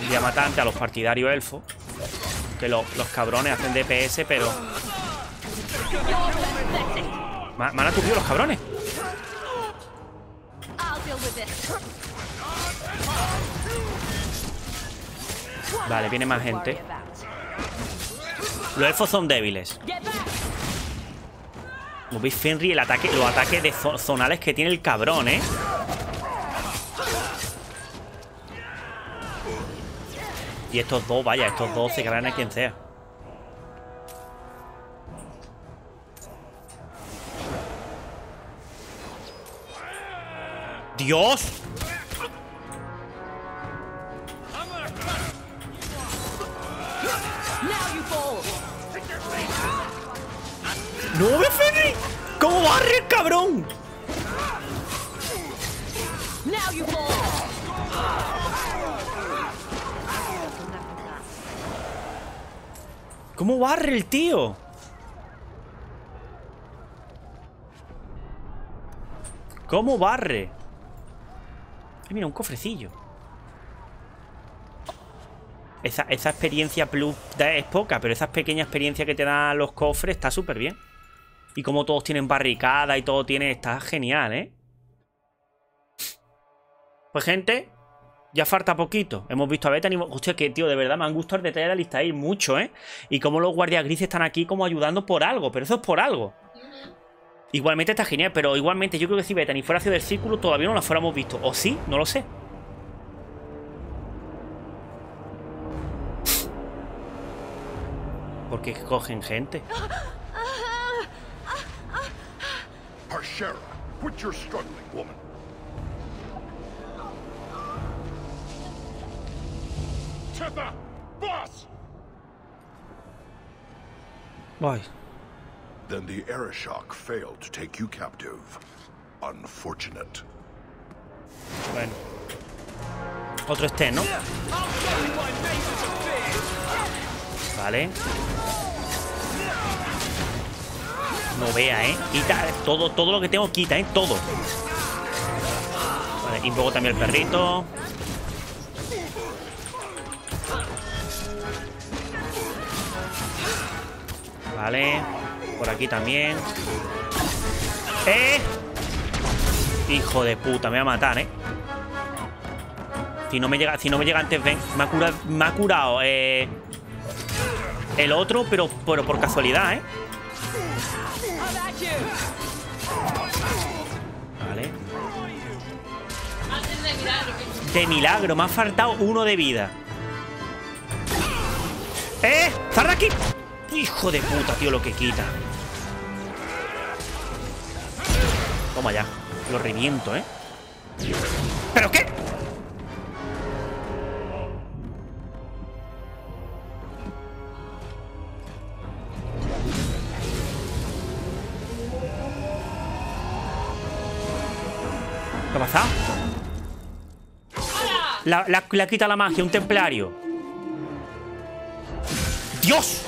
Speaker 1: Día matante a los partidarios elfos. Que los cabrones hacen DPS, pero... Me han aturdido los cabrones. Vale, viene más gente. Los elfos son débiles. Como veis, Fenrir, los ataques de zonales que tiene el cabrón, ¿eh? Y estos dos, vaya, estos dos se cargan a quien sea. ¡Dios! ¡No me Fenrir! ¿Cómo barre el cabrón? ¿Cómo barre el tío? ¿Cómo barre? Mira, un cofrecillo. Esa experiencia plus es poca, pero esa pequeña experiencia que te dan los cofres está súper bien. Y como todos tienen barricada y todo tiene... Está genial, ¿eh? Pues, gente... Ya falta poquito. Hemos visto a Bethany. Hostia, que tío, de verdad me han gustado el detalle de la lista ahí mucho, ¿eh? Y como los guardias grises están aquí como ayudando por algo. Pero eso es por algo. Igualmente está genial, pero igualmente yo creo que si Bethany fuera hacia del círculo todavía no la fuéramos visto. ¿O sí? No lo sé. ¿Por qué cogen gente?
Speaker 13: Harshera, quit your struggling, woman. Tether, boss!
Speaker 1: Ay.
Speaker 13: Then the Arishok failed to take you captive. Unfortunate.
Speaker 1: Bueno. Otro ¿no? Vale. No vea, ¿eh? Quita todo lo que tengo, quita, ¿eh? Todo. Vale, y un poco también el perrito. Vale. Por aquí también. Hijo de puta, me va a matar, ¿eh? Si no me llega antes, ven. Me ha curado el otro, pero por casualidad, ¿eh? Vale. De milagro, me ha faltado uno de vida. ¡Sal de aquí! Hijo de puta, tío, lo que quita. Toma ya. Lo reviento, ¿eh? ¿Pero qué? ¿Qué ha pasado? Le ha quitado la magia, un templario. ¡Dios!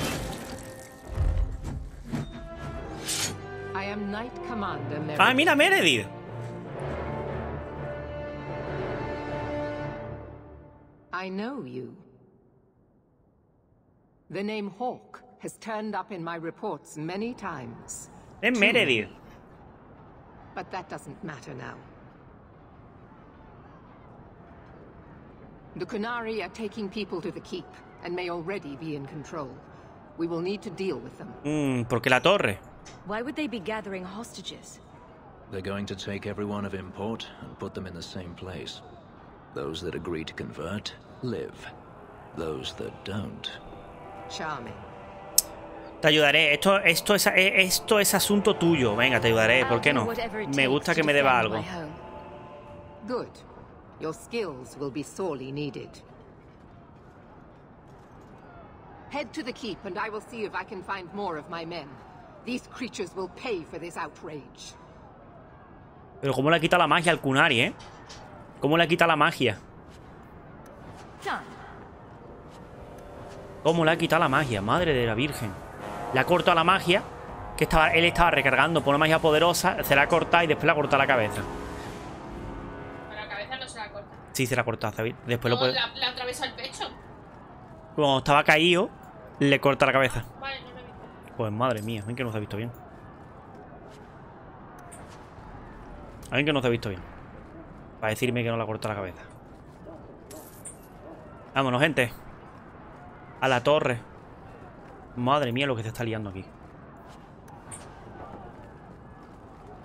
Speaker 1: Ah, mira, Meredith.
Speaker 18: I know you. The name Hawke has turned up in my reports many times.
Speaker 1: Es Meredith.
Speaker 18: But that doesn't matter now. The Kunari are taking people to the keep and may already be in control. We will need to deal with them.
Speaker 1: ¿Por qué la torre?
Speaker 19: Why would they be gathering hostages?
Speaker 16: They're going to take everyone of import and put them in the same place. Those that agree to convert, live. Those that don't.
Speaker 18: Charming.
Speaker 1: Te ayudaré. Esto es asunto tuyo. Venga, te ayudaré. ¿Por qué no? Me gusta que me deba algo.
Speaker 18: Good. Your skills will be sorely needed. Head to the keep and I will see if I can find more of my men. These creatures will pay for this outrage.
Speaker 1: Pero cómo le quita la magia al Kunari, ¿eh? ¿Cómo le quita la magia? ¿Cómo le ha quitado la magia? Madre de la Virgen. Le ha cortado la magia, que él estaba recargando por una magia poderosa, se la ha cortado y después le ha cortado la cabeza.
Speaker 2: Pero la cabeza no se la corta.
Speaker 1: Sí, se la ha cortado, ¿sabes? Después
Speaker 2: No,
Speaker 1: lo puede...
Speaker 2: la atravesó el pecho.
Speaker 1: Cuando estaba caído, le corta la cabeza.
Speaker 2: Vale, no lo he visto.
Speaker 1: Pues madre mía, a mí que no se ha visto bien. A mí que no se ha visto bien. Para decirme que no le ha cortado la cabeza. Vámonos, gente. A la torre. Madre mía lo que se está liando aquí.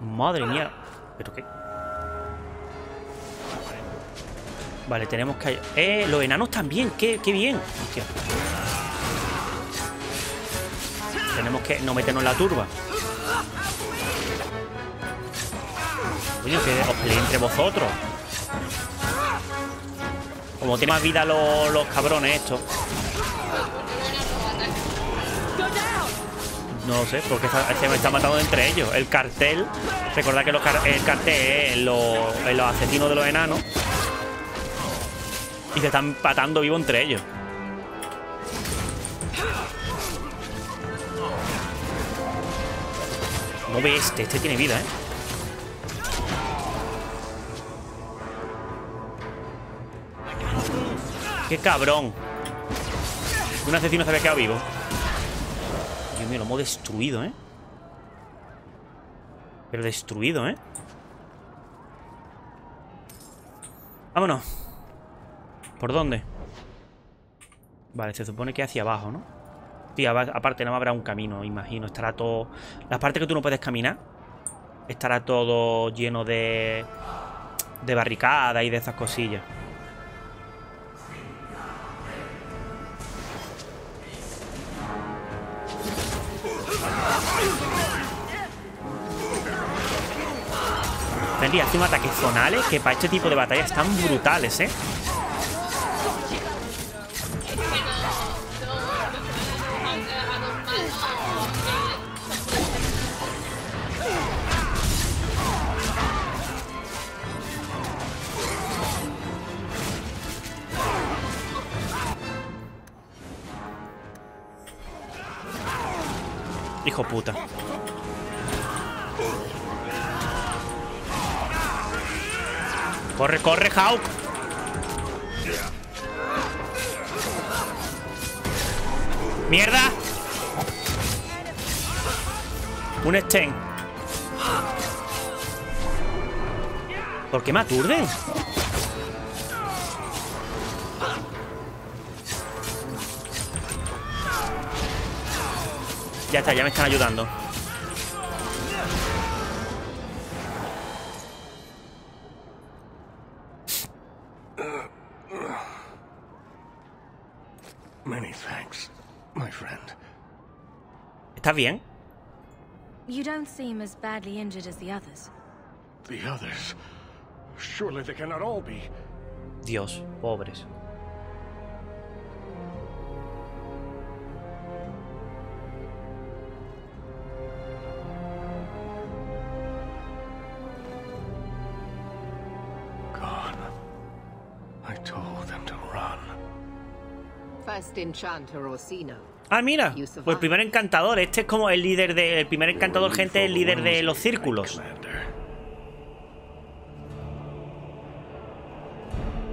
Speaker 1: Madre mía. ¿Pero qué? Vale, tenemos que... los enanos también. ¡Qué bien! Hostia. Tenemos que no meternos en la turba. Coño, que os peleéis entre vosotros. Como tienen más vida los cabrones estos. No lo sé, porque se me está matando entre ellos. El cartel. Recordad que el cartel es los asesinos de los enanos. Y se están patando vivo entre ellos. No ve este tiene vida, ¿eh? ¡Qué cabrón! Un asesino se había quedado vivo. Dios mío, lo hemos destruido, ¿eh? Pero destruido, ¿eh? Vámonos. ¿Por dónde? Vale, se supone que hacia abajo, ¿no? Sí, aparte no habrá un camino, imagino. Estará todo... Las partes que tú no puedes caminar, estará todo lleno de barricadas y de esas cosillas. Henry hace un ataque zonales que para este tipo de batallas están brutales, ¿eh? Hijo puta. Corre, corre, Hawke. ¡Mierda! Un Sten. ¿Por qué me aturden? Ya está, ya me están ayudando.
Speaker 4: Many thanks, my friend.
Speaker 1: ¿Estás bien?
Speaker 19: You don't seem as badly injured as the others.
Speaker 6: The others? Surely they cannot all be.
Speaker 1: Dios, pobres. Ah, mira, pues el primer encantador. Este es como el líder de... El primer encantador, gente, es el líder de los círculos.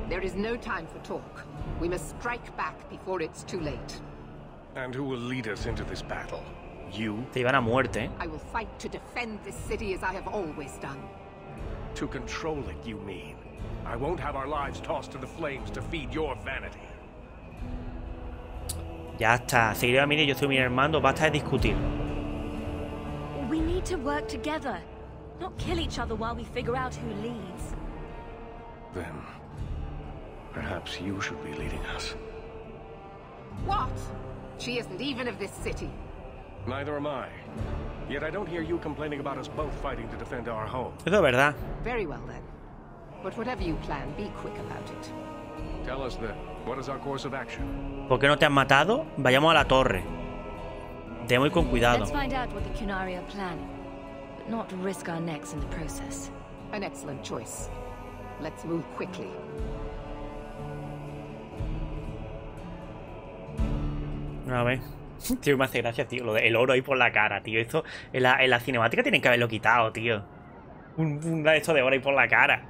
Speaker 18: There is no time for talk. We must strike back before it's too late.
Speaker 6: And who will lead us into this battle? You?
Speaker 1: Te llevan a muerte, ¿eh?
Speaker 18: I will fight to defend this city as I have always done.
Speaker 6: To control it, you mean? I won't have our lives tossed to the flames to feed your vanity.
Speaker 1: Ya está. Seguiré a mí y yo soy mi hermano. Basta de discutir.
Speaker 19: We need to work together, not kill each other while we figure out who leads.
Speaker 6: Then, perhaps you should be leading us.
Speaker 18: What? She isn't even of this city.
Speaker 6: Neither am I. Yet I don't hear you complaining about us both fighting to defend our home.
Speaker 1: Eso es verdad.
Speaker 18: Very well then. But whatever you plan, be quick about it.
Speaker 6: Tell us then, what is our course of action?
Speaker 1: ¿Por qué no te han matado? Vayamos a la torre. Debemos ir con cuidado.
Speaker 19: Let's find out what the Qunari are planning, but not risk our necks in the process.
Speaker 18: An excellent choice. Let's move quickly.
Speaker 1: A ver. Tío, me hace gracia, tío. Lo del oro ahí por la cara, tío. Esto en la cinemática tienen que haberlo quitado, tío. Un esto de oro ahí por la cara.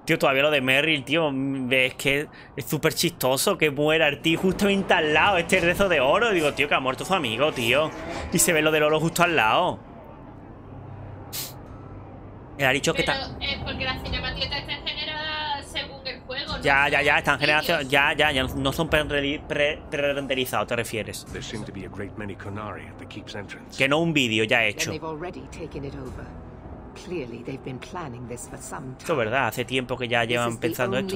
Speaker 1: Tío, todavía lo de Merrill, tío. Es que es súper chistoso que muera el tío justamente al lado. Este rezo de oro. Digo, tío, que ha muerto su amigo, tío. Y se ve lo del oro justo al lado. El Arishok que está...
Speaker 2: porque la cinemática está generada según el juego, ¿no?
Speaker 1: Ya, están generadas. Ya, no son pre-renderizados, te refieres. Que no un vídeo ya hecho. Esto es verdad, hace tiempo que ya llevan pensando esto.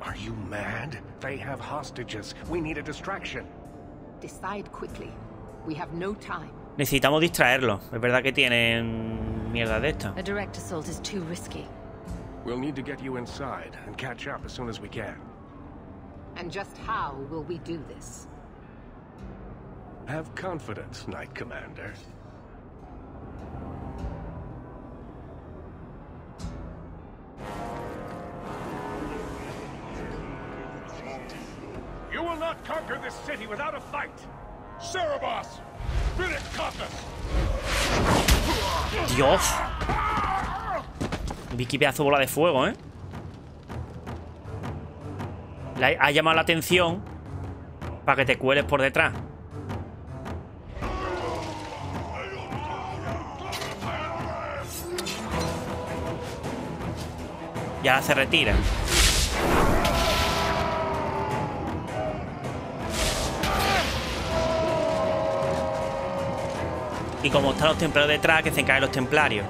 Speaker 4: Are you mad? They have hostages. We need a distraction.
Speaker 18: Decide quickly. We have no time.
Speaker 1: Necesitamos distraerlo. Es verdad que tienen mierda de esta.
Speaker 3: A direct assault is too risky.
Speaker 4: We'll need to get you inside and catch up as soon as we can.
Speaker 18: And just how will we do this?
Speaker 4: Have confidence, Knight Commander.
Speaker 6: You will not conquer this city without a fight. Cerebos!
Speaker 1: Dios. Vicky pedazo bola de fuego, ¿eh? Ha llamado la atención para que te cueles por detrás. Y ahora se retira. Y como están los templarios detrás, que se caen los templarios.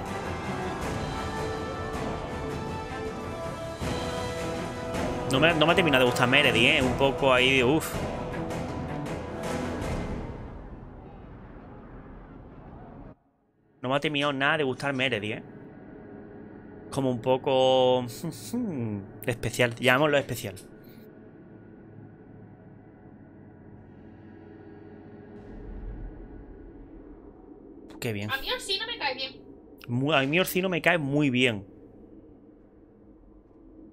Speaker 1: No me ha terminado de gustar Meredy, ¿eh? Un poco ahí de uff. No me ha terminado nada de gustar Meredy, ¿eh? Como un poco... especial, llamémoslo especial. Qué bien.
Speaker 2: A mí Orsino me cae bien.
Speaker 1: A mí Orsino me cae muy bien.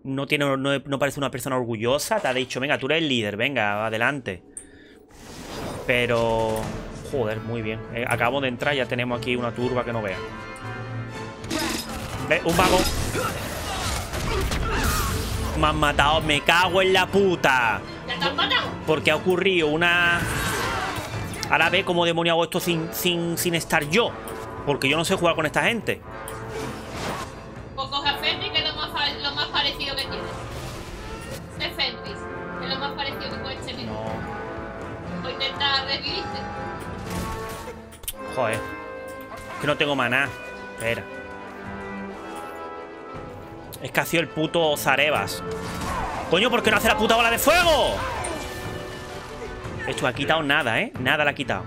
Speaker 1: No parece una persona orgullosa. Te ha dicho, venga, tú eres el líder, venga, adelante. Pero... joder, muy bien. Acabo de entrar, ya tenemos aquí una turba que no vea. ¿Ves? Un vago. Me han matado, me cago en la puta.
Speaker 2: ¿Ya te han matado?
Speaker 1: Porque ha ocurrido una... Ahora ve cómo demonio hago esto sin estar yo. Porque yo no sé jugar con esta gente.
Speaker 2: Pues coge a Fenris, que es lo más parecido que tiene. Es Fenris, que es lo más parecido que puede ser. No. O intenta revivirte.
Speaker 1: Joder. Que no tengo maná. Espera. Es que ha sido el puto Zarebas. Coño, ¿por qué no hace la puta bola de fuego? Esto ha quitado nada, ¿eh? Nada le ha quitado.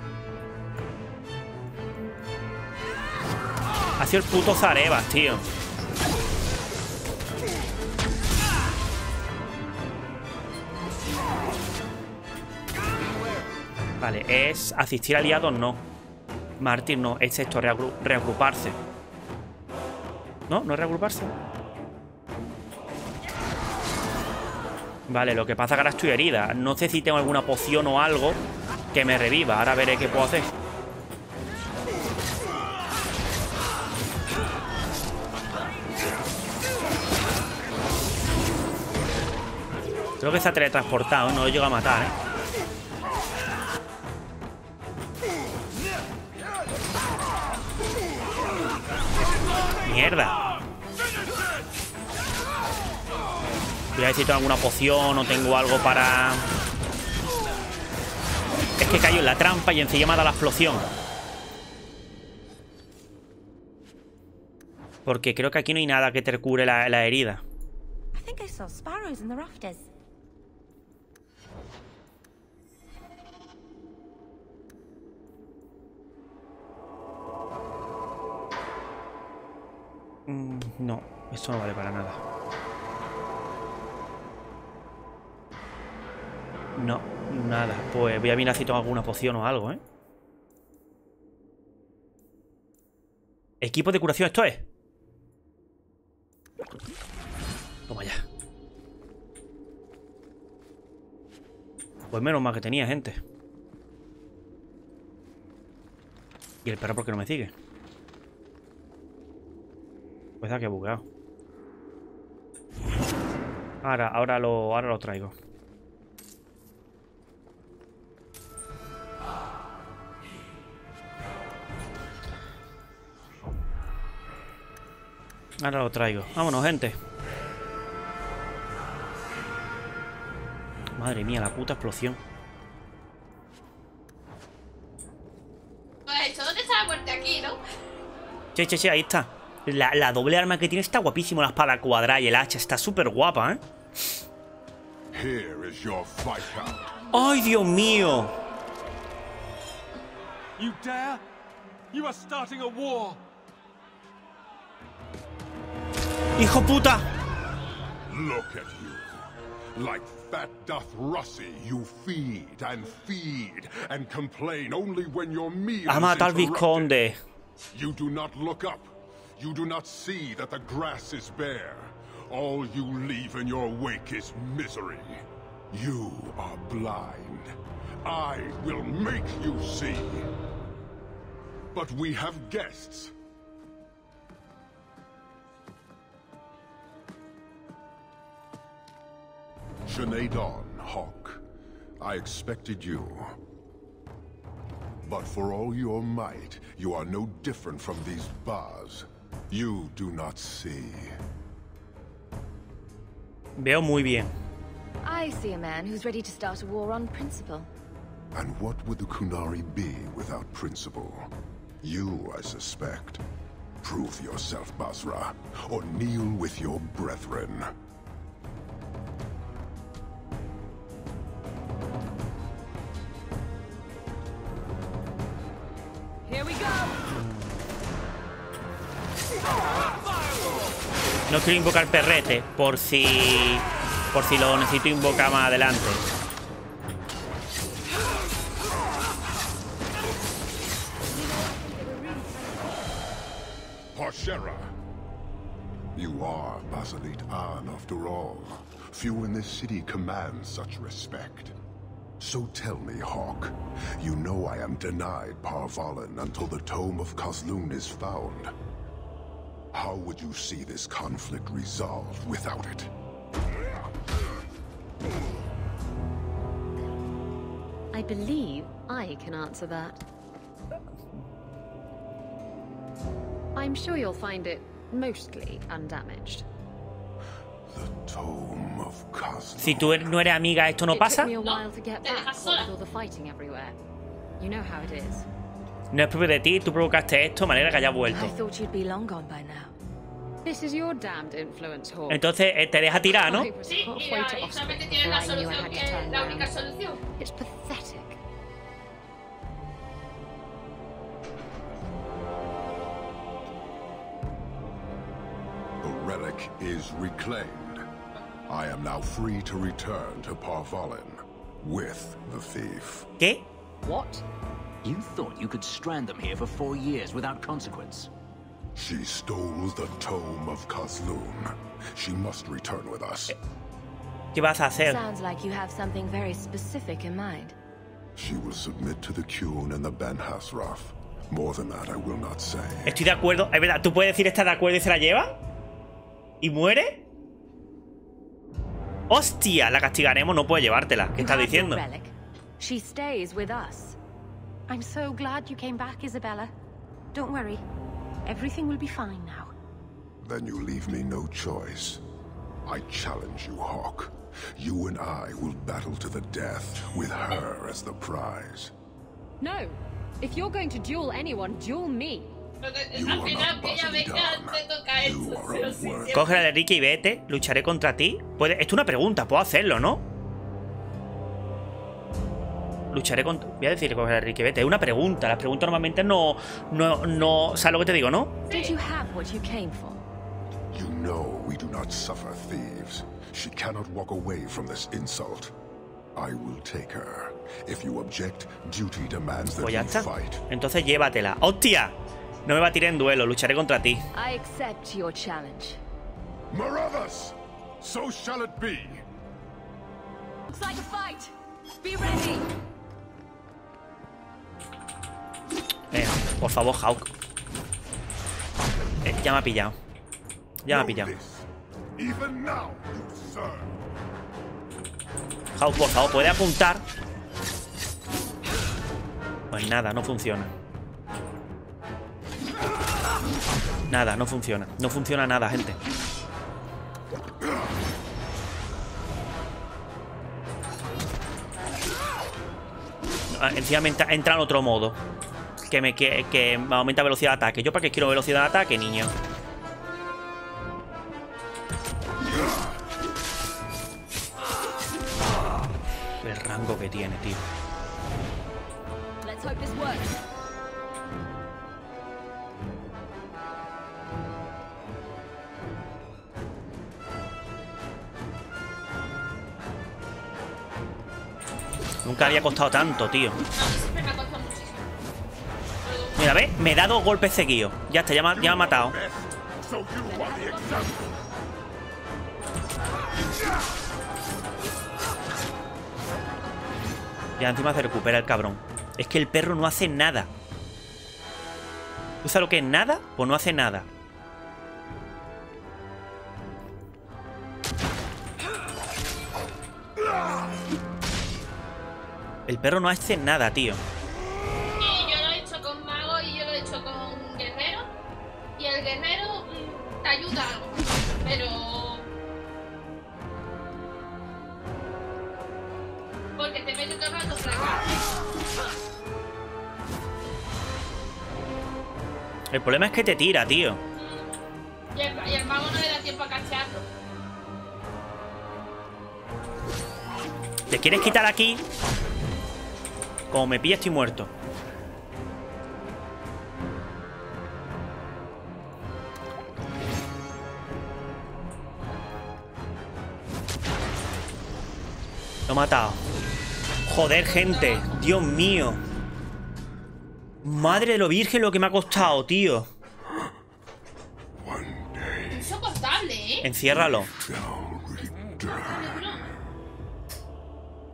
Speaker 1: Ha sido el puto Zarebas, tío. Vale, es asistir a aliados, no. Mártir, no. Es esto, reagruparse. ¿No? ¿No es reagruparse? Vale, lo que pasa es que ahora estoy herida. No sé si tengo alguna poción o algo que me reviva. Ahora veré qué puedo hacer. Creo que se ha teletransportado, no lo llega a matar, ¿eh? ¡Mierda! Voy a ver si tengo alguna poción o tengo algo para... Es que cayó en la trampa y encima me ha dado la explosión. Porque creo que aquí no hay nada que te cure la herida. No, esto no vale para nada. No, nada. Pues voy a mirar si tengo alguna poción o algo, ¿eh? Equipo de curación, esto es. Toma ya. Pues menos mal que tenía gente. ¿Y el perro por qué no me sigue? Pues ha que bugueado. Ahora lo traigo. Ahora lo traigo. Vámonos, gente. Madre mía, la puta explosión.
Speaker 2: Pues, ¿dónde está la muerte? Aquí, ¿no?
Speaker 1: Che, ahí está. La doble arma que tiene está guapísimo. La espada cuadrada y el hacha. Está súper guapa, ¿eh? ¡Ay, Dios mío!
Speaker 11: You dare? You are starting a war.
Speaker 1: ¡Hijo puta!
Speaker 13: Look at you. Like fat doth Russie, you feed and complain only when your meal
Speaker 1: Ha matado al vizconde.
Speaker 13: You do not look up. You do not see that the grass is bare. All you leave in your wake is misery. You are blind. I will make you see. But we have guests. Sinead Dawn, Hawke. I expected you. But for all your might, you are no different from these bars. You do not see.
Speaker 1: Veo muy bien.
Speaker 3: I see a man who's ready to start a war on principle.
Speaker 13: And what would the Kunari be without principle? You, I suspect. Prove yourself, Basra, or kneel with your brethren.
Speaker 1: No quiero invocar perrete por si lo necesito invocar más adelante.
Speaker 13: Parshera. You are Basilit An after all. Few in this city command such respect. So tell me, Hawke, you know I am denied Parvalan until the Tome of Kozlun is found. How would you see this conflict resolved without it?
Speaker 3: I believe I can answer that. I'm sure you'll find it mostly undamaged.
Speaker 13: The Tome of Kozlun.
Speaker 1: Si tú no eres amiga, ¿esto no pasa?
Speaker 3: It took me a while to get back with all the fighting everywhere. You know how it is.
Speaker 1: No es propio de ti, tú provocaste esto, manera que haya vuelto.
Speaker 3: I thought you'd be long gone by now. This is your damned influence, Hawke.
Speaker 1: Entonces te deja tirar, ¿no?
Speaker 2: Sí, y solamente tienes la solución, que es la única solución.
Speaker 3: It's pathetic.
Speaker 13: The relic is reclaimed. I am now free to return to Parvalan with the thief.
Speaker 1: ¿Qué?
Speaker 16: What? You thought you could strand them here for 4 years without consequence?
Speaker 13: She stole the Tome of Kozlun. She must return with us.
Speaker 1: ¿Qué vas a hacer?
Speaker 3: Sounds like you have something very specific in mind.
Speaker 13: She will submit to the Qun and the Ben Hasraf. More than that, I will not say.
Speaker 1: Estoy de acuerdo. Es verdad, ¿tú puedes decir estar de acuerdo y se la lleva? ¿Y muere? ¡Hostia! La castigaremos, no puede llevártela. ¿Qué estás diciendo?
Speaker 3: She stays with us. I'm so glad you came back, Isabella. Don't worry. Everything will be fine now.
Speaker 13: Then you leave me no choice. I challenge you, Hawke. You and I will battle to the death with her as the prize.
Speaker 3: No. If you're going to duel anyone, duel me.
Speaker 2: Al final que ella venga te toca esto.
Speaker 1: Coge la reliquia y vete. Lucharé contra ti. Esto es una pregunta, puedo hacerlo, ¿no? Lucharé contra... Voy a decir coge la reliquia y vete. Es una pregunta. Las preguntas normalmente no... ¿Sabes lo que te digo, no?
Speaker 3: Did you have what you came for?
Speaker 13: You know we do not suffer thieves. She cannot walk away from this insult. I will take her. If you object, duty demands that
Speaker 1: Pues ya
Speaker 13: you
Speaker 1: está.
Speaker 13: fight.
Speaker 1: Entonces llévatela. ¡Hostia! No me batiré en duelo. Lucharé contra ti.
Speaker 3: I accept your challenge.
Speaker 13: Marathas! So shall it be.
Speaker 14: Looks like a fight.
Speaker 1: Por favor, Hawke. Ya me ha pillado. Ya me ha pillado. Hawke, por favor, ¿puede apuntar? Pues nada, no funciona. Nada, no funciona. No funciona nada, gente. Encima entra en otro modo que me aumenta velocidad de ataque. ¿Yo para qué quiero velocidad de ataque, niño? El rango que tiene, tío. Nunca había costado tanto, tío. Mira, ¿ves? Me he dado golpes seguidos. Ya está, ya me ha matado. Ya encima se recupera el cabrón. Es que el perro no hace nada. ¿Tú sabes lo que es nada? Pues no hace nada. El perro no hace nada, tío.
Speaker 2: Y yo lo he hecho con mago y yo lo he hecho con guerrero. Y el guerrero te ayuda algo. Pero... porque te mete todo el rato fracas.
Speaker 1: El problema es que te tira, tío.
Speaker 2: Y el mago no le da tiempo a cacharlo.
Speaker 1: ¿Te quieres quitar aquí? Como me pilla, estoy muerto. Lo he matado. Joder, gente. Dios mío. Madre de lo virgen lo que me ha costado, tío.
Speaker 2: Insoportable, ¿eh?
Speaker 1: Enciérralo.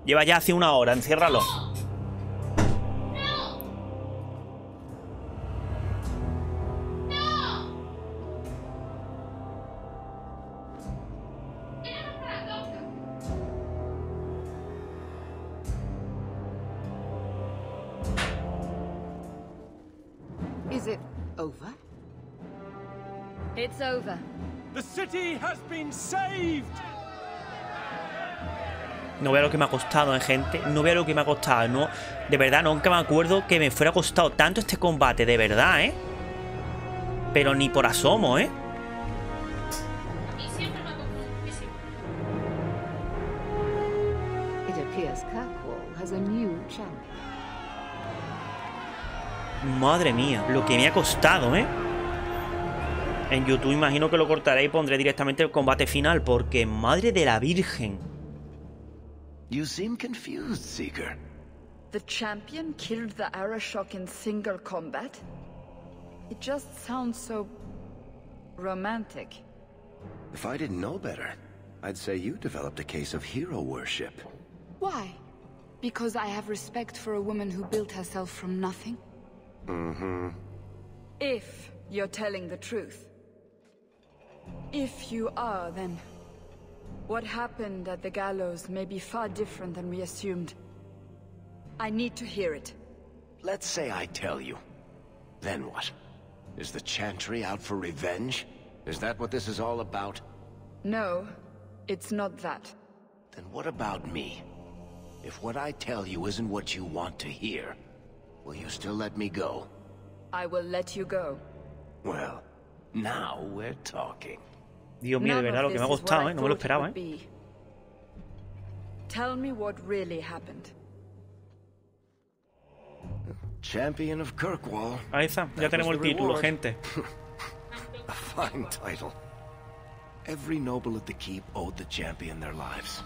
Speaker 1: Lleva ya hace 1 hora. Enciérralo.
Speaker 18: Is it over?
Speaker 19: It's over.
Speaker 11: The city has been saved.
Speaker 1: No vea lo que me ha costado, gente. No vea lo que me ha costado. No, de verdad, nunca me acuerdo que me fuera costado tanto este combate. De verdad, ¿eh? Pero ni por asomo, ¿eh?
Speaker 2: Y siempre me ha costado muchísimo.
Speaker 18: It appears Kirkwall has a new champion.
Speaker 1: Madre mía, lo que me ha costado, ¿eh? En YouTube imagino que lo cortaré y pondré directamente el combate final, porque madre de la virgen.
Speaker 4: You seem confused, Seeker.
Speaker 14: The champion killed the Arishok in single combat? It just sounds so... romantic.
Speaker 4: If I didn't know better, I'd say you developed a case of hero worship.
Speaker 14: Why? Because I have respect for a woman who built herself from nothing?
Speaker 4: Mm-hmm.
Speaker 14: If you're telling the truth. If you are, then... what happened at the gallows may be far different than we assumed. I need to hear it.
Speaker 4: Let's say I tell you. Then what? Is the Chantry out for revenge? Is that what this is all about?
Speaker 14: No, it's not that.
Speaker 4: Then what about me? If what I tell you isn't what you want to hear, will you still let me go?
Speaker 14: I will let you go.
Speaker 4: Well, now we're talking.
Speaker 1: Dios mío, de verdad, lo que me ha costado, ¿eh? No me lo esperaba, ¿eh?
Speaker 14: Tell me what really happened.
Speaker 4: Champion of Kirkwall.
Speaker 1: Ahí está, ya tenemos el título, gente.
Speaker 4: A fine title. Every noble at the keep owed the champion their lives.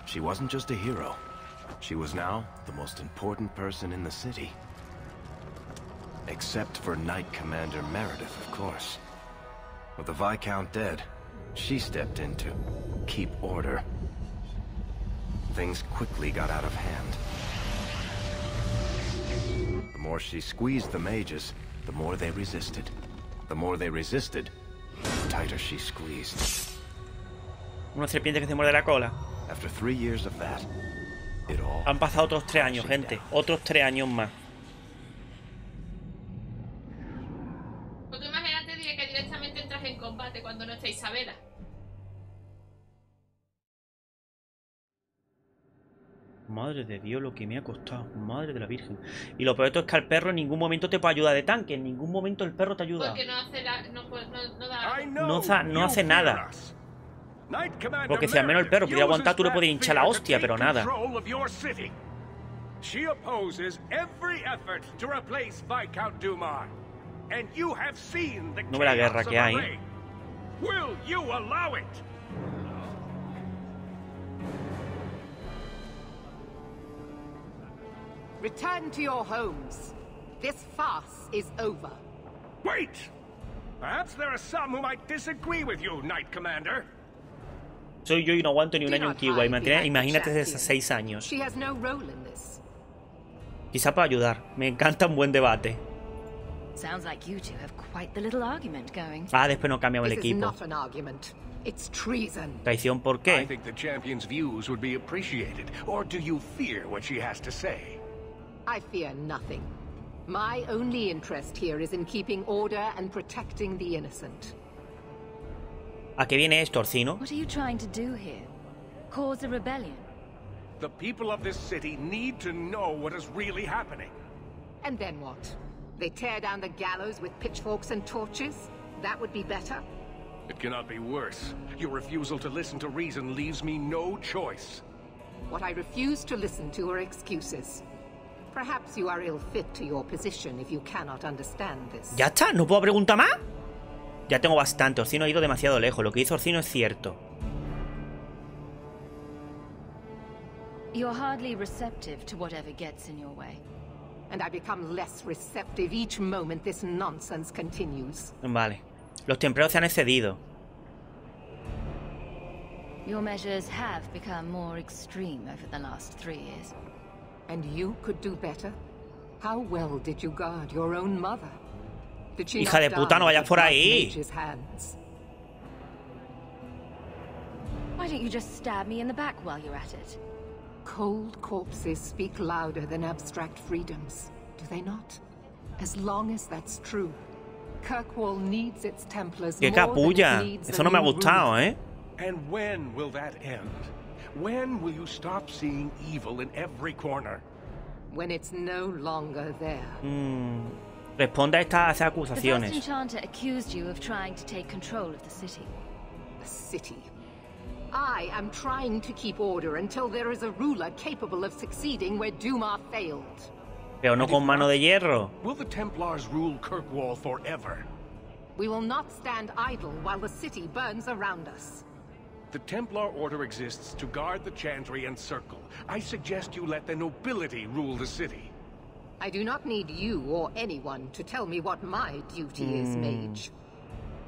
Speaker 4: She wasn't just a hero. She was now the most important person in the city. Except for Knight Commander Meredith, of course. With the Viscount dead, she stepped in to keep order. things quickly got out of hand. The more she squeezed the mages, the more they resisted. The more they resisted, the tighter she squeezed.
Speaker 1: Una serpiente que se muerde la cola.
Speaker 4: After 3 years of that, it all...
Speaker 1: Han pasado otros 3 años, gente. Otros 3 años más.
Speaker 2: Pues tú imagínate que directamente entras en combate cuando no está Isabela.
Speaker 1: Madre de Dios, lo que me ha costado. Madre de la Virgen. Y lo peor de todo es que al perro en ningún momento te puede ayudar de tanque. En ningún momento el perro te ayuda.
Speaker 2: Porque no hace
Speaker 1: No hace nada. Porque si al menos el perro pudiera aguantar, tú le podías hinchar la hostia, pero nada. No ve la guerra que hay.
Speaker 18: Return to your homes. This farce is over.
Speaker 6: Wait! Perhaps there are some who might disagree with you, Knight Commander.
Speaker 1: Soy yo y no aguanto ni un año en Kirkwall. Imagínate desde 6 años.
Speaker 18: She has no role in this.
Speaker 1: Quizá para ayudar. Me encanta un buen debate.
Speaker 19: Sounds like you two have quite the little argument going.
Speaker 1: Ah, después no cambiamos el
Speaker 18: This is
Speaker 1: equipo.
Speaker 18: not an argument. It's treason.
Speaker 1: Traición, ¿por qué?
Speaker 6: I think the champion's views would be appreciated. Or do you fear what she has to say?
Speaker 18: I fear nothing. My only interest here is in keeping order and protecting the innocent.
Speaker 1: ¿A qué viene esto, Orsino?
Speaker 19: What are you trying to do here? Cause a rebellion?
Speaker 6: The people of this city need to know what is really happening.
Speaker 18: And then what? They tear down the gallows with pitchforks and torches? That would be better?
Speaker 6: It cannot be worse. Your refusal to listen to reason leaves me no choice.
Speaker 18: What I refuse to listen to are excuses. Perhaps you are ill-fit to your position if you cannot understand this.
Speaker 1: ¿Ya está? ¿No puedo preguntar más? Ya tengo bastante. Orsino ha ido demasiado lejos. Lo que hizo Orsino es cierto.
Speaker 19: You're hardly receptive to whatever gets in your way.
Speaker 18: And I become less receptive each moment this nonsense continues.
Speaker 1: Vale. Los templarios se han excedido.
Speaker 19: Your measures have become more extreme over the last 3 years.
Speaker 18: And you could do better? How well did you guard your own mother? Did she
Speaker 1: Hija de puta, no vayas por ahí.
Speaker 19: Why don't you just stab me in the back while you're at it?
Speaker 18: Cold corpses speak louder than abstract freedoms, do they not? As long as that's true, Kirkwall needs its Templars
Speaker 1: ¡Qué
Speaker 18: more than
Speaker 1: capulla!
Speaker 18: it needs
Speaker 1: Eso no me ha gustado, ¿eh?
Speaker 6: And when will that end? When will you stop seeing evil in every corner?
Speaker 18: When it's no longer there.
Speaker 1: Responda a estas
Speaker 19: The
Speaker 1: acusaciones.
Speaker 19: first enchanter accused you of trying to take control of the city.
Speaker 18: The city. I am trying to keep order until there is a ruler capable of succeeding where Duma failed.
Speaker 1: Pero no con mano de hierro.
Speaker 6: Will the Templars rule Kirkwall forever?
Speaker 18: We will not stand idle while the city burns around us.
Speaker 6: The Templar Order exists to guard the Chantry and Circle. I suggest you let the nobility rule the city.
Speaker 18: I do not need you or anyone to tell me what my duty is, mage.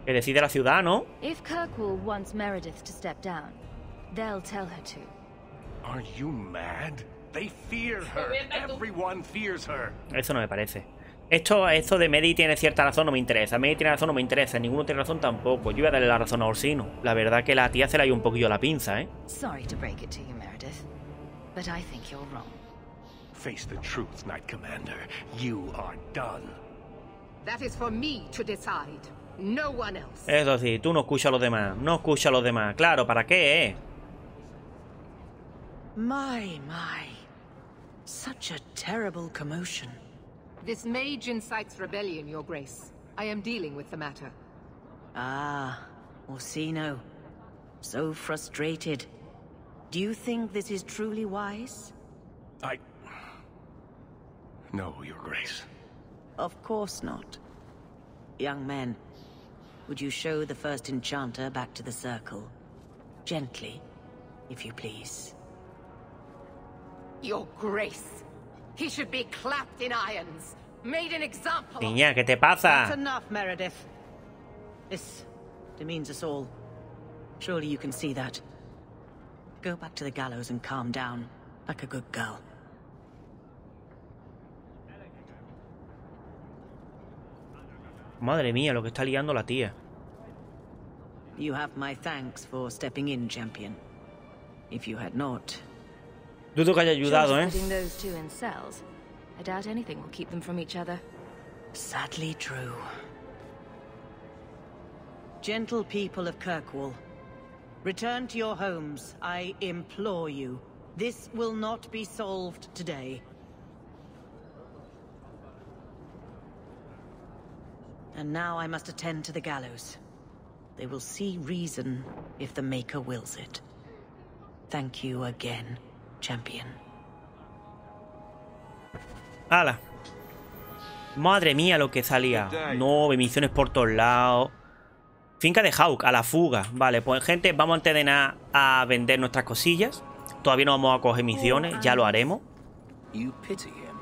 Speaker 1: Que decide la ciudad, ¿no?
Speaker 19: If Kirkwall wants Meredith to step down, they'll tell her to.
Speaker 6: Are you mad? They fear her. Everyone fears her.
Speaker 1: Eso no me parece. Esto de Medi tiene cierta razón, no me interesa. Medi tiene razón, no me interesa. Ninguno tiene razón tampoco. Yo voy a darle la razón a Orsino. La verdad que la tía se le ha ido un poquillo la pinza, ¿eh?
Speaker 19: Sorry to break it to you, Meredith, but I think you're wrong.
Speaker 6: Face the truth, Knight Commander. You are done.
Speaker 18: That is for me to decide. No one else.
Speaker 1: Eso sí, tú no escuchas a los demás. No escuchas a los demás. Claro, ¿para qué,
Speaker 15: My. Such a terrible commotion.
Speaker 18: This mage incites rebellion, Your Grace. I am dealing with the matter.
Speaker 15: Ah, Orsino. So frustrated. Do you think this is truly wise?
Speaker 6: No, Your Grace.
Speaker 15: Of course not. Young men, would you show the first enchanter back to the circle? Gently, if you please.
Speaker 18: Your Grace. He should be clapped in irons. Made an example of.
Speaker 1: Niña, ¿qué te pasa?
Speaker 15: That's enough, Meredith. This demeans us all. Surely you can see that. Go back to the gallows and calm down, like a good girl.
Speaker 1: Madre mía, lo que está liando la tía.
Speaker 15: You have my thanks for stepping in, champion. If you had not...
Speaker 1: Dudo que haya ayudado, ¿eh?
Speaker 3: Putting those two in cells. I doubt anything will keep them from each other.
Speaker 15: Sadly true. Gentle people of Kirkwall, return to your homes, I implore you. This will not be solved today. And now I must attend to the gallows. They will see reason if the Maker wills it. Thank you again, champion.
Speaker 1: ¡Hala! Madre mía lo que salía. No, misiones por todos lados. Finca de Hawke, a la fuga. Vale, pues gente, vamos antes de nada a vender nuestras cosillas. Todavía no vamos a coger misiones, ya lo haremos.
Speaker 16: You pity him.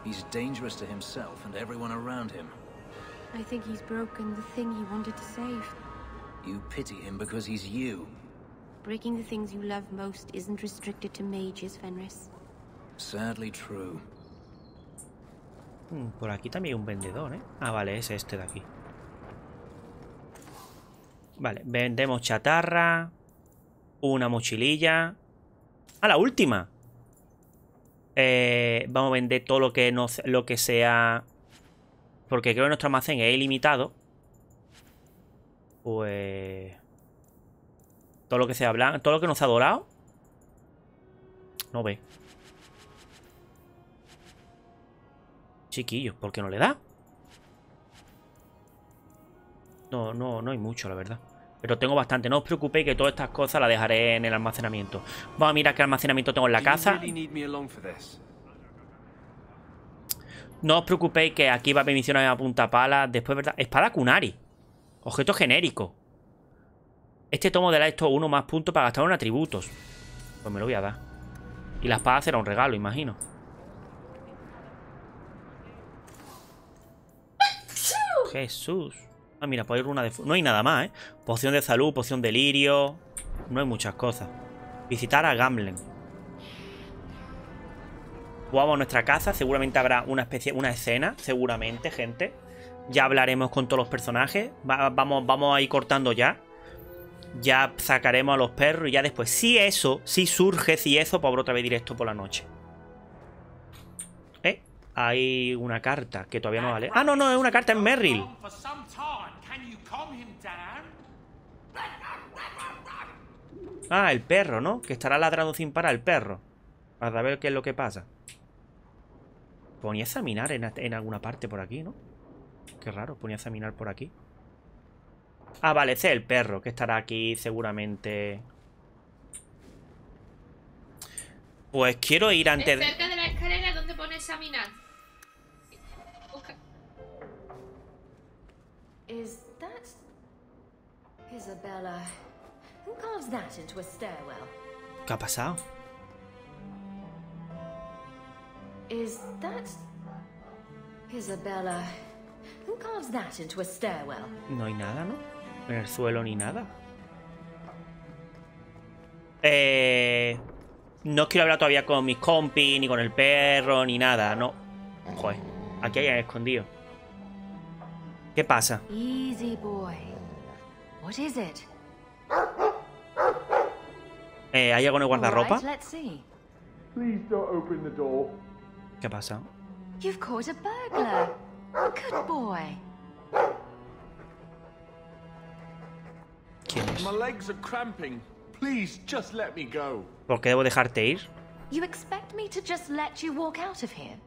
Speaker 16: He's dangerous to himself and everyone around him.
Speaker 3: I think he's broken the thing he wanted to save.
Speaker 16: You pity him because he's you.
Speaker 3: Breaking the things you love most isn't restricted to mages, Fenris.
Speaker 16: Sadly true.
Speaker 1: Por aquí también hay un vendedor, ¿eh? Ah, vale, es este de aquí. Vale, vendemos chatarra. Una mochililla. ¡Ah, la última! Vamos a vender todo lo que sea... Porque creo que nuestro almacén es ilimitado. Pues... Todo lo que sea blanco... Todo lo que nos ha dorado. No ve. Chiquillos, ¿por qué no le da? No hay mucho, la verdad. Pero tengo bastante. No os preocupéis que todas estas cosas las dejaré en el almacenamiento. Vamos a mirar qué almacenamiento tengo en la casa. No os preocupéis que aquí va a haber misiones a punta pala. Después, ¿verdad? Espada Kunari. Objeto genérico. Este tomo de esto 1 más puntos para gastar en atributos. Pues me lo voy a dar. Y la espada será un regalo, imagino. Jesús. Ah, mira, puede ir una de... No hay nada más, ¿eh? Poción de salud, poción de lirio. No hay muchas cosas. Visitar a Gamlen. Jugamos a nuestra casa. Seguramente habrá una escena. Seguramente, gente. Ya hablaremos con todos los personajes. Vamos a ir cortando ya. Ya sacaremos a los perros. Y ya después, si surge, pues habrá otra vez directo por la noche. Hay una carta que todavía no vale. Ah, no, es una carta en Merrill. Ah, el perro, ¿no? Que estará ladrando sin parar el perro. Para ver qué es lo que pasa. Ponía a examinar en alguna parte por aquí, ¿no? Qué raro, ponía a examinar por aquí. Ah, vale, ese es el perro que estará aquí seguramente. Pues quiero ir antes de...
Speaker 2: Cerca de la escalera donde pone examinar. Busca.
Speaker 3: Is that Isabella? Who carves that into a stairwell?
Speaker 1: ¿Qué ha pasado?
Speaker 3: Is that Isabella? Who carves that into a stairwell?
Speaker 1: No hay nada, ¿no? En el suelo ni nada. No quiero hablar todavía con mis compis, ni con el perro, ni nada, no. Joder, aquí hay alguien escondido. ¿Qué pasa?
Speaker 3: Easy boy. What is it?
Speaker 1: ¿Hay algo en el guardarropa?
Speaker 6: Please don't open the door.
Speaker 1: ¿Qué ha pasado?
Speaker 3: You've caught a burglar. Good boy.
Speaker 1: ¿Quién es?
Speaker 9: My legs are cramping. Please just let me go.
Speaker 1: ¿Por qué debo dejarte ir?
Speaker 3: You expect me to just let you walk out of here?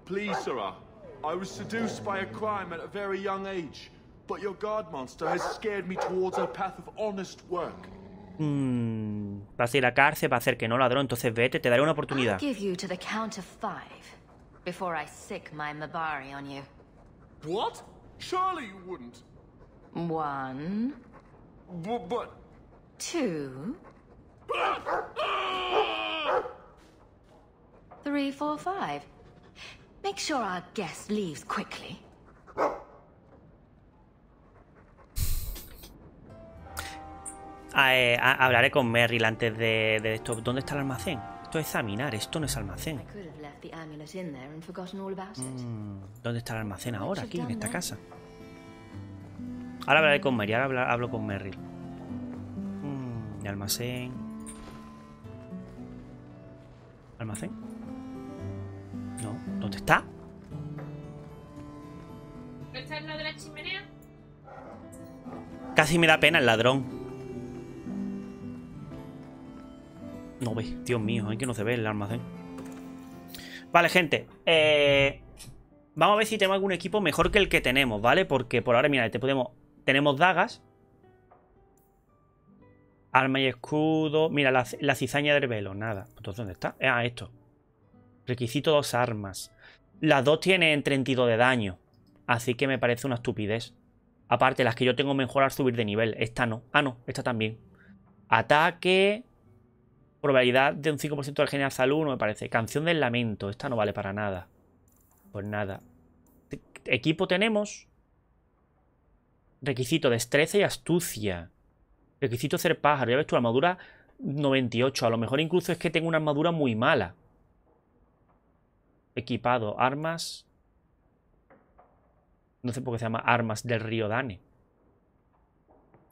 Speaker 6: Please, Sarah. I was seduced by a crime at a very young age, but your guard monster has scared me towards a path of honest work.
Speaker 1: Vas a ir a la cárcel, va a hacer que no ladrón, entonces vete, te daré una oportunidad.
Speaker 3: I'll give you to the count of 5 before I sick my Mabari on you.
Speaker 6: What? Surely you wouldn't.
Speaker 3: 1.
Speaker 6: But...
Speaker 3: 2. 3, 4, 5. Make sure our guest leaves quickly.
Speaker 1: hablaré con Merrill antes de esto. ¿Dónde está el almacén? Esto es examinar, esto no es almacén. ¿Dónde está el almacén ahora? Aquí, en esta casa. Ahora hablaré con Merrill, ahora hablo con Merrill. El almacén. ¿Almacén? No, ¿dónde está?
Speaker 2: ¿No está en lo de la chimenea?
Speaker 1: Casi me da pena el ladrón. No ve, Dios mío, es que no se ve el almacén. Vale, gente. Vamos a ver si tenemos algún equipo mejor que el que tenemos, ¿vale? Porque por ahora, mira, tenemos dagas. Arma y escudo. Mira, la cizaña del velo, nada. Entonces, ¿dónde está? Ah, esto. Requisito 2 armas. Las dos tienen 32 de daño. Así que me parece una estupidez. Aparte, las que yo tengo mejor al subir de nivel. Esta no. Ah, no, esta también. Ataque. Probabilidad de un 5% del general salud, no me parece. Canción del lamento. Esta no vale para nada. Pues nada. Equipo tenemos. Requisito destreza y astucia. Requisito ser pájaro. Ya ves tu armadura 98. A lo mejor incluso es que tengo una armadura muy mala. Equipado. Armas. No sé por qué se llama armas del río Dane.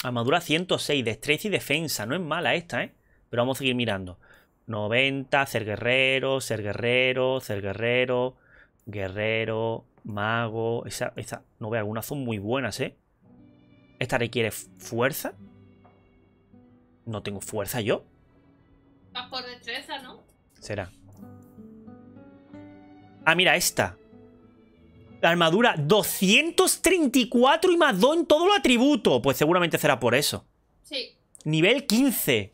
Speaker 1: Armadura 106. Destreza y defensa. No es mala esta, ¿eh? Pero vamos a seguir mirando. 90. Ser guerrero. Ser guerrero. Ser guerrero. Guerrero. Mago. Esa. No veo, algunas son muy buenas, ¿eh? Esta requiere fuerza. No tengo fuerza yo.
Speaker 2: Vas por destreza, ¿no?
Speaker 1: Será. Ah, mira, esta. La armadura 234 y más 2 en todo el atributo. Pues seguramente será por eso.
Speaker 2: Sí.
Speaker 1: Nivel 15.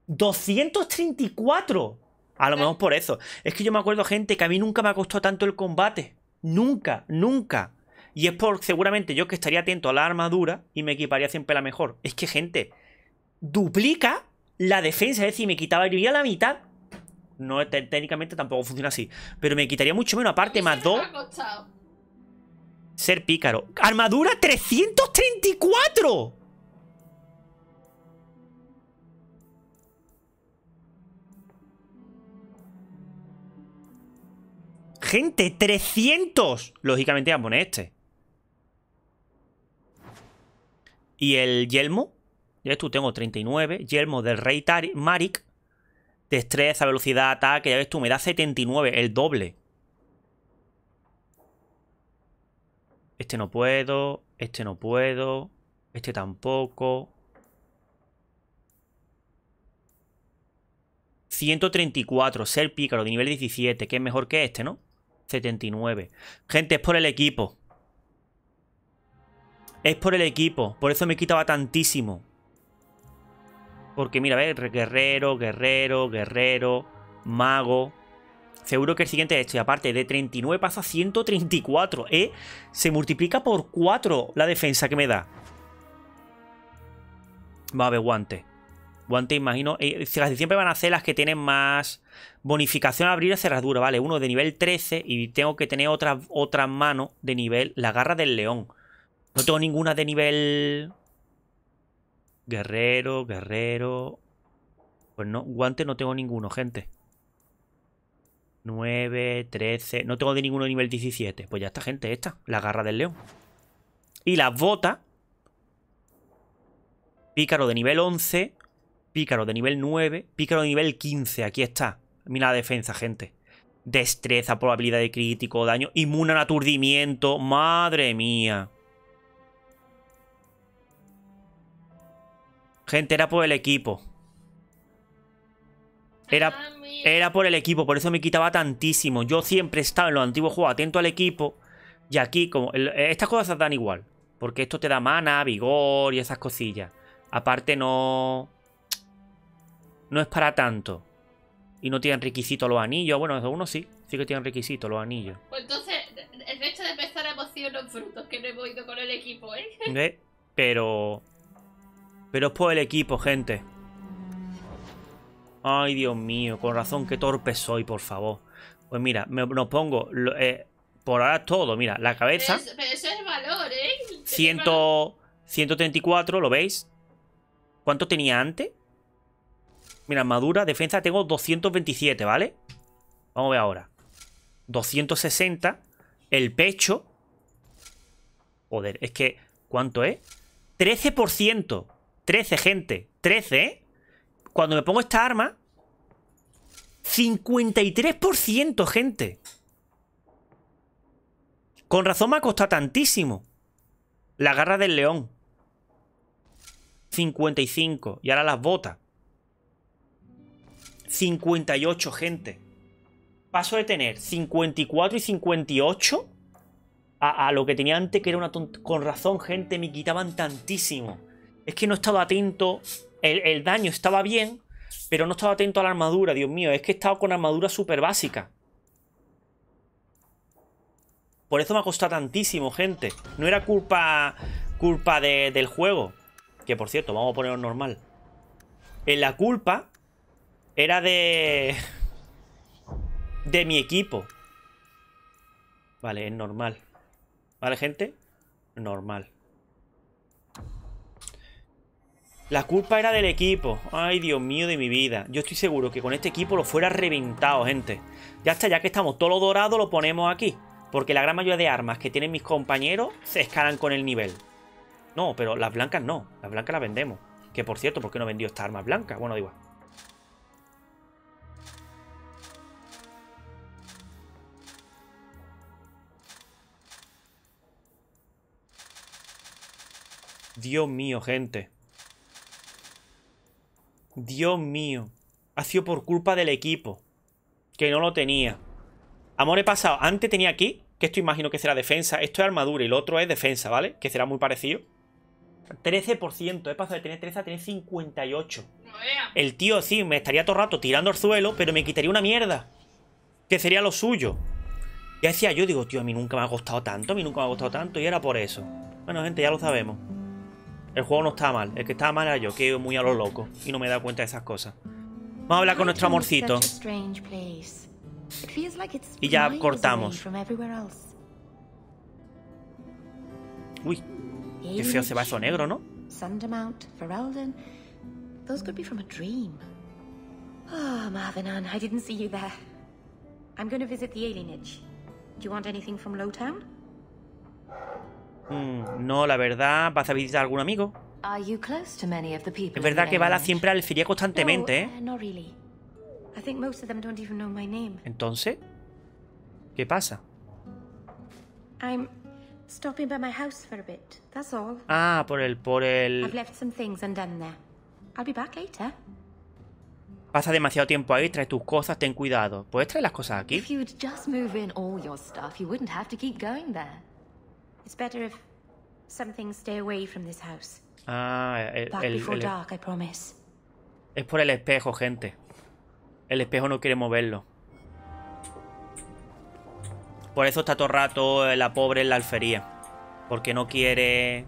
Speaker 1: 234. A lo mejor por eso. Es que yo me acuerdo, gente, que a mí nunca me ha costado tanto el combate. Nunca, nunca. Y es por seguramente yo que estaría atento a la armadura y me equiparía siempre la mejor. Es que, gente, duplica la defensa. Es decir, me quitaría la mitad. No, técnicamente tampoco funciona así. Pero me quitaría mucho menos. Aparte, más 2. Ser pícaro. ¡Armadura 334! Gente, 300. Lógicamente voy a poner este. Y el yelmo. Ya ves tú, tengo 39. Yelmo del rey Marik. Destreza, velocidad, ataque. Ya ves tú, me da 79. El doble. Este no puedo. Este no puedo. Este tampoco. 134. Ser pícaro de nivel 17. Que es mejor que este, ¿no? 79. Gente, es por el equipo. Es por el equipo. Por eso me quitaba tantísimo. Porque mira, a ver, guerrero, guerrero, guerrero, mago. Seguro que el siguiente es este. Y aparte de 39 pasa a 134. Se multiplica por 4 la defensa que me da. Vamos a ver, guante. Guante, imagino. Casi siempre van a ser las que tienen más bonificación a abrir la cerradura. Vale, uno de nivel 13. Y tengo que tener otra mano de nivel. La garra del león. No tengo ninguna de nivel. Guerrero, guerrero. Pues no, guante no tengo ninguno, gente. 9, 13. No tengo de ninguno de nivel 17. Pues ya está, gente, esta. La garra del león. Y las botas. Pícaro de nivel 11. Pícaro de nivel 9. Pícaro de nivel 15. Aquí está. Mira la defensa, gente. Destreza, probabilidad de crítico, daño. Inmune al aturdimiento. Madre mía. Gente, era por el equipo. Era por el equipo. Por eso me quitaba tantísimo. Yo siempre he estado en los antiguos juegos atento al equipo. Y aquí, como estas cosas se dan igual. Porque esto te da mana, vigor y esas cosillas. Aparte no es para tanto. Y no tienen requisitos los anillos. Bueno, algunos sí. Sí que tienen requisitos los anillos.
Speaker 2: Pues entonces, el resto de empezar a emoción los frutos que no hemos ido con el equipo, ¿eh?
Speaker 1: Pero es por el equipo, gente. Ay, Dios mío. Con razón, qué torpe soy, por favor. Pues mira, nos pongo... por ahora todo, mira. La cabeza...
Speaker 2: Pero eso es valor, ¿eh?
Speaker 1: 134, ¿lo veis? ¿Cuánto tenía antes? Mira, armadura, defensa tengo 227, ¿vale? Vamos a ver ahora. 260. El pecho. Joder, es que... ¿Cuánto es? 13%. 13, gente. 13, ¿eh? Cuando me pongo esta arma... 53%, gente. Con razón me ha costado tantísimo. La garra del león. 55. Y ahora las botas. 58, gente. Paso de tener 54 y 58 a lo que tenía antes, que era una tontería. Con razón, gente, me quitaban tantísimo. Es que no estaba atento. El daño estaba bien, pero no estaba atento a la armadura, Dios mío. Es que he estado con armadura súper básica. Por eso me ha costado tantísimo, gente. No era culpa del juego. Que, por cierto, vamos a ponerlo normal. La culpa era de mi equipo. Vale, es normal. ¿Vale, gente? Normal. La culpa era del equipo. Ay, Dios mío de mi vida. Yo estoy seguro que con este equipo lo fuera reventado, gente. Ya está, ya que estamos todo lo dorado, lo ponemos aquí. Porque la gran mayoría de armas que tienen mis compañeros se escalan con el nivel. No, pero las blancas no. Las blancas las vendemos. Que, por cierto, ¿por qué no he vendido esta arma blanca? Bueno, da igual. Dios mío, gente. Dios mío. Ha sido por culpa del equipo. Que no lo tenía. Amor, he pasado. Antes tenía aquí, que esto imagino que será defensa. Esto es armadura y lo otro es defensa, ¿vale? Que será muy parecido. 13%. He pasado de tener 13 a tener 58. El tío, sí, me estaría todo el rato tirando al suelo, pero me quitaría una mierda. Que sería lo suyo. Ya decía yo, digo, tío, a mí nunca me ha costado tanto. A mí nunca me ha costado tanto. Y era por eso. Bueno, gente, ya lo sabemos. El juego no estaba mal. El que estaba mal era yo, que muy a lo loco. Y no me he dado cuenta de esas cosas. Vamos a hablar con nuestro amorcito. Y ya cortamos. Uy, qué feo se va eso negro, ¿no?
Speaker 3: Those could be from a dream. Oh, Marvin Ann, I didn't see you there. I'm going to visit the alienage. Do you want anything from Lowtown?
Speaker 1: No, la verdad, ¿vas a visitar a algún amigo?
Speaker 3: Are you close to many of the people?
Speaker 1: Es verdad que Bala siempre alfiría constantemente, ¿eh?
Speaker 3: No, really. I think most of them don't even know my name.
Speaker 1: Entonces, ¿qué pasa?
Speaker 3: I'm stopping by my house for a bit. That's all.
Speaker 1: Ah, por el
Speaker 3: I've left some things undone there. I'll be back later.
Speaker 1: Pasa demasiado tiempo ahí, trae tus cosas, ten cuidado. ¿Puedes traer las cosas aquí?
Speaker 3: If you'd just move in all your stuff, you wouldn't have to keep going there. It's better if some things stay away from this house.
Speaker 1: Ah,
Speaker 3: Back before dark, I promise.
Speaker 1: Es por el espejo, gente. El espejo no quiere moverlo. Por eso está todo el rato la pobre en la alfería. Porque no quiere...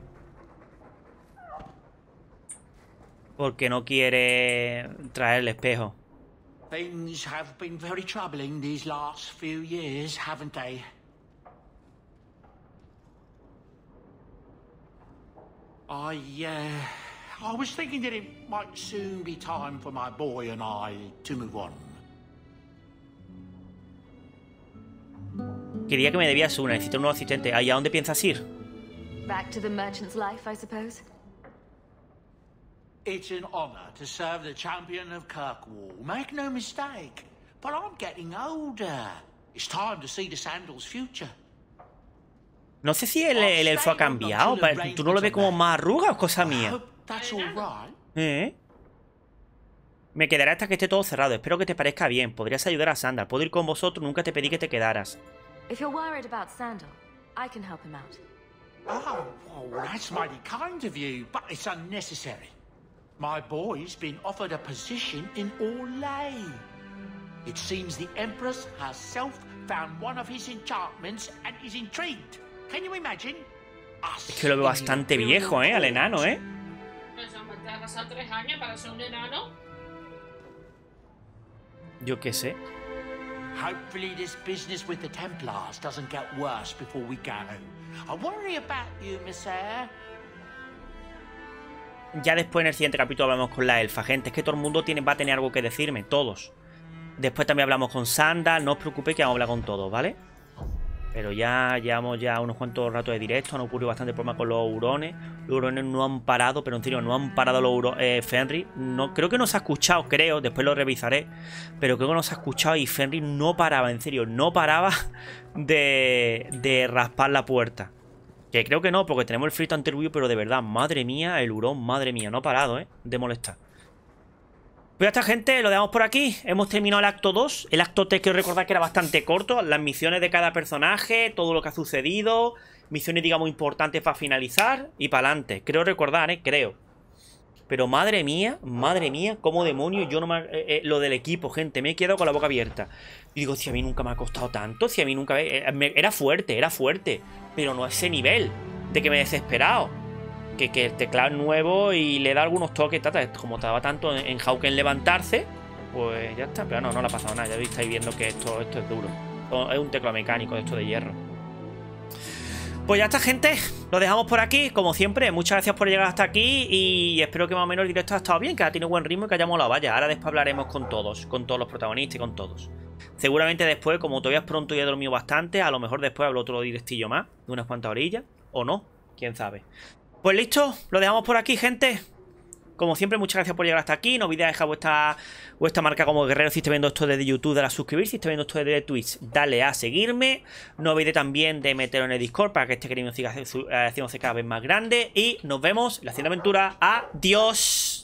Speaker 1: Porque no quiere traer el espejo.
Speaker 16: Things have been very troubling these last few years, haven't they? I was thinking that it might soon be time for my boy and I to move on.
Speaker 1: Quería que me debías una, necesito un nuevo asistente. ¿Ahí a dónde piensas ir?
Speaker 3: Back to the merchant's life, I suppose.
Speaker 16: It's an honor to serve the champion of Kirkwall. Make no mistake, but I'm getting older. It's time to see the Sandal's future.
Speaker 1: No sé si el elfo ha cambiado. ¿Tú no lo ves como más arruga o cosa mía? Me quedaré hasta que esté todo cerrado. Espero que te parezca bien. Podrías ayudar a Sandal. Puedo ir con vosotros. Nunca te pedí que te quedaras.
Speaker 3: If you're worried about Sandal, I can help him out.
Speaker 16: Oh, that's mighty kind of you, but it's unnecessary. My boy's been offered a position in Orlais. It seems the Empress herself found one of his enchantments and is intrigued. Can you imagine?
Speaker 1: Es que lo veo bastante viejo, al enano,
Speaker 2: Pues hombre, te ha pasado 3 años para ser un enano.
Speaker 1: Yo qué sé.
Speaker 16: Hopefully this business with the Templars doesn't get worse before we go. I worry about you, Miss Eyre.
Speaker 1: Ya después en el siguiente capítulo hablamos con la elfa, gente. Es que todo el mundo va a tener algo que decirme, todos. Después también hablamos con Sandal. No os preocupéis que vamos a hablar con todos, ¿vale? Pero ya llevamos ya unos cuantos ratos de directo. Han ocurrido bastante problema con los hurones. Los hurones no han parado, pero en serio, no han parado los hurones. Fenrir, no, creo que no se ha escuchado, creo. Después lo revisaré. Pero creo que no se ha escuchado y Fenrir no paraba, en serio, no paraba de raspar la puerta. Que creo que no, porque tenemos el frito anterior, pero de verdad, madre mía, el hurón, madre mía, no ha parado, de molestar. Pues ya está, gente, lo dejamos por aquí. Hemos terminado el acto 2. El acto 3 quiero recordar que era bastante corto. Las misiones de cada personaje, todo lo que ha sucedido. Misiones, digamos, importantes para finalizar. Y para adelante. Creo recordar, creo. Pero madre mía, cómo demonios yo no me... lo del equipo, gente, me he quedado con la boca abierta. Y digo, si a mí nunca me ha costado tanto, si a mí nunca... Era fuerte. Pero no a ese nivel de que me he desesperado. Que el teclado es nuevo y le da algunos toques, como tardaba tanto en Hawke en levantarse, pues ya está, pero no le ha pasado nada, ya estáis viendo que esto es duro. Es un teclado mecánico de esto de hierro. Pues ya está, gente, lo dejamos por aquí, como siempre, muchas gracias por llegar hasta aquí y espero que más o menos el directo ha estado bien, que ha tenido buen ritmo y que haya molado. Vaya, ahora después hablaremos con todos los protagonistas y con todos. Seguramente después, como todavía es pronto y he dormido bastante, a lo mejor después hablo otro directillo más, de unas cuantas orillas, o no, quién sabe. Pues listo, lo dejamos por aquí, gente. Como siempre, muchas gracias por llegar hasta aquí. No olvidéis dejar vuestra marca como guerrero si estáis viendo esto desde YouTube, dale a suscribir. Si estáis viendo esto desde Twitch, dale a seguirme. No olvidéis también de meteros en el Discord para que este cariño siga haciéndose cada vez más grande. Y nos vemos en la siguiente aventura. Adiós.